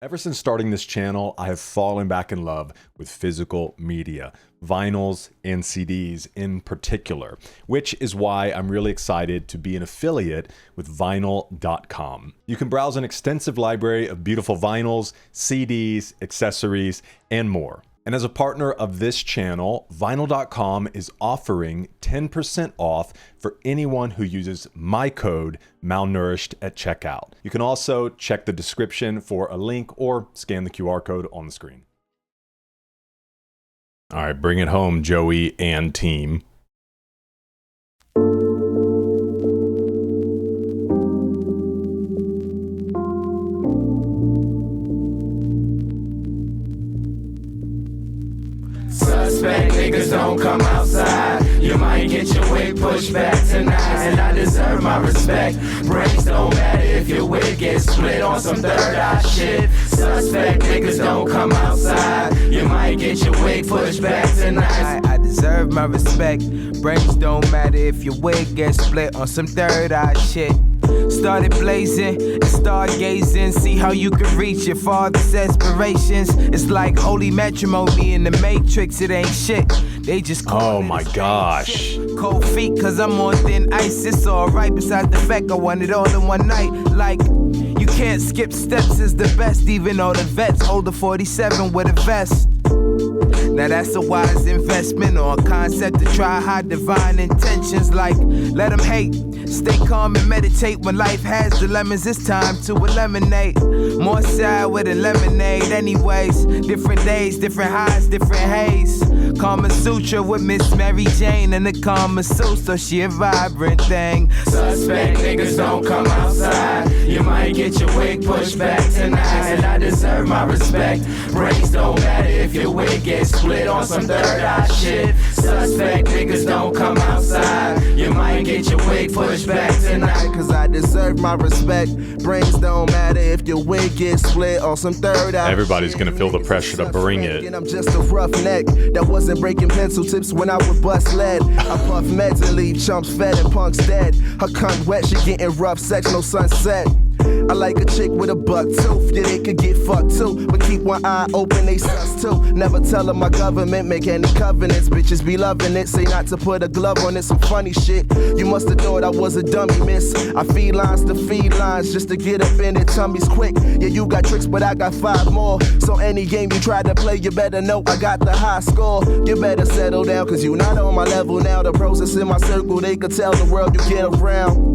Ever since starting this channel, I have fallen back in love with physical media, vinyls and CDs in particular, which is why I'm really excited to be an affiliate with Vinyl.com. You can browse an extensive library of beautiful vinyls, CDs, accessories, and more. And as a partner of this channel, Vinyl.com is offering 10% off for anyone who uses my code malnourished at checkout. You can also check the description for a link or scan the QR code on the screen. All right, bring it home, Joey and team. Suspect niggas don't come outside. You might get your way pushed back tonight, and I deserve my respect. Brains don't matter if your wig gets split on some third eye shit. Suspect niggas don't come outside. You might get your wig pushed back tonight. I deserve my respect. Brains don't matter if your wig gets split on some third eye shit. Started blazing and stargazing, see how you can reach your father's aspirations. It's like holy matrimony in the Matrix, it ain't shit. They just call Oh my gosh. cold feet, cause I'm on thin ice. It's alright, besides the fact I want it all in one night. Like, you can't skip steps, is the best. Even all the vets hold a 47 with a vest. Now that's a wise investment or a concept to try hide divine intentions. Like, let them hate. Stay calm and meditate when life has dilemmas. It's time to eliminate. More sour than lemonade. Anyways, different days, different highs, different haze. Kama Sutra with Miss Mary Jane and the Kama Sutra. She a vibrant thing. Suspect niggas don't come outside. You might get your wig pushed back tonight. And I deserve my respect. Brains don't matter if your wig gets split on some third eye shit. Suspect niggas don't come outside. You might get your wig pushed back tonight. Cause I deserve my respect. Brains don't matter if your wig gets split on some third eye. Everybody's gonna feel the pressure to bring it. And I'm just a roughneck that wasn't breaking pencil tips when I would bust lead. I puff meds and leave chumps fed and punks dead. Her cunt wet, she getting rough sex, no sunset. I like a chick with a buck tooth, yeah, they could get fucked too. But keep one eye open, they sus too. Never tell them my government make any covenants. Bitches be loving it, say not to put a glove on it, some funny shit. You must have thought I was a dummy, miss. I feed lines to feed lines just to get up in it, tummies quick. Yeah, you got tricks, but I got 5 more. So any game you try to play, you better know I got the high score. You better settle down, cause you not on my level now. The pros that's in my circle, they could tell the world you get around.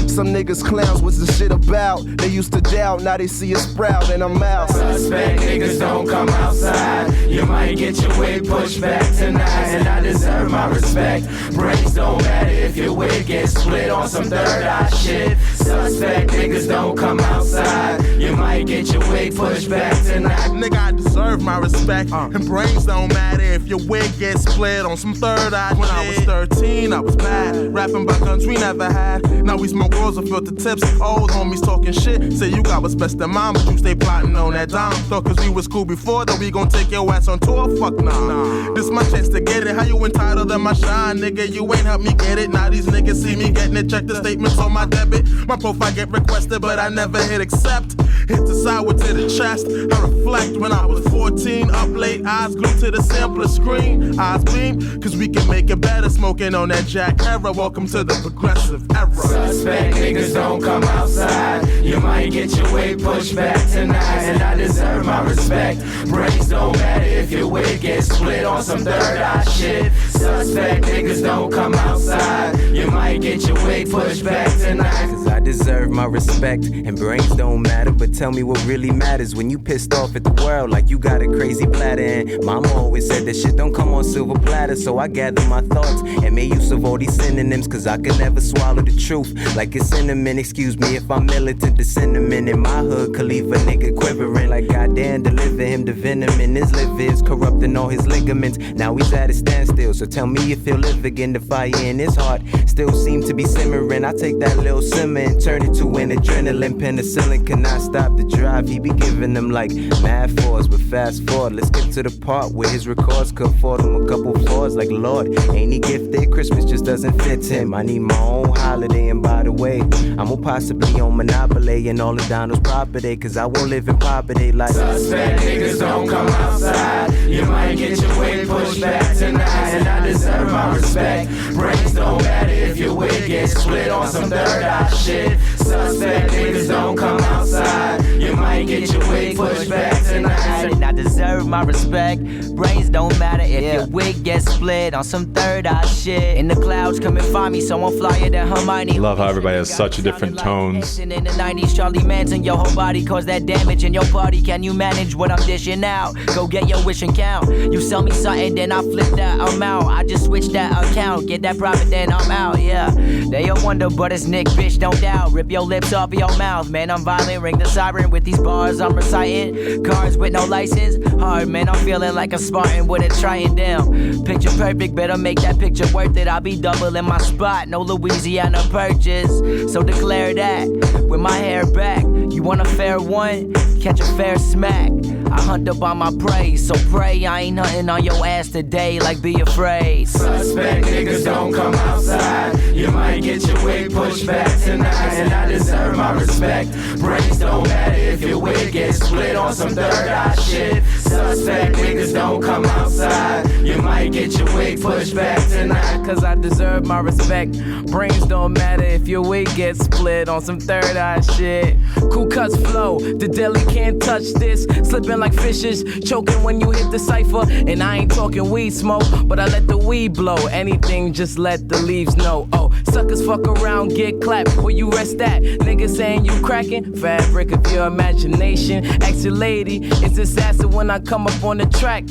Some niggas clowns, what's the shit about? They used to doubt, now they see a sprout and I'm out. Suspect niggas don't come outside. You might get your wig pushed back tonight. And I deserve my respect. Brains don't matter if your wig gets split on some third eye shit. Suspect niggas don't come outside. You might get your wig pushed back tonight. Nigga, I deserve my respect. And brains don't matter if your wig gets split on some third eye shit. When I was 13, I was bad. Rapping about guns we never had. Now we smoke rolls and filter tips. Old homies talking shit. Say you got what's best in mind, but you stay plotting on that dime. Thought cause we was cool before that we gon' take your ass on tour? Fuck nah. This my chance to get it. How you entitled to my shine, nigga? You ain't help me get it. Now these niggas see me getting it. Check the statements on my debit. My profile get requested, but I never hit accept. Hit the sideward to the chest. I reflect when I was 14. Up late, eyes glued to the sampler screen. Eyes beam, cause we can make it better. Smoking on that Jack Herrera. Welcome to the progressive era. Suspect niggas don't come outside. You might get your wig pushed back tonight. And I deserve my respect. Brains don't matter if your wig gets split on some third eye shit. Suspect niggas don't come outside. You might get your wig pushed back tonight. Cause I deserve my respect. And brains don't matter, but tell me what really matters when you pissed off at the world like you got a crazy platter. And mama always said that shit don't come on silver platter. So I gather my thoughts and made use of all these synonyms. Cause I could never swallow the truth like it's cinnamon. Excuse me if I'm militant to cinnamon. In my hood, could leave a nigga quivering like goddamn, deliver him the venom in his liver is corrupting all his ligaments. Now he's at a standstill, so tell me if he'll live again. The fire in his heart still seems to be simmering. I take that little simmer and turn it to an adrenaline. Penicillin cannot stop the drive. He be giving them like mad fours, but fast forward. Let's get to the part where his records could afford him a couple fours. Like Lord, ain't he gifted? Christmas just doesn't fit him. I need my own holiday, and by the way, I'm gonna possibly own Monopoly and all of Donald's property. Cause I won't live in poverty like suspect niggas don't come outside. You might get your wig pushed back tonight. And I deserve my respect. Brains don't matter if your wig gets split on some third eye shit. Suspect niggas don't come outside. You might get your wig pushed back tonight. And I deserve my respect. Brains don't matter if your wig gets split on some third eye shit. In the clouds, come and find me, someone flyer than Hermione. Love how everybody has such different tones. In the 90s, Charlie Manson, your whole body caused that damage in your party. Can you manage what I'm dishing out? Go get your wish and count. You sell me something, then I flip that amount. I just switch that account, get that profit, then I'm out, yeah. They a wonder, but it's Nick, bitch, don't doubt. Rip your lips off your mouth, man, I'm violent. Ring the siren with these bars I'm reciting. Cars with no license, hard, man, I'm feeling like a Spartan with a Triton down. Picture perfect, better make that picture worth it. I'll be doubling my spot, no Louisiana purchase. So declare that, with my hair back. You want a fair one? Catch a fair smack. I hunt up on my prey, so pray I ain't hunting on your ass today, like be afraid. Suspect niggas don't come outside. You might get your wig pushed back tonight, and I deserve my respect. Brains don't matter if your wig gets split on some third eye shit. Suspect niggas don't come outside. You might get your wig pushed back tonight, cause I deserve my respect. Brains don't matter if your wig gets split on some third eye shit. Cool cuts flow, the deli can't touch this. Slipping like fishes, choking when you hit the cipher. And I ain't talking weed smoke, but I let the weed blow. Anything, just let the leaves know. Oh, suckers fuck around, get clapped. Where you rest at? Niggas saying you cracking? Fabric of your imagination. Ask your lady, it's assassin when I come up on the track.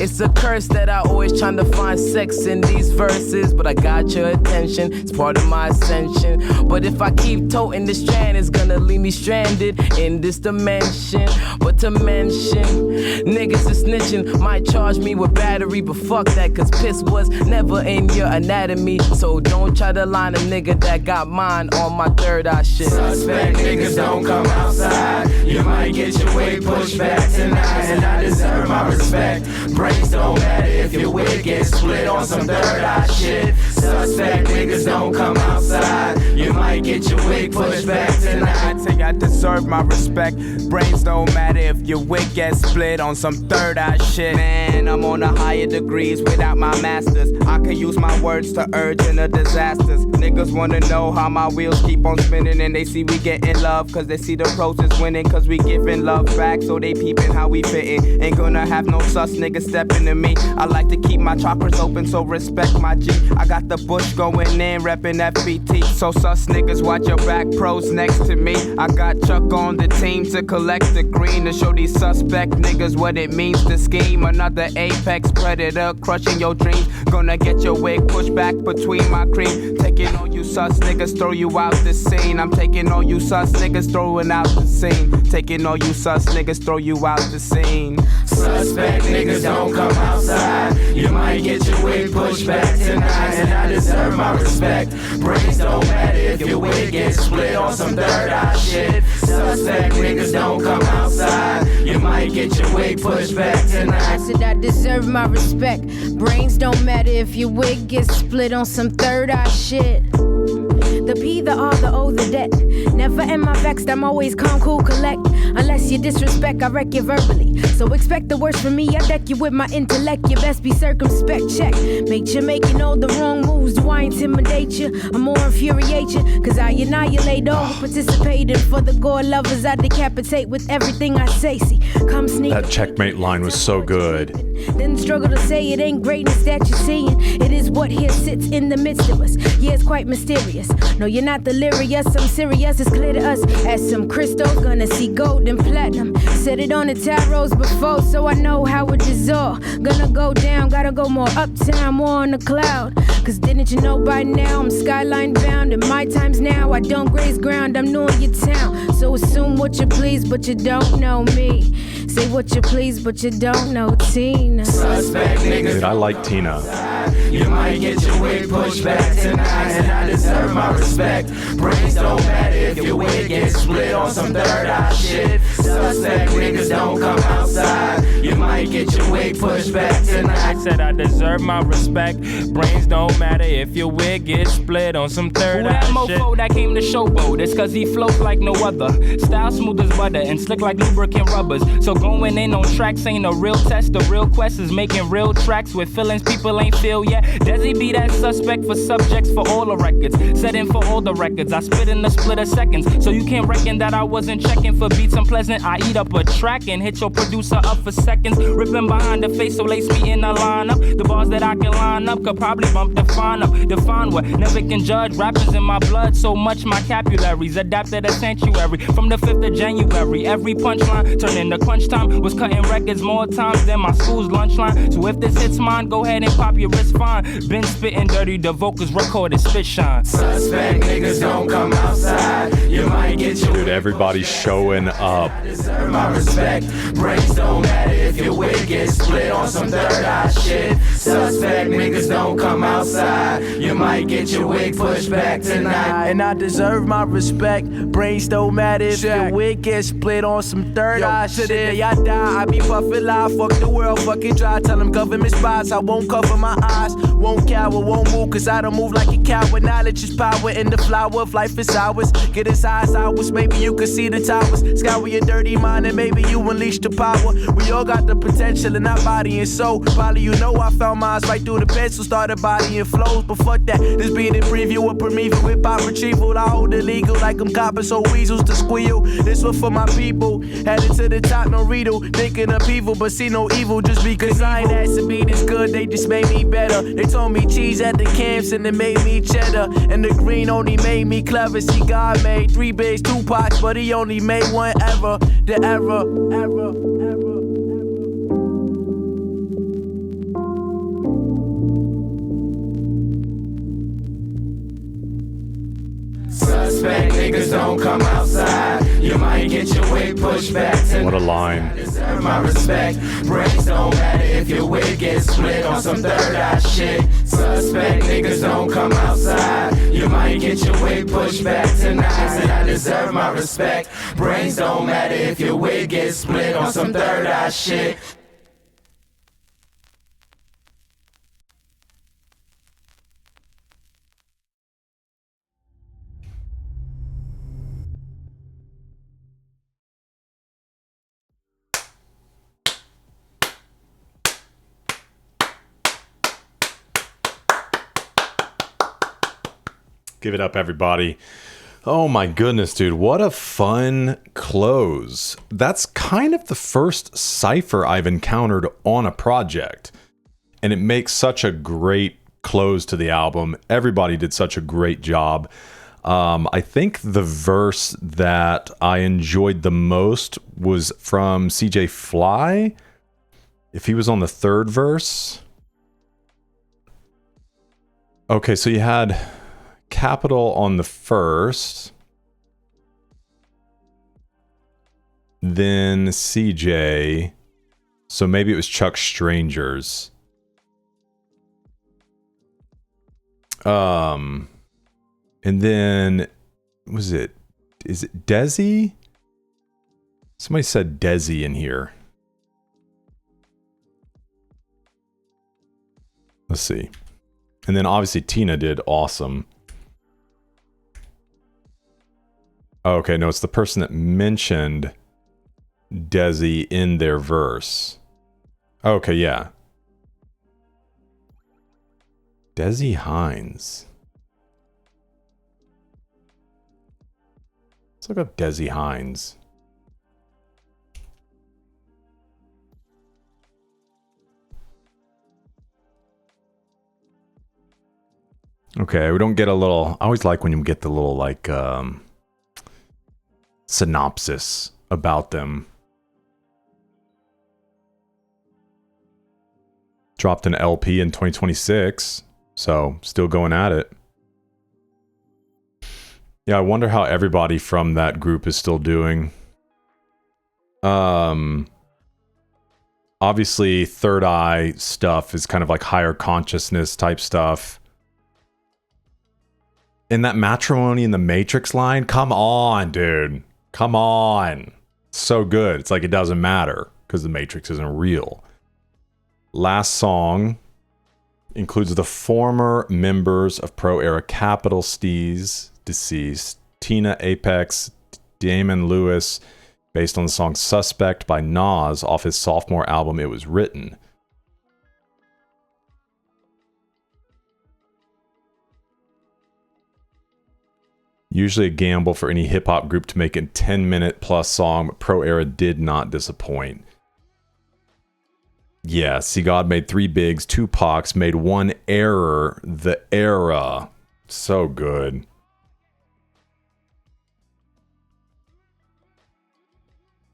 It's a curse that I always tryna find sex in these verses, but I got your attention, it's part of my ascension. But if I keep toting the strand, it's gonna leave me stranded in this dimension. But to mention, niggas is snitching, might charge me with battery, but fuck that, cause piss was never in your anatomy. So don't try to line a nigga that got mine on my third eye shit. Suspect niggas don't come outside. You might get your wig pushed back tonight, and I deserve my respect. Brains don't matter if your wig gets split on some third eye shit. Suspect niggas don't come outside. You might get your wig pushed back tonight. I think I deserve my respect. Brains don't matter if your wig gets split on some third eye shit. Man, I'm on a higher degrees without my masters. I can use my words to urge in the disasters. Niggas wanna know how my wheels keep on spinning, and they see we getting love cause they see the pros is winning, cause we giving love back, so they peeping how we fitting. Ain't gonna have no sus niggas stepping to me. I like to keep my chakras open, so respect my G. I got the bush going in, reppin' FBT. So sus niggas watch your back, pros next to me. I got Chuck on the team to collect the green, to show these suspect niggas what it means to scheme. Another apex predator crushing your dreams. Gonna get your wig pushed back between my cream. Taking all you sus niggas, throw you out the scene. I'm taking all you sus niggas, throwing out the scene. Taking all you sus niggas, throw you out the scene. Suspect niggas don't come outside. You might get your wig pushed back tonight, and I deserve my respect. Brains don't matter if your wig gets split on some third eye shit. Suspect niggas don't come outside. You might get your wig pushed back tonight. I said I deserve my respect. Brains don't matter if your wig gets split on some third eye shit. The P, the R, the O, the debt. Never am I vexed, I'm always calm, cool, collect. Unless you disrespect, I wreck you verbally. So expect the worst from me, I deck you with my intellect. You best be circumspect, check. Make sure making all the wrong moves. Do I intimidate you? Or more infuriate you? Cause I annihilate all who participated. For the gore lovers, I decapitate with everything I say. See, come sneak. That checkmate line was so good. Then struggle to say it ain't greatness that you're seeing. It is what here sits in the midst of us. Yeah, it's quite mysterious. No, you're not delirious, I'm serious. It's clear to us as some crystals gonna see gold and platinum. Said it on the tarots before, so I know how it is all gonna go down. Gotta go more uptown, more on the cloud. Cause didn't you know by now I'm skyline bound? In my times now, I don't graze ground, I'm new in your town. So assume what you please, but you don't know me. Say what you please, but you don't know Tina. Suspect niggas. Dude, I like Tina. You might get your wig pushed back tonight, and I deserve my respect. Brains don't matter if your wig gets split on some third eye shit. Suspect niggas don't come outside. You might get your wig pushed back tonight. I said I deserve my respect. Brains don't matter if your wig gets split on some third eye shit. Who that mofo that came to showboat? It's cause he floats like no other. Style smooth as butter and slick like lubricant rubbers. So going in on tracks ain't a real test. The real quest is making real tracks with feelings people ain't feel yet. Desi be that suspect for subjects for all the records. Setting for all the records. I spit in a split of seconds. So you can't reckon that I wasn't checking for beats unpleasant. I eat up a track and hit your producer up for seconds. Ripping behind the face, so lace me in a lineup. The bars that I can line up could probably bump Define up. Define what? Never can judge. Rappers in my blood, so much my vocabularies adapted a sanctuary. From the 5th of January, every punchline turned into crunch time. Was cutting records more times than my school's lunch line. So if this hits mine, go ahead and pop your wrist fine. Been spitting dirty, the vocals recorded, spit shine. Suspect niggas don't come outside. You might get your Dude, everybody's showing up. Deserve my respect. Brains don't matter if your your wig get split on some third eye shit. Suspect niggas don't come outside. You might get your wig pushed back tonight. And I deserve my respect. Brains don't matter if your wig gets split on some third eye shit. The day I die, I be puffin' live. Fuck the world, fucking dry. Tell them government spies. I won't cover my eyes. Won't cower, won't move, cause I don't move like a coward. Knowledge is power, and the flower of life is ours. Get as high as ours, maybe you can see the towers. Scour your dirty mind, and maybe you unleash the power. We all got the potential in our body and soul. Probably you know I found mine right through the pencil, started bodying flows. But fuck that, this be the preview of Prometheus with pop retrieval. I hold it legal like I'm copping, so weasels to squeal. This one for my people, headed to the top, no riddle. Thinking of evil, but see no evil just because I ain't asked to be this good, they just made me better. They told me cheese at the camps and it made me cheddar. And the green only made me clever. See, God made 3 bigs, 2 pots, but he only made one ever. The error. Suspect niggas don't come outside. You might get your wig pushed back tonight. What a line. Deserve my respect. Brains don't matter if your wig gets split on some third eye shit. Suspect niggas don't come outside. You might get your wig pushed back tonight. And I deserve my respect. Brains don't matter if your wig gets split on some third eye shit. Give it up, everybody. Oh my goodness, dude. What a fun close. That's kind of the first cipher I've encountered on a project. And it makes such a great close to the album. Everybody did such a great job. I think the verse that I enjoyed the most was from CJ Fly. If he was on the third verse. Okay, so you had Capital on the first, then CJ, so maybe it was Chuck Strangers. And then is it Desi? Somebody said Desi in here. Let's see. And then obviously Tina did awesome. Okay, no, it's the person that mentioned Desi in their verse. Okay, yeah. Desi Hines. Let's look up Desi Hines. Okay, we don't get a little... I always like when you get the little, like, synopsis about them. Dropped an LP in 2026, so still going at it. Yeah, I wonder how everybody from that group is still doing. Obviously, Third Eye stuff is kind of like higher consciousness type stuff. And that Matrimony in the Matrix line, come on, dude. Come on. So good. It's like it doesn't matter because the Matrix isn't real. Last song includes the former members of Pro Era Capital Steez, deceased, Tina Apex, Damon Lewis, based on the song Suspect by Nas off his sophomore album It Was Written. Usually a gamble for any hip-hop group to make a 10-minute plus song, but Pro Era did not disappoint. Yeah, See God made 3 bigs, 2 Pacs, made 1 error, The Era. So good.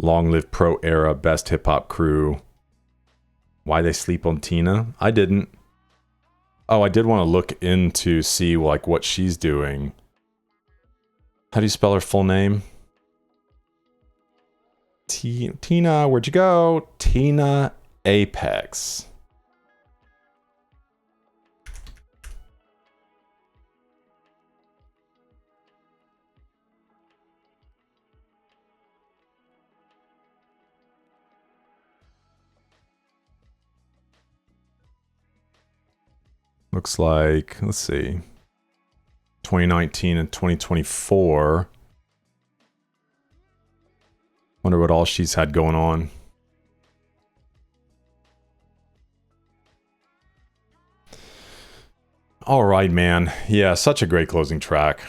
Long live Pro Era, best hip-hop crew. Why they sleep on Tina? I didn't. Oh, I did want to look into see like what she's doing. How do you spell her full name? Tina, where'd you go? Tina Apex. Looks like, let's see, 2019 and 2024. Wonder what all she's had going on. All right, man. Yeah, such a great closing track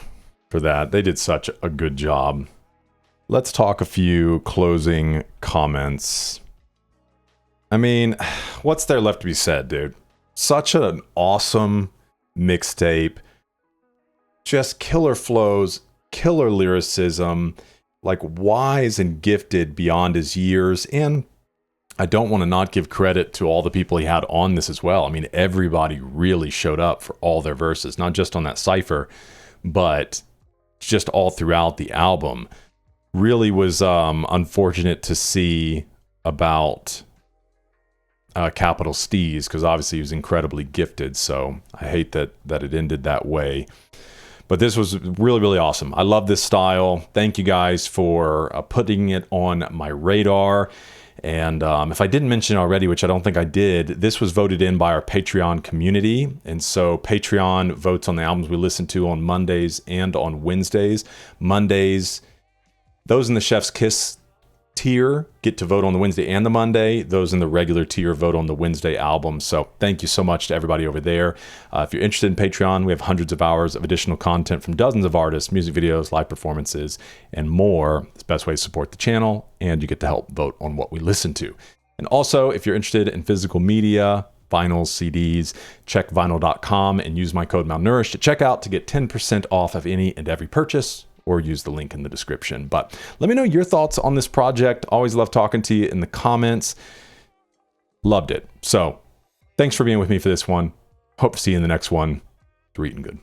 for that. They did such a good job. Let's talk a few closing comments. I mean, what's there left to be said, dude? Such an awesome mixtape. Just killer flows, killer lyricism, like wise and gifted beyond his years. And I don't want to not give credit to all the people he had on this as well. I mean, everybody really showed up for all their verses, not just on that cypher, but just all throughout the album. Really was unfortunate to see about Capital Steez, because obviously he was incredibly gifted, so I hate that it ended that way. But this was really, really awesome. I love this style. Thank you guys for putting it on my radar. And if I didn't mention already, which I don't think I did, this was voted in by our Patreon community. And so Patreon votes on the albums we listen to on Mondays and on Wednesdays. Mondays, those in the Chef's Kiss tier get to vote on the Wednesday and the Monday. Those in the regular tier vote on the Wednesday album. So thank you so much to everybody over there. If you're interested in Patreon, we have hundreds of hours of additional content from dozens of artists, music videos, live performances, and more. It's the best way to support the channel, and you get to help vote on what we listen to. And also, if you're interested in physical media, vinyls, CDs, check vinyl.com and use my code malnourished at checkout to get 10% off of any and every purchase, or use the link in the description. But let me know your thoughts on this project. Always love talking to you in the comments. Loved it. So thanks for being with me for this one. Hope to see you in the next one. You're eating good.